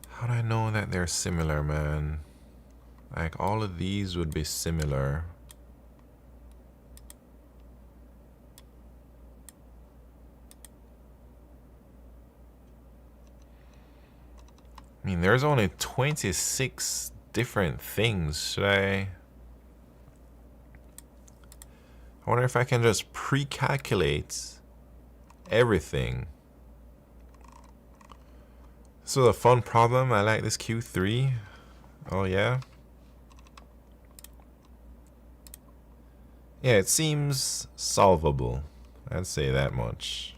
How do I know that they're similar, man? Like all of these would be similar. I mean, there's only 26 different things. Should I wonder if I can just pre-calculate everything. This was a fun problem. I like this Q3. Oh yeah. Yeah, it seems solvable. I'd say that much.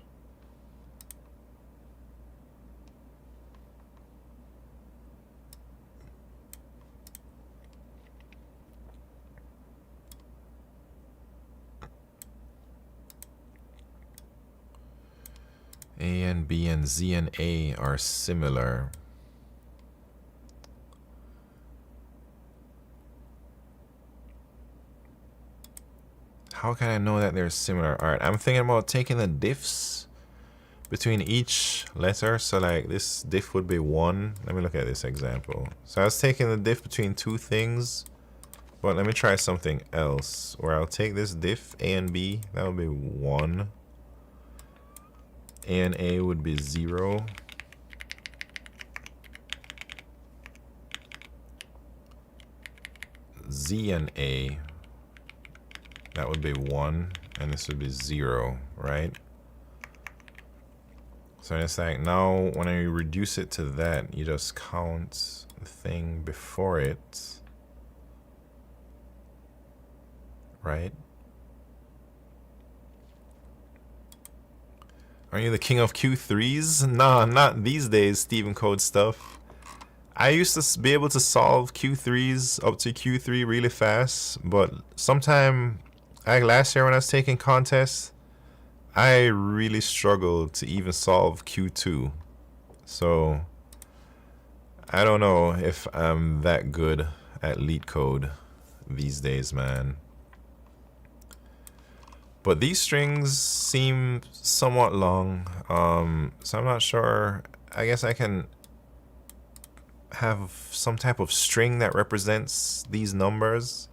A and B and Z and A are similar. How can I know that they're similar? All right, I'm thinking about taking the diffs between each letter. So like this diff would be 1. Let me look at this example. So I was taking the diff between 2 things, but let me try something else where I'll take this diff A and B. That would be 1. A and A would be 0. Z and A, that would be 1, and this would be 0, right? So it's like now when I reduce it to that, you just count the thing before it, right? Are you the king of Q3s? Nah, not these days, Stephen Code stuff. I used to be able to solve Q3s up to Q3 really fast, but sometime, like last year when I was taking contests, I really struggled to even solve Q2. So, I don't know if I'm that good at LeetCode these days, man. But these strings seem somewhat long, so I'm not sure. I guess I can have some type of string that represents these numbers,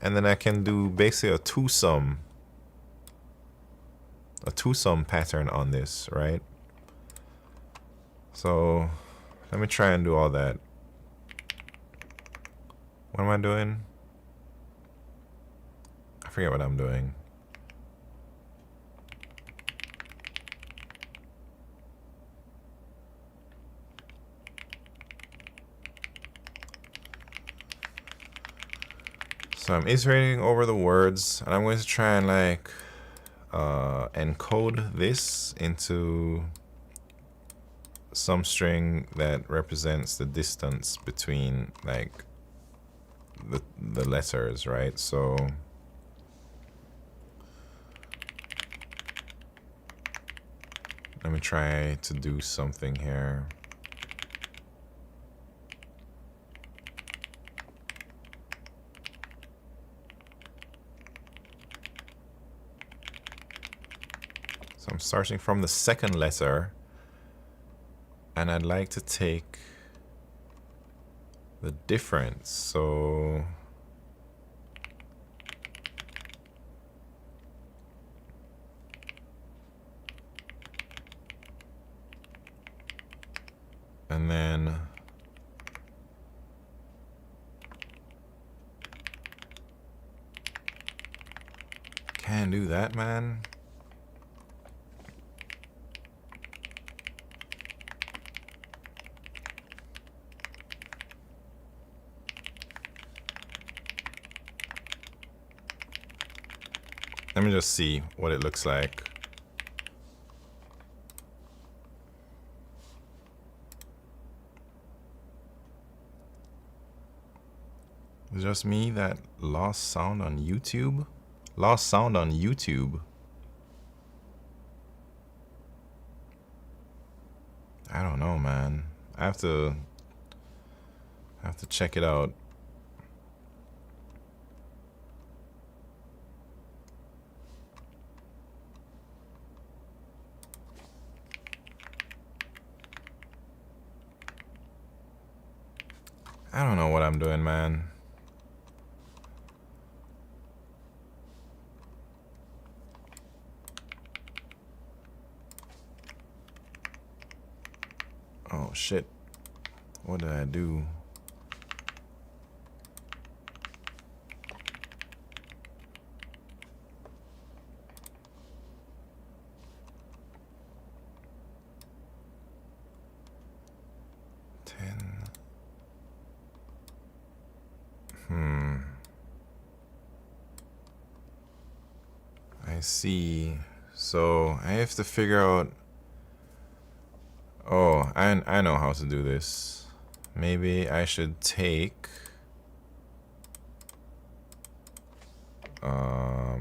and then I can do basically a two-sum pattern on this, right? So let me try and do all that. What am I doing? I forget what I'm doing. So I'm iterating over the words, and I'm going to try and like encode this into some string that represents the distance between like the letters, right? So let me try to do something here. So I'm starting from the second letter, and I'd like to take the difference. So and then can't do that, man. Let me just see what it looks like. It's just me that lost sound on YouTube? Lost sound on YouTube? I don't know, man. I have to check it out. I don't know what I'm doing, man. Oh shit. What did I do? see. So I have to figure out. Oh, I know how to do this. Maybe I should take the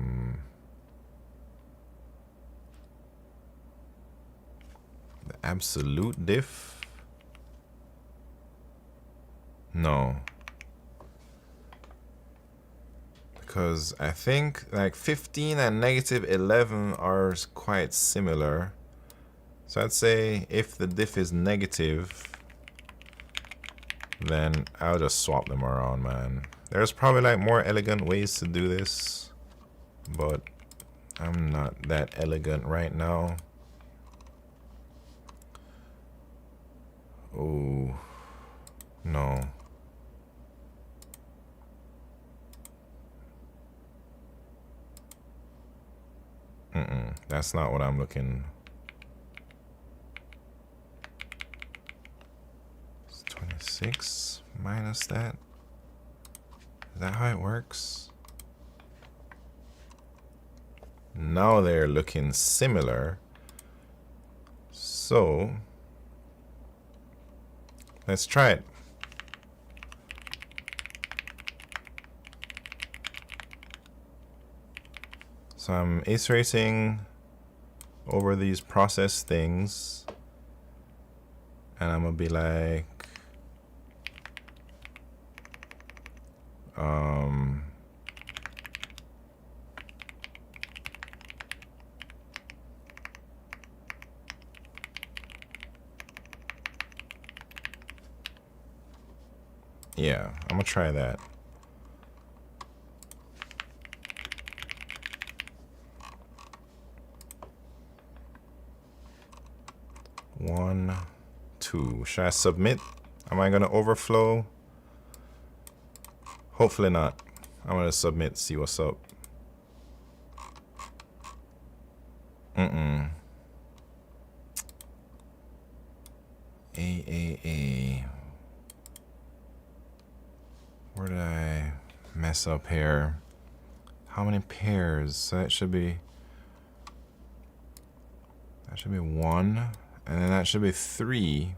absolute diff. No. Because I think like 15 and negative 11 are quite similar. So I'd say if the diff is negative, then I'll just swap them around, man. There's probably like more elegant ways to do this, but I'm not that elegant right now. Oh, no. That's not what I'm looking. It's 26 minus that. Is that how it works? Now they're looking similar. So let's try it. So I'm iterating over these process things, and I'm gonna be like, yeah, I'm gonna try that. One, two. Should I submit? Am I gonna overflow? Hopefully not. I'm gonna submit, see what's up. A. Where did I mess up here? How many pairs? So that should be one, and then that should be 3.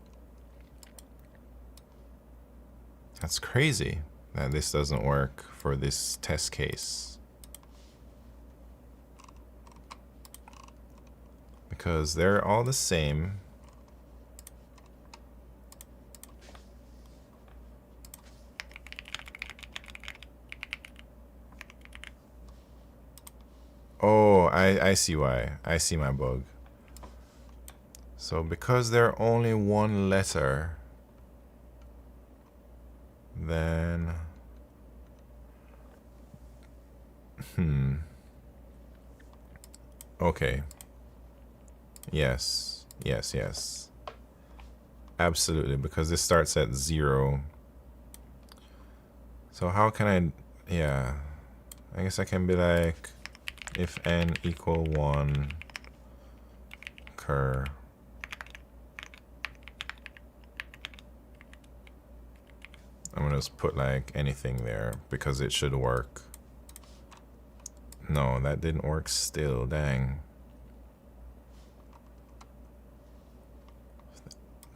That's crazy that this doesn't work for this test case. Because they're all the same. Oh, I see why. I see my bug. So because they're only one letter, then okay. Yes. Absolutely, because this starts at 0. So how can I, yeah, I guess I can be like, if n equal 1, cur. I'm gonna just put like anything there because it should work. No, that didn't work still, dang.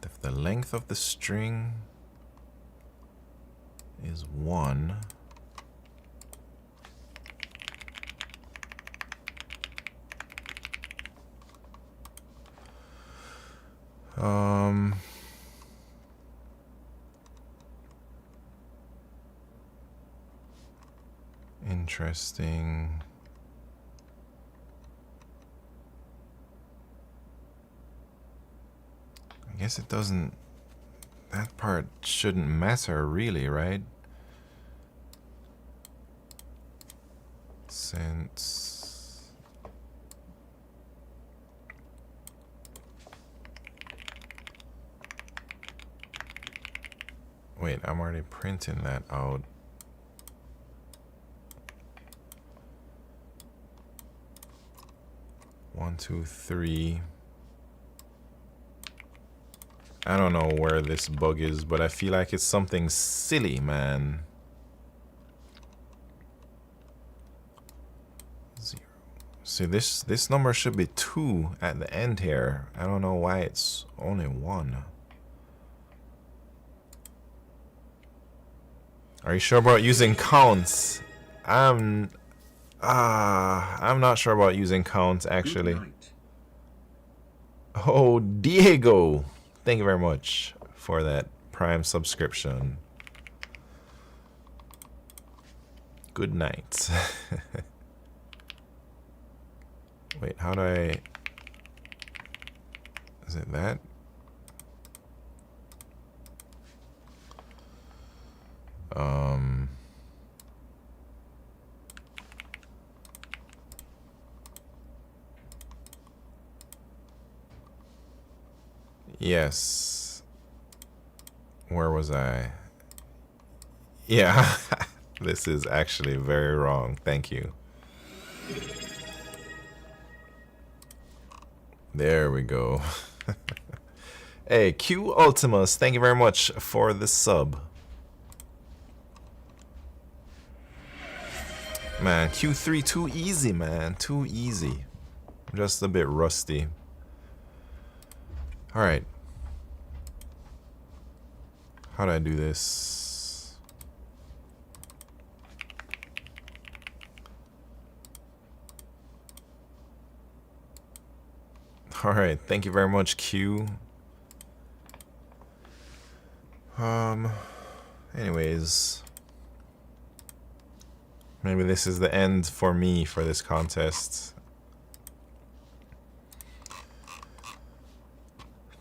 If the length of the string is 1, interesting. I guess it doesn't, that part shouldn't matter really, right? Since wait, I'm already printing that out. One, two, three. I don't know where this bug is, but I feel like it's something silly, man. 0. See, this number should be 2 at the end here. I don't know why it's only 1. Are you sure about using counts? I'm not sure about using counts actually. Oh, Diego, thank you very much for that Prime subscription. Good night. Wait, how do I... Is it that? Yes. Where was I? Yeah. This is actually very wrong. Thank you. There we go. Hey, Q Ultimus, thank you very much for the sub. Man, Q3 too easy, man. Too easy. I'm just a bit rusty. Alright. How do I do this? Alright, thank you very much, Q. Anyways. Maybe this is the end for me for this contest.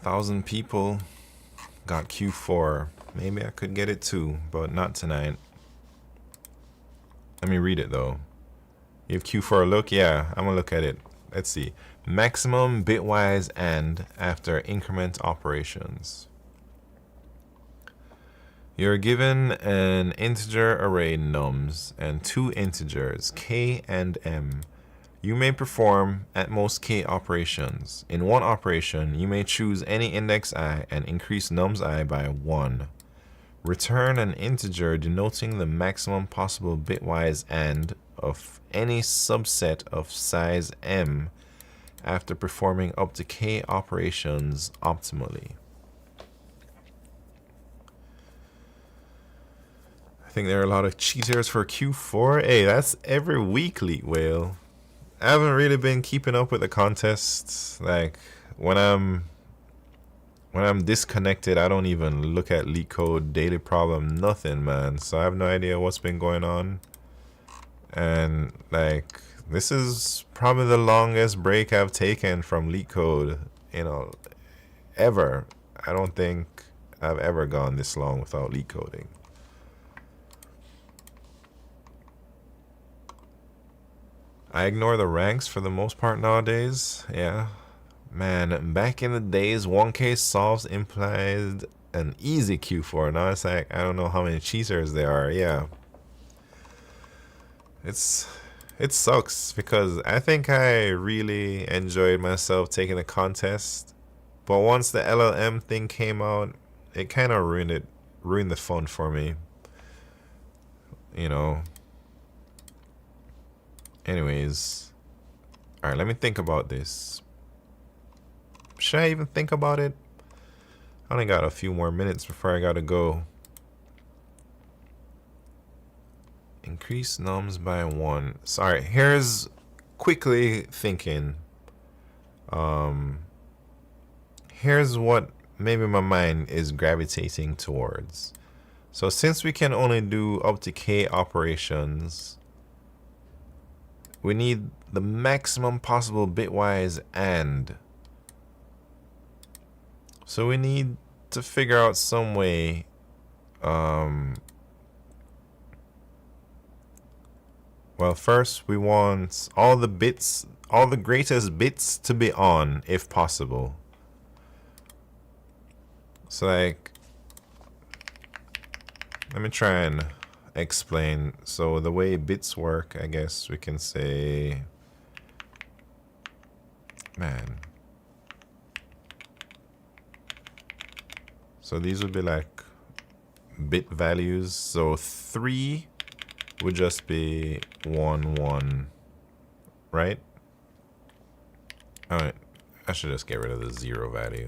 1,000 people got Q4. Maybe I could get it too, but not tonight. Let me read it though. You have Q4 a look? Yeah, I'm gonna look at it. Let's see. Maximum bitwise and after increment operations. You're given an integer array nums and 2 integers k and m. You may perform at most k operations. In one operation, you may choose any index I and increase nums I by 1. Return an integer denoting the maximum possible bitwise and of any subset of size m after performing up to k operations optimally. I think there are a lot of cheaters for Q4. Hey, that's every week, Leet Whale. I haven't really been keeping up with the contests. Like when I'm disconnected, I don't even look at LeetCode, daily problem, nothing, man. So I have no idea what's been going on. And like this is probably the longest break I've taken from LeetCode, you know, ever. I don't think I've ever gone this long without LeetCoding. I ignore the ranks for the most part nowadays. Yeah. Man, back in the days, 1K solves implied an easy Q4. Now it's like, I don't know how many cheaters there are. Yeah. It sucks because I think I really enjoyed myself taking the contest. But once the LLM thing came out, it kind of ruined the fun for me. You know. Anyways, all right, let me think about this. Should I even think about it? I only got a few more minutes before I gotta go. Increase nums by 1. Sorry, here's quickly thinking. Here's what maybe my mind is gravitating towards. So since we can only do up to k operations, we need the maximum possible bitwise and. So we need to figure out some way well, first we want all the greatest bits to be on if possible. So like, let me try and explain. So the way bits work, I guess we can say, man. So these would be like bit values. So 3 would just be 1 1, right? Alright, I should just get rid of the 0 value.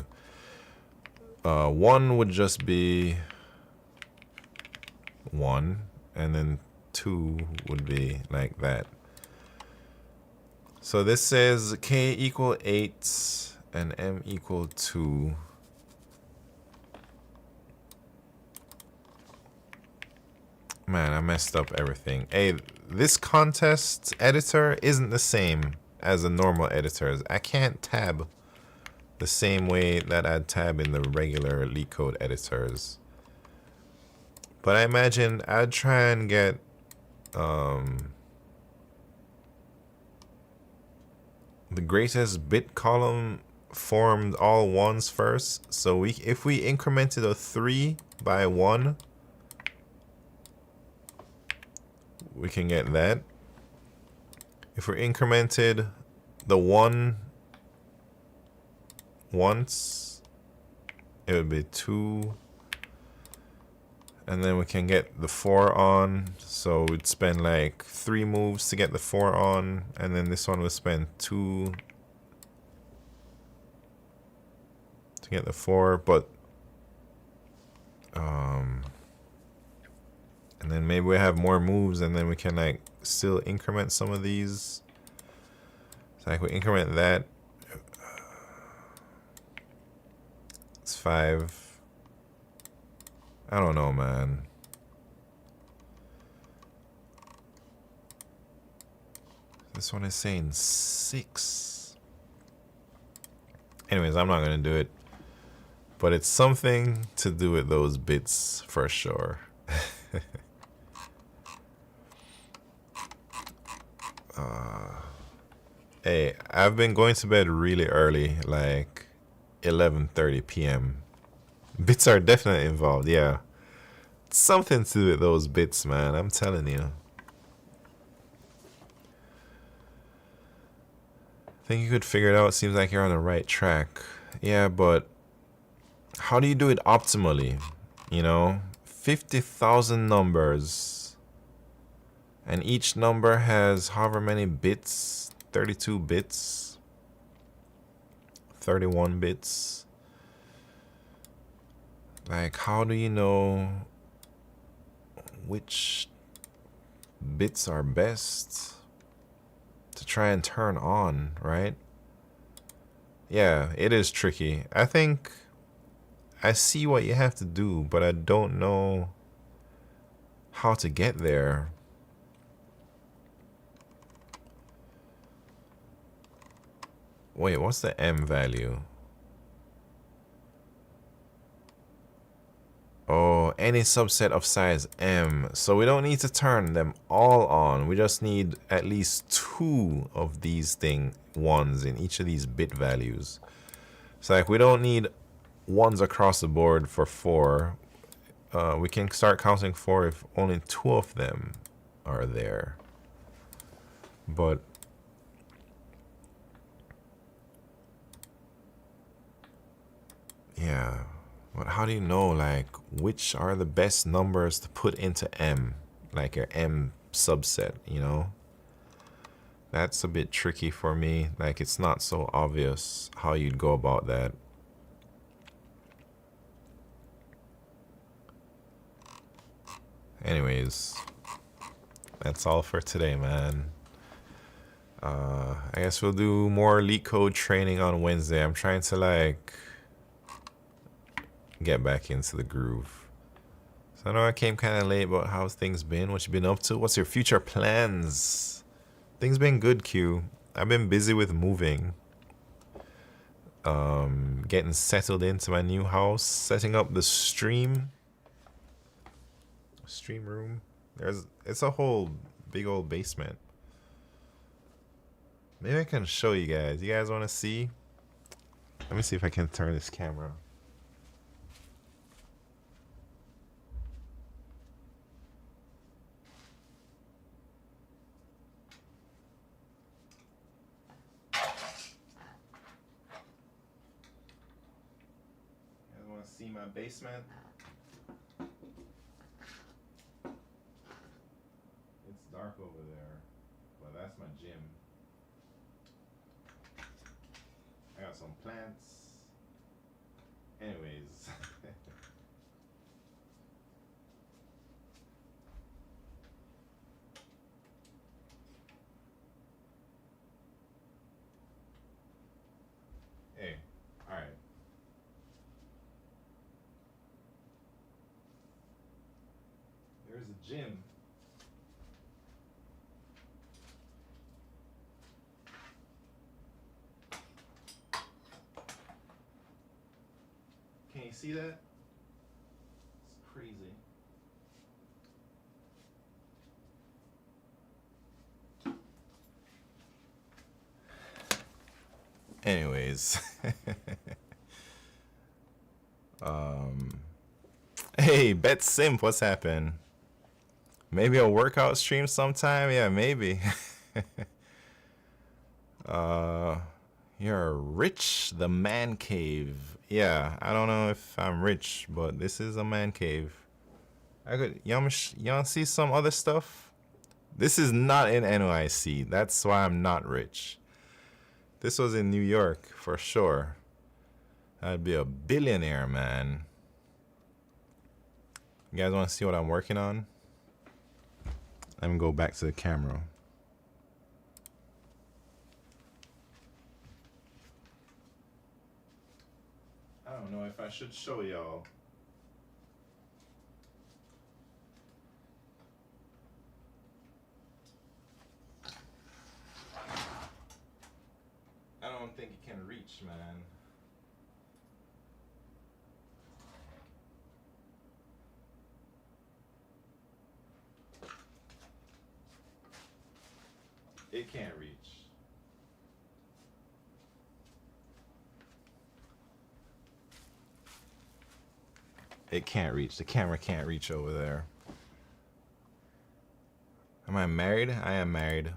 1 would just be 1, and then 2 would be like that. So this says k equal 8 and m equal 2. Man, I messed up everything. Hey, this contest editor isn't the same as the normal editors. I can't tab the same way that I'd tab in the regular LeetCode editors. But I imagine I'd try and get the greatest bit column formed all ones first. So if we incremented a 3 by 1, we can get that. If we incremented the 1 once, it would be 2. And then we can get the 4 on. So we'd spend like 3 moves to get the 4 on. And then this one would spend 2 to get the 4. But and then maybe we have more moves, and then we can like still increment some of these. So like we increment that. It's 5. I don't know, man. This one is saying 6. Anyways, I'm not gonna do it. But it's something to do with those bits for sure. Hey, I've been going to bed really early, like 11:30 p.m. Bits are definitely involved, yeah. Something to do with those bits, man, I'm telling you. Think you could figure it out. Seems like you're on the right track. Yeah, but how do you do it optimally? You know, 50,000 numbers, and each number has however many bits. 32 bits, 31 bits. Like, how do you know which bits are best to try and turn on, right? Yeah, it is tricky. I think I see what you have to do, but I don't know how to get there. Wait, what's the M value? Oh, any subset of size M. So we don't need to turn them all on. We just need at least 2 of these ones in each of these bit values. So like we don't need ones across the board for 4. We can start counting 4 if only 2 of them are there. But yeah, but how do you know like which are the best numbers to put into M, like your M subset, you know? That's a bit tricky for me. Like it's not so obvious how you'd go about that. Anyways, that's all for today, man. I guess we'll do more LeetCode training on Wednesday. I'm trying to like get back into the groove. So I know I came kind of late, but how's things been? What you been up to? What's your future plans? Things been good, Q. I've been busy with moving. Getting settled into my new house, setting up the stream room. It's a whole big old basement. Maybe I can show you guys. You guys want to see? Let me see if I can turn this camera. See my basement? It's dark over there, but that's my gym. got some plants. Anyways. Hey, alright. There's a gym. Can you see that? It's crazy. Anyways. Hey, Bet Simp, what's happened? Maybe a workout stream sometime? Yeah, maybe. You're rich, the man cave. Yeah, I don't know if I'm rich, but this is a man cave. Y'all see some other stuff? This is not in NYC. That's why I'm not rich. This was in New York for sure. I'd be a billionaire, man. You guys want to see what I'm working on? Let me go back to the camera. I don't know if I should show y'all. I don't think it can reach, man. It can't reach. It can't reach. The camera can't reach over there. Am I married? I am married.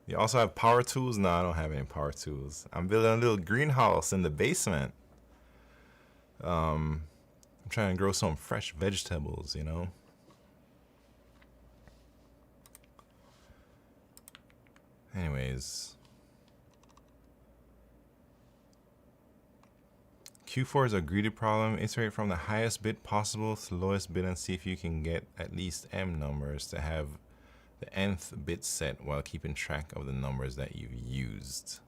You also have power tools? No, I don't have any power tools. I'm building a little greenhouse in the basement. I'm trying to grow some fresh vegetables, you know? Anyways. Q4 is a greedy problem. Iterate from the highest bit possible to the lowest bit and see if you can get at least M numbers to have the nth bit set while keeping track of the numbers that you've used.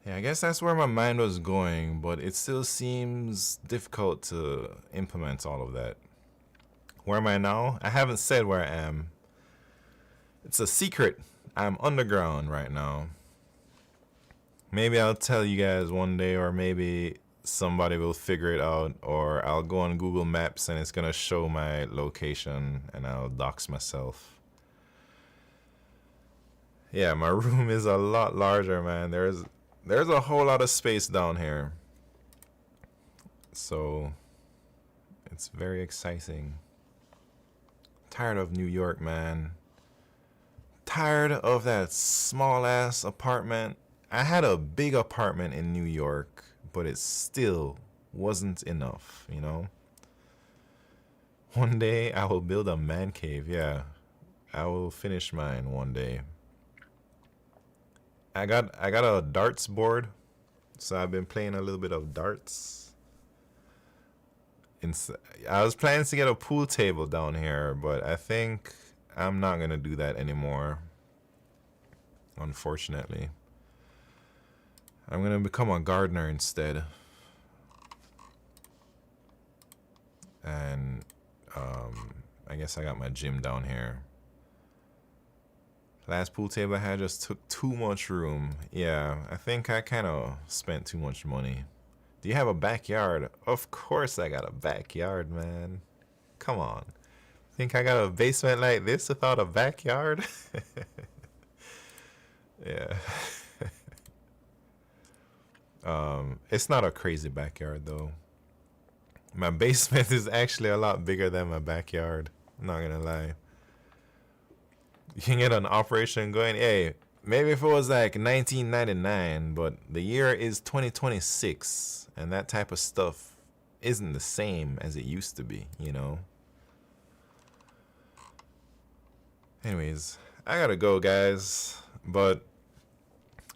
Yeah, I guess that's where my mind was going, but it still seems difficult to implement all of that. Where am I now? I haven't said where I am. It's a secret. I'm underground right now. Maybe I'll tell you guys one day, or maybe somebody will figure it out, or I'll go on Google Maps and it's gonna show my location and I'll dox myself. Yeah, my room is a lot larger, man. There's a whole lot of space down here. So it's very exciting. Tired of New York, man. Tired of that small ass apartment. I had a big apartment in New York, but it still wasn't enough, you know? One day I will build a man cave, yeah. I will finish mine one day. I got a darts board, so I've been playing a little bit of darts. I was planning to get a pool table down here, but I think I'm not gonna do that anymore, unfortunately. I'm gonna become a gardener instead. And I guess I got my gym down here. Last pool table I had just took too much room. Yeah, I think I kind of spent too much money. Do you have a backyard? Of course I got a backyard, man. Come on. Think I got a basement like this without a backyard? Yeah. It's not a crazy backyard though. My basement is actually a lot bigger than my backyard. I'm not gonna lie. You can get an operation going. Hey, maybe if it was like 1999, but the year is 2026, and that type of stuff isn't the same as it used to be, you know? Anyways, I gotta go, guys, but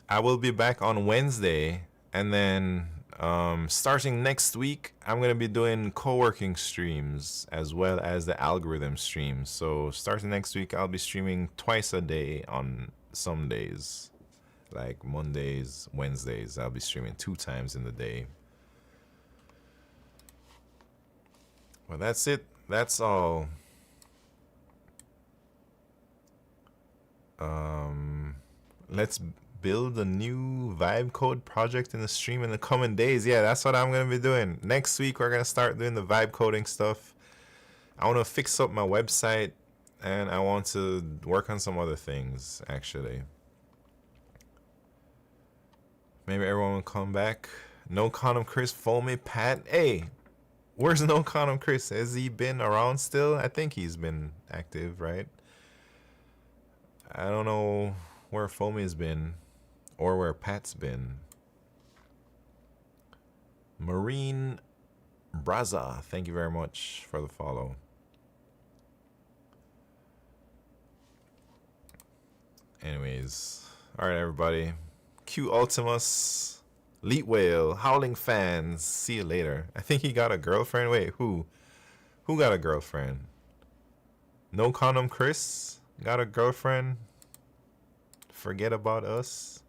I will be back on Wednesday, and then starting next week, I'm gonna be doing co-working streams as well as the algorithm streams. So starting next week, I'll be streaming twice a day on some days, like Mondays, Wednesdays. I'll be streaming 2 times in the day. Well, that's it. That's all. Let's build a new vibe code project in the stream in the coming days. Yeah, that's what I'm gonna be doing. Next week we're gonna start doing the vibe coding stuff. I want to fix up my website, and I want to work on some other things actually. Maybe everyone will come back. No Condom Chris, Foamy Pat. Hey, where's No Condom Chris? Has he been around still? I think he's been active, right? I don't know where Foamy's been or where Pat's been. Marine Braza, thank you very much for the follow. Anyways, all right, everybody. Q Ultimus, Leet Whale, Howling Fans. See you later. I think he got a girlfriend. Wait, who? Who got a girlfriend? No Condom Chris got a girlfriend. Forget about us.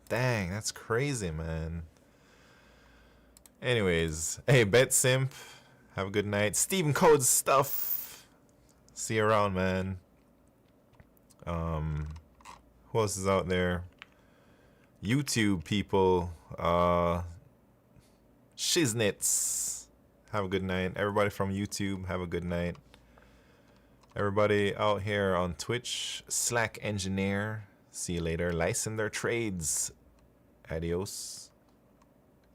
Dang, that's crazy, man. Anyways, hey, Bet Simp, have a good night. Steven Code Stuff. See you around, man. Who else is out there? YouTube people. Shiznits. Have a good night. Everybody from YouTube, have a good night. Everybody out here on Twitch, Slack Engineer. See you later. License their trades. Adios.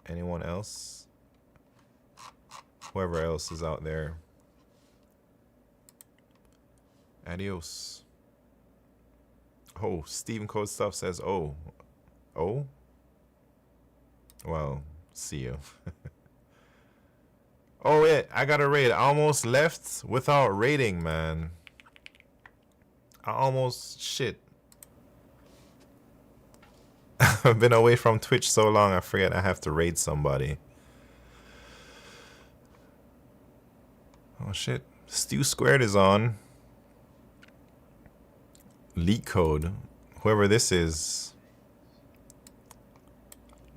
Anyone else? Whoever else is out there. Adios. Oh, Steven Code Stuff says, oh. Oh? Well, see you. Oh, yeah, I got a raid. I almost left without raiding, man. I almost, shit. I've been away from Twitch so long, I forget I have to raid somebody. Oh, shit. Stew Squared is on. LeetCode. Whoever this is.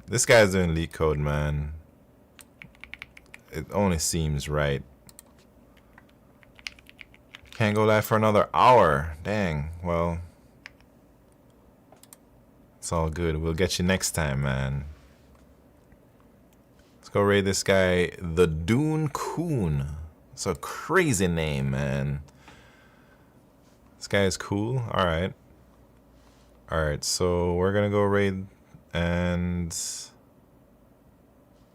This guy's doing LeetCode, man. It only seems right. Can't go live for another hour. Dang. Well, it's all good. We'll get you next time, man. Let's go raid this guy, the Dune Coon. It's a crazy name, man. This guy is cool. All right. All right. So we're gonna go raid, and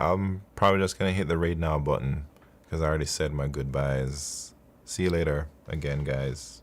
I'm probably just gonna hit the raid now button because I already said my goodbyes. See you later again, guys.